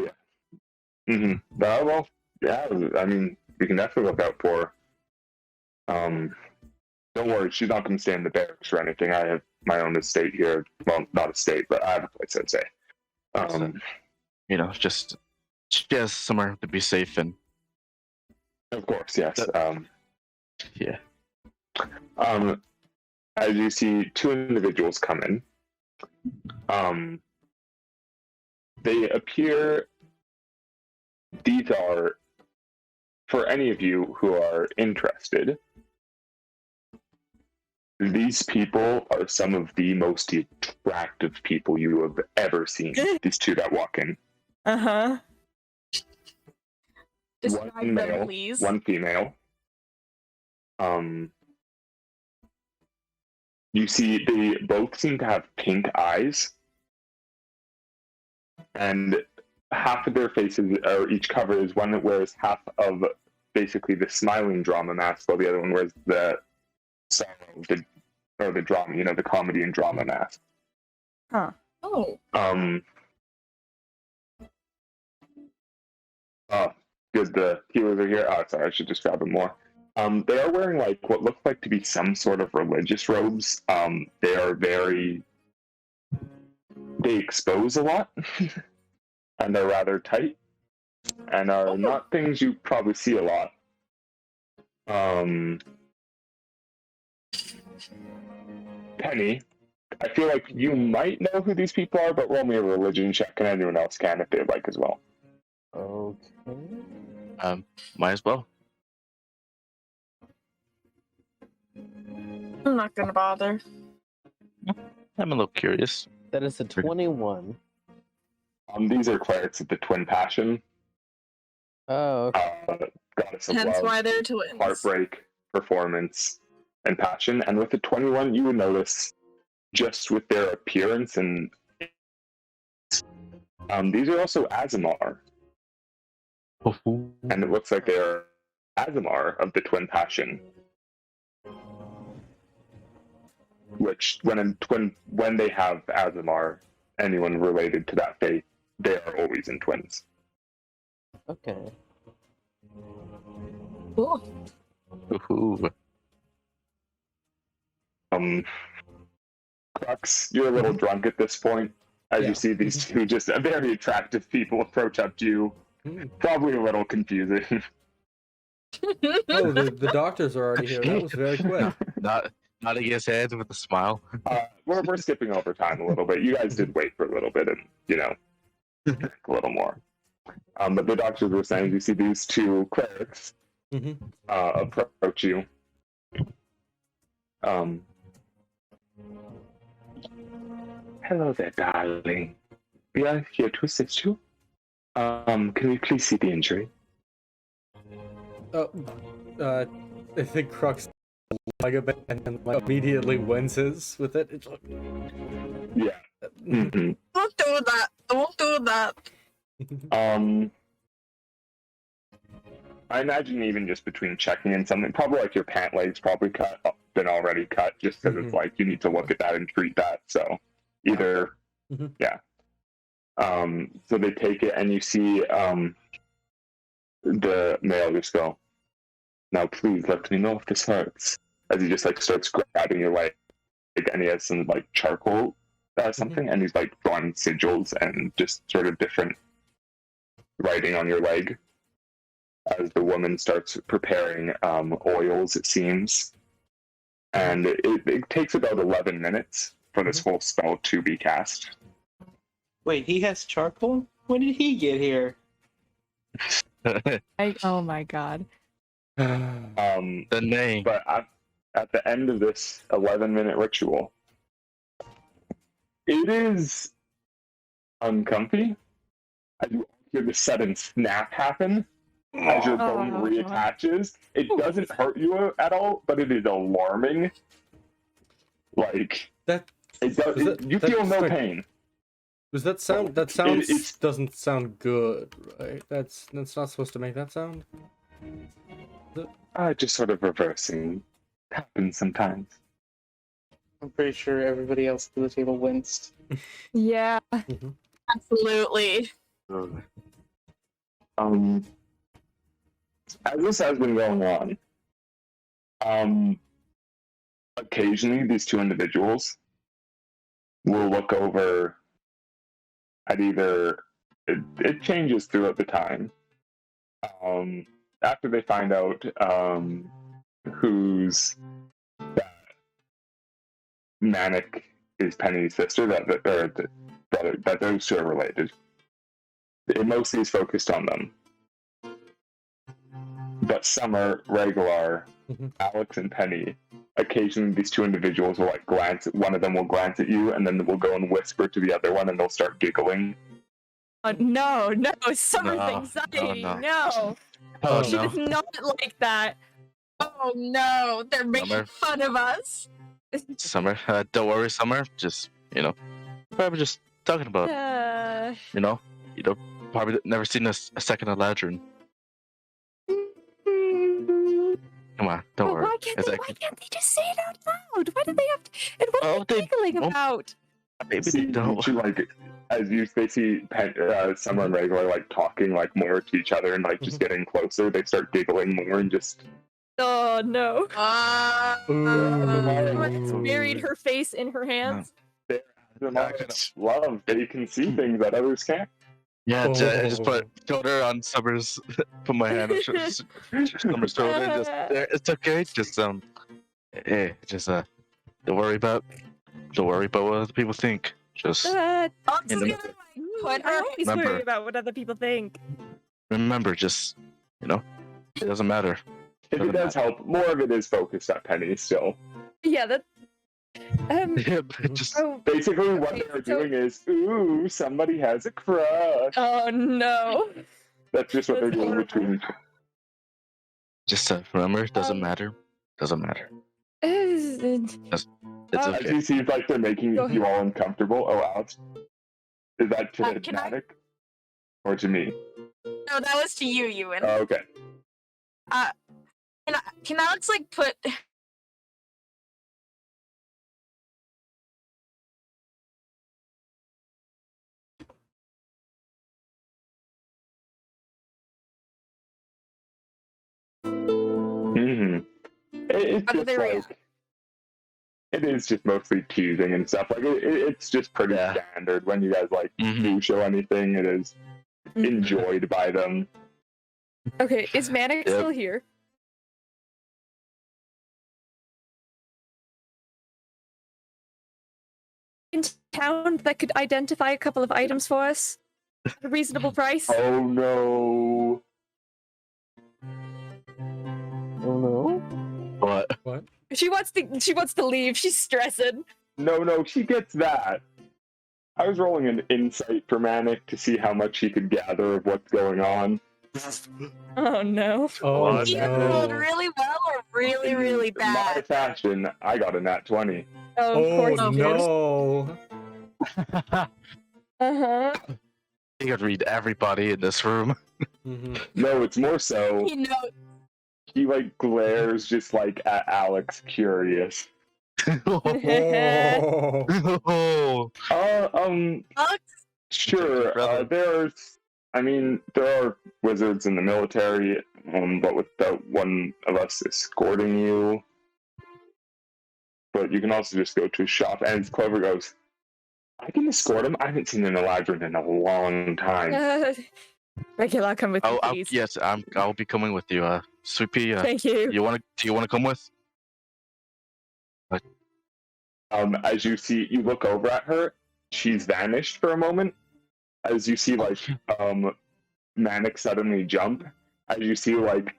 Mm-hmm. Well, yeah. I mean, we can definitely look out for her. Don't worry, she's not going to stay in the barracks or anything. I have my own estate here. Well, not estate, but I have a place, I'd say. Just she has somewhere to be safe and Of course, yes. yeah. As you see, two individuals come in. They appear. These are, for any of you who are interested, these people are some of the most attractive people you have ever seen. These two that walk in. Uh-huh. Describe One them, male, please. one female. You see, they both seem to have pink eyes, and half of their faces, or each cover, is one that wears half of basically the smiling drama mask, while the other one wears the sorrow, the drama, the comedy and drama mask. Huh. Oh. Good, the healers are here. Oh, sorry, I should just grab them more. They are wearing what looks like to be some sort of religious robes. They are they expose a lot, and they're rather tight, and are not things you probably see a lot. Penny, I feel like you might know who these people are, but roll me a religion check, and anyone else can if they'd like as well. Okay. Might as well. I'm not gonna bother. I'm a little curious. That is a 21. These are clerics of the Twin Passion. Oh, okay. Goddess of Hence love, why they're twins. heartbreak, performance, and passion. And with the 21, you would notice just with their appearance and these are also Azamar, and it looks like they're Azamar of the twin passion. Which, when they have Azamar, anyone related to that faith, they are always in twins. Okay. Cool. Ooh. Crux, you're a little drunk at this point, as you see these two just very attractive people approach up to you. Probably a little confusing. Oh, the doctors are already here. That was very quick. Nodding his head with a smile. We're skipping over time a little bit. You guys did wait for a little bit, and a little more. But the doctors were saying you see these two clerics approach you. Hello there, darling. We are here to assist you. Can we please see the injury? I think Crux like a bit and then immediately winces with it. It's like... Yeah. Mm-hmm. Don't do that. Don't do that. I imagine even just between checking and something, probably like your pant leg's probably been already cut, just because it's like you need to look at that and treat that. So either, yeah. So they take it, and you see the male just go, "Now please let me know if this hurts." As he just like starts grabbing your leg, and he has some like charcoal something, and he's like drawing sigils and just sort of different writing on your leg. As the woman starts preparing oils, it seems. And it takes about 11 minutes for this whole spell to be cast. Wait, he has charcoal? When did he get here? Oh my god. The name. But at the end of this 11-minute ritual, it is uncomfy. As you hear the sudden snap happen, as your bone reattaches. It doesn't hurt you at all, but it is alarming. Like that, you feel no pain. Does that sound? That sounds doesn't sound good, right? That's not supposed to make that sound. Just sort of reversing happens sometimes. I'm pretty sure everybody else at the table winced. Yeah. Absolutely. As this has been going on, occasionally these two individuals will look over at either it changes throughout the time. After they find out who's that Manic is Penny's sister, that those two are related. It mostly is focused on them. But Summer, Regular, Alex, and Penny, occasionally these two individuals will like glance. One of them will glance at you, and then will go and whisper to the other one, and they'll start giggling. No, Summer's anxiety. No. Oh, She does not like that. Oh no, they're making fun of us. Summer, don't worry, Summer. Just probably just talking about probably never seen a second of Ladrin. Come on, don't worry. Why can't they just say it out loud? Why do they have to? And what are they giggling about? Maybe they don't. They see Summer and Regular like talking like more to each other and like just getting closer. They start giggling more and just. Oh no! Ooh. Buried her face in her hands. Love. They can see things that others can't. Yeah, I just put shoulder on Summer's. Put my hand on Summer's shoulder. Just it's okay. Just hey, just don't worry about what other people think. Just I always worry about what other people think. Remember, just it doesn't matter. If it does help, more of it is focused at Penny still. Yeah, that. Basically, what they're doing is, ooh, somebody has a crush. Oh no! That's just what they're doing between. Just remember, doesn't matter. Doesn't matter. It's As okay. you see, like they're making Go you all uncomfortable. Oh, Alex, is that to can I- Matic or to me? No, that was to you, Euan. Oh, okay. Can Alex like put? Mm-hmm. It's How do just they like react? it is just mostly teasing and stuff. Like it's just pretty Yeah. standard when you guys like Mhm. do show anything. It is enjoyed by them. Okay, is Manic Yep. still here? In town that could identify a couple of items for us at a reasonable price? Oh no! Oh no. But What? She wants to leave. She's stressing. No, she gets that. I was rolling an insight for Manic to see how much he could gather of what's going on. Oh no. Oh What? You rolled no. really well or really, really In my bad? fashion, I got a nat 20. Oh, of course. Oh course. no. Uh-huh. you could read everybody in this room. Mhm. No, it's more so You know, he like glares just like at Alex, curious. Oh. Oh. Alex. Sure. Brother. There are wizards in the military, but without one of us escorting you. But you can also just go to a shop, and Clover goes, I can escort him. I haven't seen an Eladrin in a long time. Regular, come with me, I'll, please. yes, I'll be coming with you. Sweet Pea, Thank you. do you wanna come with? As you look over at her, she's vanished for a moment. As you see, like, Manic suddenly jump. As you see, like,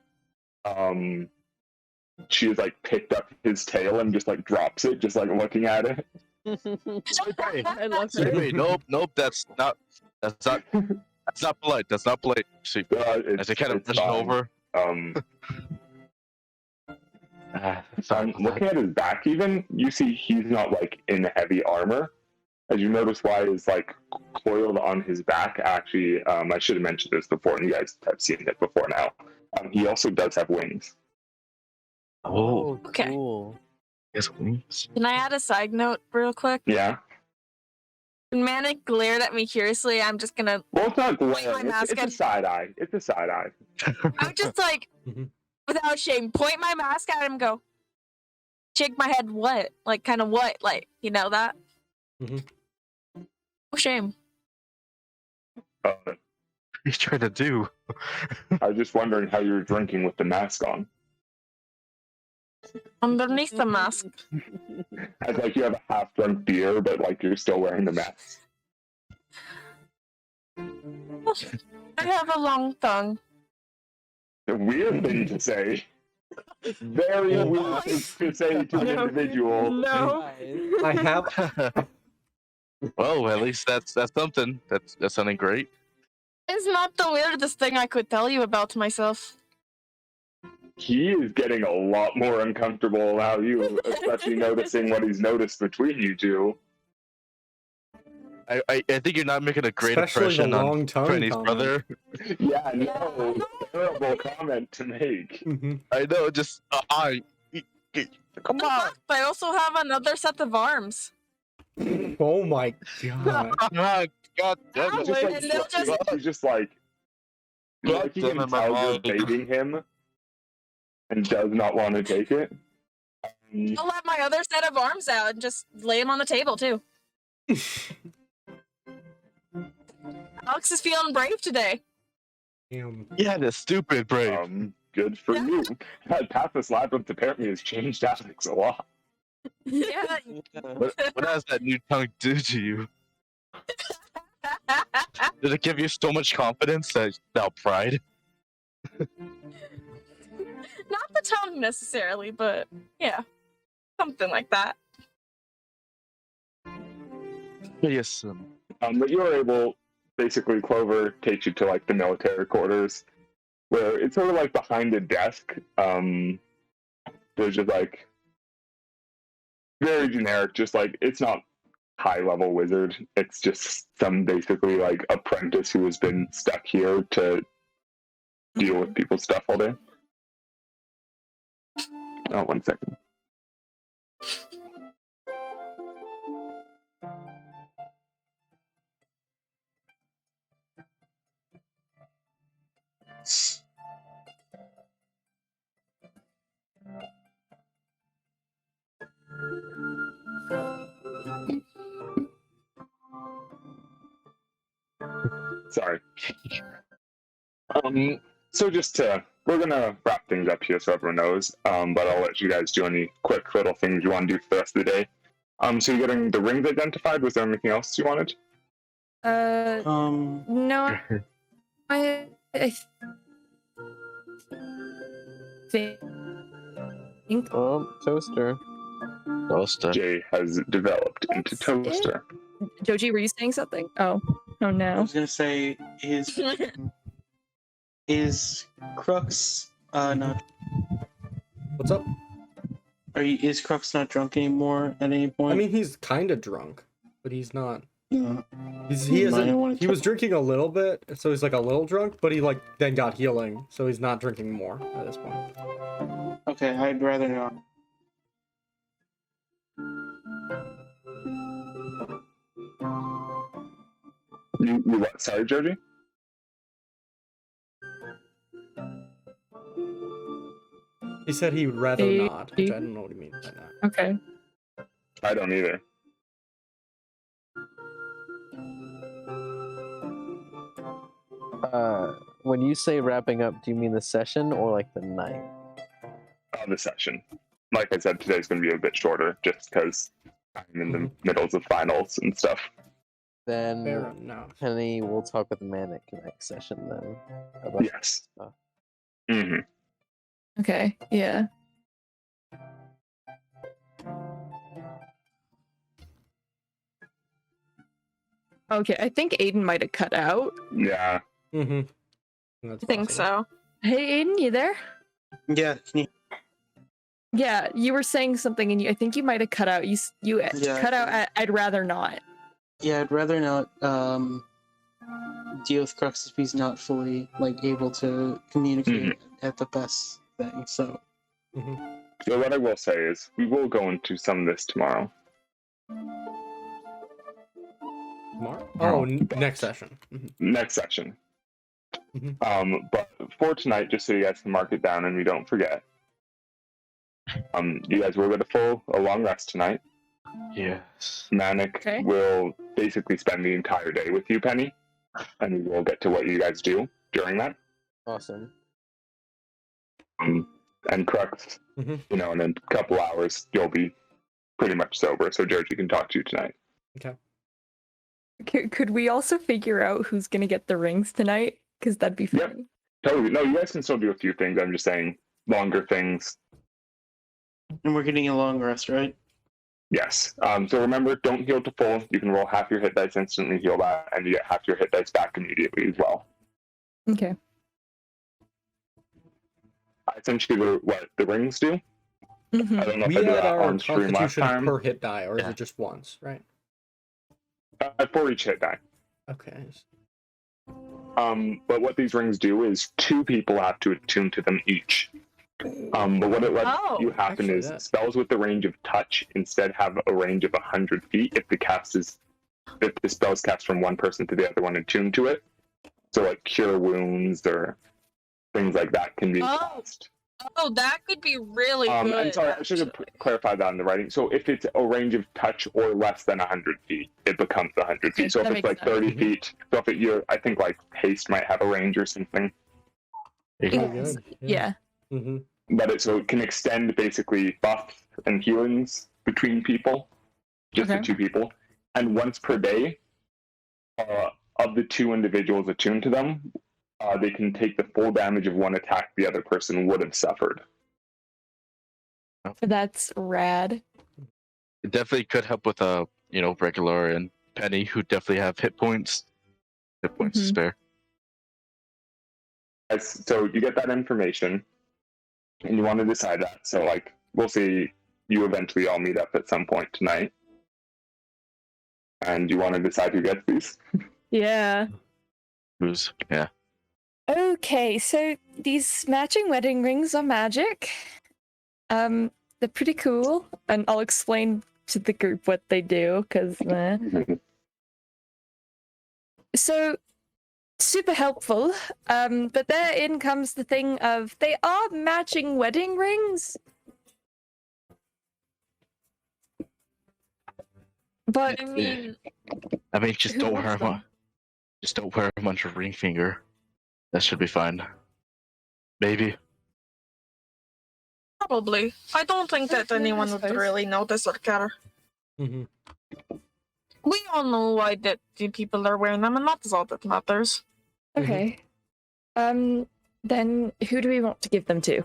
she has, like, picked up his tail and just, like, drops it, just, like, looking at it. I love Sweet her. Pea, nope, that's not polite. That's not polite. Sweet Pea. As I kind of it's rush fine. over. Sorry. Looking at his back, even, you see he's not, like, in heavy armor. As you notice why is like coiled on his back. Actually, I should have mentioned this before, and you guys have seen it before now. He also does have wings. Oh, Okay. Cool. yes, wings. Can I add a side note real quick? Yeah. When Manic glared at me curiously, I'm just gonna. Well, it's not Point my glaring. mask It's a at- side eye. It's a side eye. I'm just like, Mhm. without shame, point my mask at him, and go, shake my head. What? Like, kind of what? Like, you know that? Mhm. No shame. Uh, He's trying to do. I was just wondering how you were drinking with the mask on. Underneath the mask. As like you have a half-drunk beer, but like you're still wearing the mask. I have a long tongue. A weird thing to say. Very weird thing to say to an No. individual. No. I have. Well, at least that's something. That's something great. It's not the weirdest thing I could tell you about myself. He is getting a lot more uncomfortable now, you, especially noticing what he's noticed between you two. I think you're not making a great Especially the impression long on tongue Penny's comment. brother. Yeah, no, terrible comment to make. Mhm. I know, just come on. I also have another set of arms. Oh my god. God damn it. Just like, And they'll just- he's just like you Damn can it, my tell you're mind. baiting him and does not want to take it. I'll have my other set of arms out and just lay them on the table too. Alex is feeling brave today. Damn. Yeah, that's stupid, brave. Good for you. Pathos Labyrinth apparently has changed Alex a lot. Yeah. What does that new tongue do to you? Did it give you so much confidence that pride? Not the tongue necessarily, but yeah, something like that. Yes. But you're able basically Clover takes you to like the military quarters, where it's sort of like behind a desk. There's just like very generic, just like it's not high level wizard. It's just some basically like apprentice who has been stuck here to deal with people's stuff all day. Oh, 1 second. Sorry. So we're gonna wrap things up here so everyone knows. But I'll let you guys do any quick little things you want to do for the rest of the day. So you're getting the rings identified. Was there anything else you wanted? No. I think. Oh, toaster. Toaster. Jay has developed into That's toaster. Joji, were you saying something? Oh I no. was gonna say is Crux not What's up? is Crux not drunk anymore at any point? I mean, he's kind of drunk, but he's not. No. He Might wanna isn't. He was drinking a little bit, so he's like a little drunk, but he like then got healing, so he's not drinking more at this point. Okay, I'd rather not. You what? Sorry, Joji? He said he would rather not, which I don't know what he means by that. Okay. I don't either. When you say wrapping up, do you mean the session or like the night? The session. Like I said, today's going to be a bit shorter just because I'm in the middles of finals and stuff. Then Fair enough. Penny will talk with Manic next session then. About Yes. stuff. Mm-hmm. Okay. Yeah. Okay, I think Aiden might have cut out. Yeah. Mm-hmm. I think so. Hey, Aiden, you there? Yeah, Yeah, you were saying something, and I think you might have cut out. You Yeah, cut out. I'd rather not. yeah, I'd rather not deal with Crux if he's not fully like able to communicate at the best thing. So So what I will say is we will go into some of this tomorrow. Tomorrow? Oh, next session. Next session. Mhm. But for tonight, just so you guys can mark it down and we don't forget. You guys will get a long rest tonight. Yes. Manic will basically spend the entire day with you, Penny, and we will get to what you guys do during that. Awesome. And Crux, Mhm. in a couple hours, you'll be pretty much sober, so Joji can talk to you tonight. Okay. Could we also figure out who's gonna get the rings tonight? Because that'd be fun. Yep. Totally. No, you guys can still do a few things. I'm just saying longer things. and we're getting a long rest, right? Yes. So remember, don't heal to full. You can roll half your hit dice, instantly heal that, and you get half your hit dice back immediately as well. Okay. Essentially, what the rings do. I don't know We if I did had that our on stream last constitution time. per hit die, or is it just once, right? For each hit die. Okay. But what these rings do is 2 people have to attune to them each. But what it lets you happen actually, is that- spells with the range of touch instead have a range of 100 feet if the spell's cast from one person to the other one attuned to it. So like cure wounds or things like that can be cast. Oh, that could be really good. And sorry, I should have clarified that in the writing. So if it's a range of touch or less than 100 feet, it becomes 100 feet. So if that it's makes like 30 feet, so if I think like haste might have a range or something. Pretty good. Yeah. But so it can extend basically buffs and healings between people, just the 2 people. And once per day, of the 2 individuals attuned to them, they can take the full damage of one attack the other person would have suffered. That's rad. It definitely could help with Regular and Penny, who definitely have hit points. hit points to Mhm. spare. So you get that information, and you want to decide that. So like, we'll see. You eventually all meet up at some point tonight, and you want to decide who gets these. Yeah. Yeah. Okay, so these matching wedding rings are magic. They're pretty cool, and I'll explain to the group what they do, because so super helpful. But therein comes the thing of they are matching wedding rings. But I mean, Just Who don't wants wear them? them. Just don't wear them on your ring finger. That should be fine. Maybe. Probably. I don't think that Yeah, I anyone would suppose. really notice or care. Mhm. We all know why that the people are wearing them, and that's all that matters. okay. Then who do we want to give them to?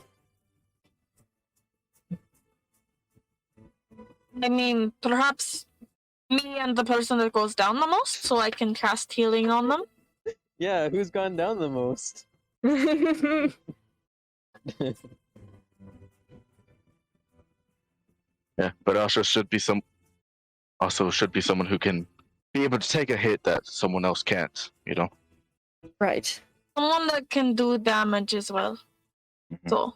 I mean, perhaps me and the person that goes down the most, so I can cast healing on them. Yeah, who's gone down the most? Yeah, but also should be someone who can be able to take a hit that someone else can't. You know. Right. Someone that can do damage as well. Mhm. So,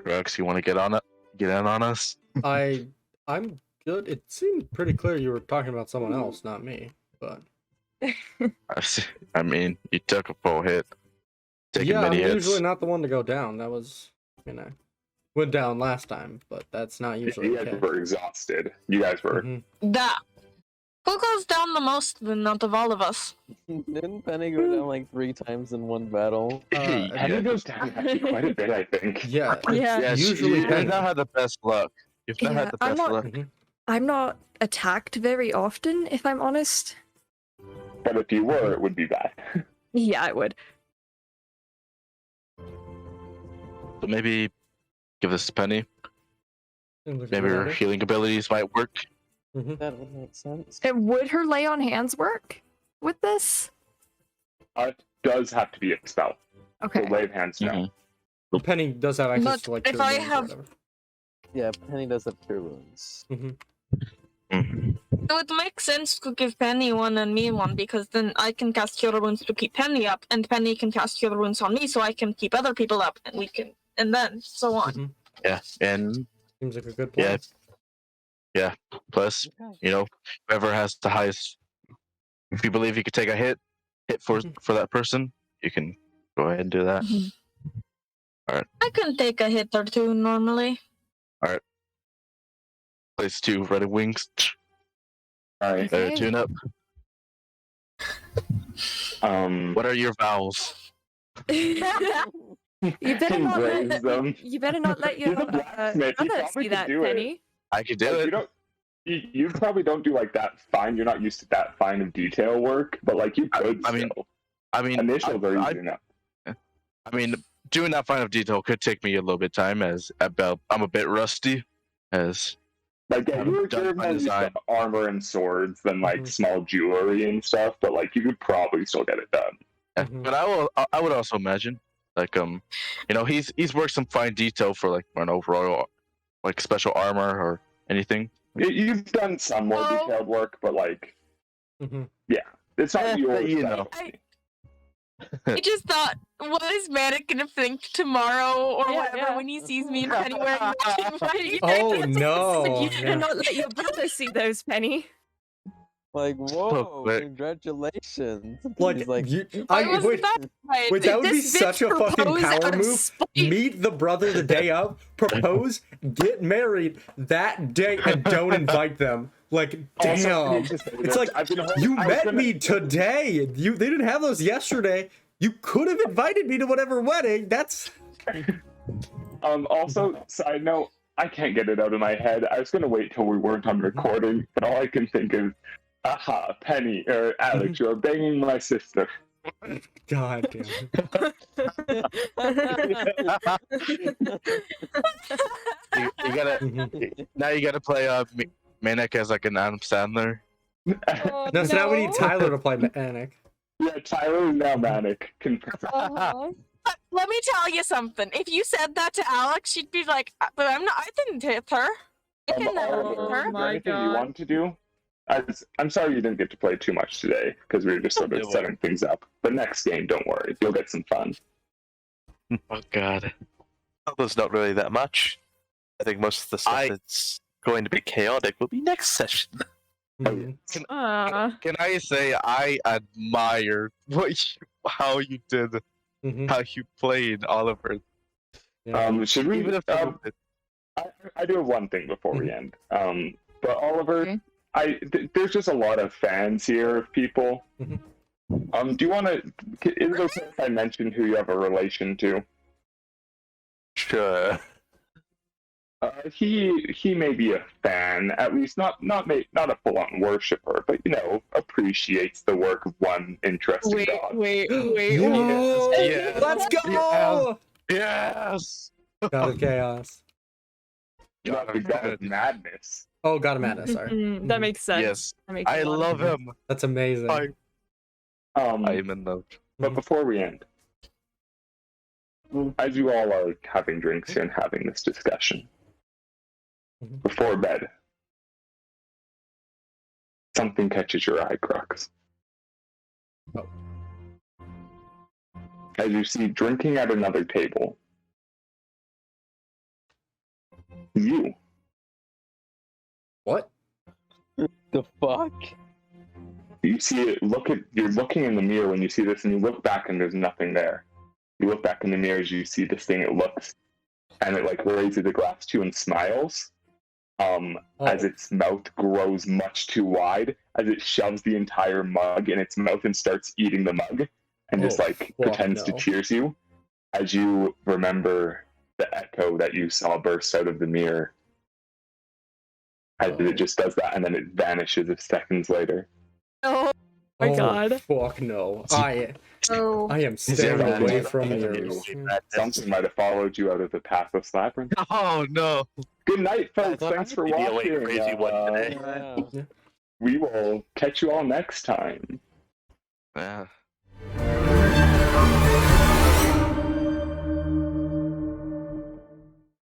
Crux, you want to get on it? Get in on us? I'm good. It seemed pretty clear you were talking about someone else, not me. But I mean, you took a full hit. Taking yeah, I'm many hits. usually not the one to go down. That was, went down last time, but that's not usually You the guys case. were exhausted. You guys were. Mhm. that. Who goes down the most then out of all of us? Didn't Penny go down like 3 times in one battle? Penny goes down actually quite a bit, I think. Yeah, Yeah. it's usually you've Penny. not had the best luck. You've not Yeah, had the I'm best not- luck. Mhm. I'm not attacked very often, if I'm honest. But if you were, it would be bad. Yeah, I would. So maybe give this to Penny. Seems like a Maybe good her idea. healing abilities might work. Mhm. That would make sense. And would her lay on hands work with this? It does have to be a spell. Okay. So lay of hands, no. Penny does have access But to like if cure I wounds or have- whatever. Yeah, Penny does have cure wounds. Mhm. Mhm. It would make sense to give Penny one and me one, because then I can cast Cure Wounds to keep Penny up, and Penny can cast Cure Wounds on me, so I can keep other people up, and we can, and then so on. Mhm. Yeah, and Seems like a good plan. yeah. Plus, whoever has the highest, if you believe you could take a hit for that person, you can go ahead and do that. I can take a hit or two normally. Place 2 Red Wings. Alright. Okay. Tune up. What are your vowels? You better not Raise let them. you better not let your He's a blacksmith, he brother probably see could that, do it. Penny. I could do Like, it. you probably don't do like that fine. You're not used to that fine of detail work, but like you could. I mean, still. Initials are easy enough. I mean, doing that fine of detail could take me a little bit of time, as I'm a bit rusty. As Like yeah, I'm you're done by more used to design. armor and swords than like Mhm. small jewelry and stuff, but like you could probably still get it done. Yeah, Mhm. but I would also imagine, like he's worked some fine detail for like an overall like special armor or anything. You've done some more Well- detailed work, but like Mhm. it's not yours. you know. I just thought, what is Manic gonna think tomorrow or Yeah, whatever yeah. when he sees me and Penny wearing matching wedding Oh rings? no! You Yeah. cannot let your brother see those, Penny. Like, whoa, wait. congratulations. Like, He's like, I wasn't wait, that right. wait, that would be This bitch such a fucking proposed out power of move. spite. Meet the brother the day of, propose, get married that day, and don't invite them. Like, damn. It's like, you met me today. They didn't have those yesterday. You could have invited me to whatever wedding. That's Also, side note, I can't get it out of my head. I was gonna wait till we weren't on recording, but all I can think is, aha, Penny or Alex, you're banging my sister. God damn it. You gotta Mhm. now you gotta play Manic as like an Adam Sandler Oh, No, so now we need Tyler to play Manic. Yeah, Tyler is now manic. But let me tell you something. If you said that to Alex, she'd be like, "But I'm not. I didn't hit her. I didn't hit her." Is there anything you want to do? I'm sorry you didn't get to play too much today because we were just sort of setting things up. But next game, don't worry, you'll get some fun. Oh god. Well, there's not really that much. I think most of the stuff that's going to be chaotic will be next session. Mhm. Can I say I admire how you did, Mhm. how you played Oliver. Yeah. Should we? Even if I do have one thing before we end. But Oliver, Okay. there's just a lot of fans here of people. Mhm. Do you want to? Is it okay if I mention who you have a relation to? Sure. He may be a fan, at least not a full-on worshiper, but appreciates the work of one interesting dog. Wait. Yo! Yes. Let's go! Yes! God of Chaos. Not the God of Madness. Oh, God of Madness, sorry. That makes sense. Yes. That makes I a lot of love sense. him. That's amazing. I'm in love. But before we end, as you all are having drinks here and having this discussion, before bed, something catches your eye, Crux. Oh. As you see drinking at another table, you. What? The fuck? You see it. You're looking in the mirror when you see this, and you look back, and there's nothing there. You look back in the mirror as you see this thing. It looks, and it raises the glass to you and smiles. As its mouth grows much too wide, as it shoves the entire mug in its mouth and starts eating the mug, and just pretends to cheers you. As you remember the echo that you saw burst out of the mirror, as it just does that, and then it vanishes seconds later. Oh my god. Fuck no. I am Yeah, staying away that- from that- yours. Something might have followed you out of the pathless labyrinth. Oh no. Good night, folks. thought Thanks I'd for be the only watching. crazy one today. Yeah. We will catch you all next time. Yeah.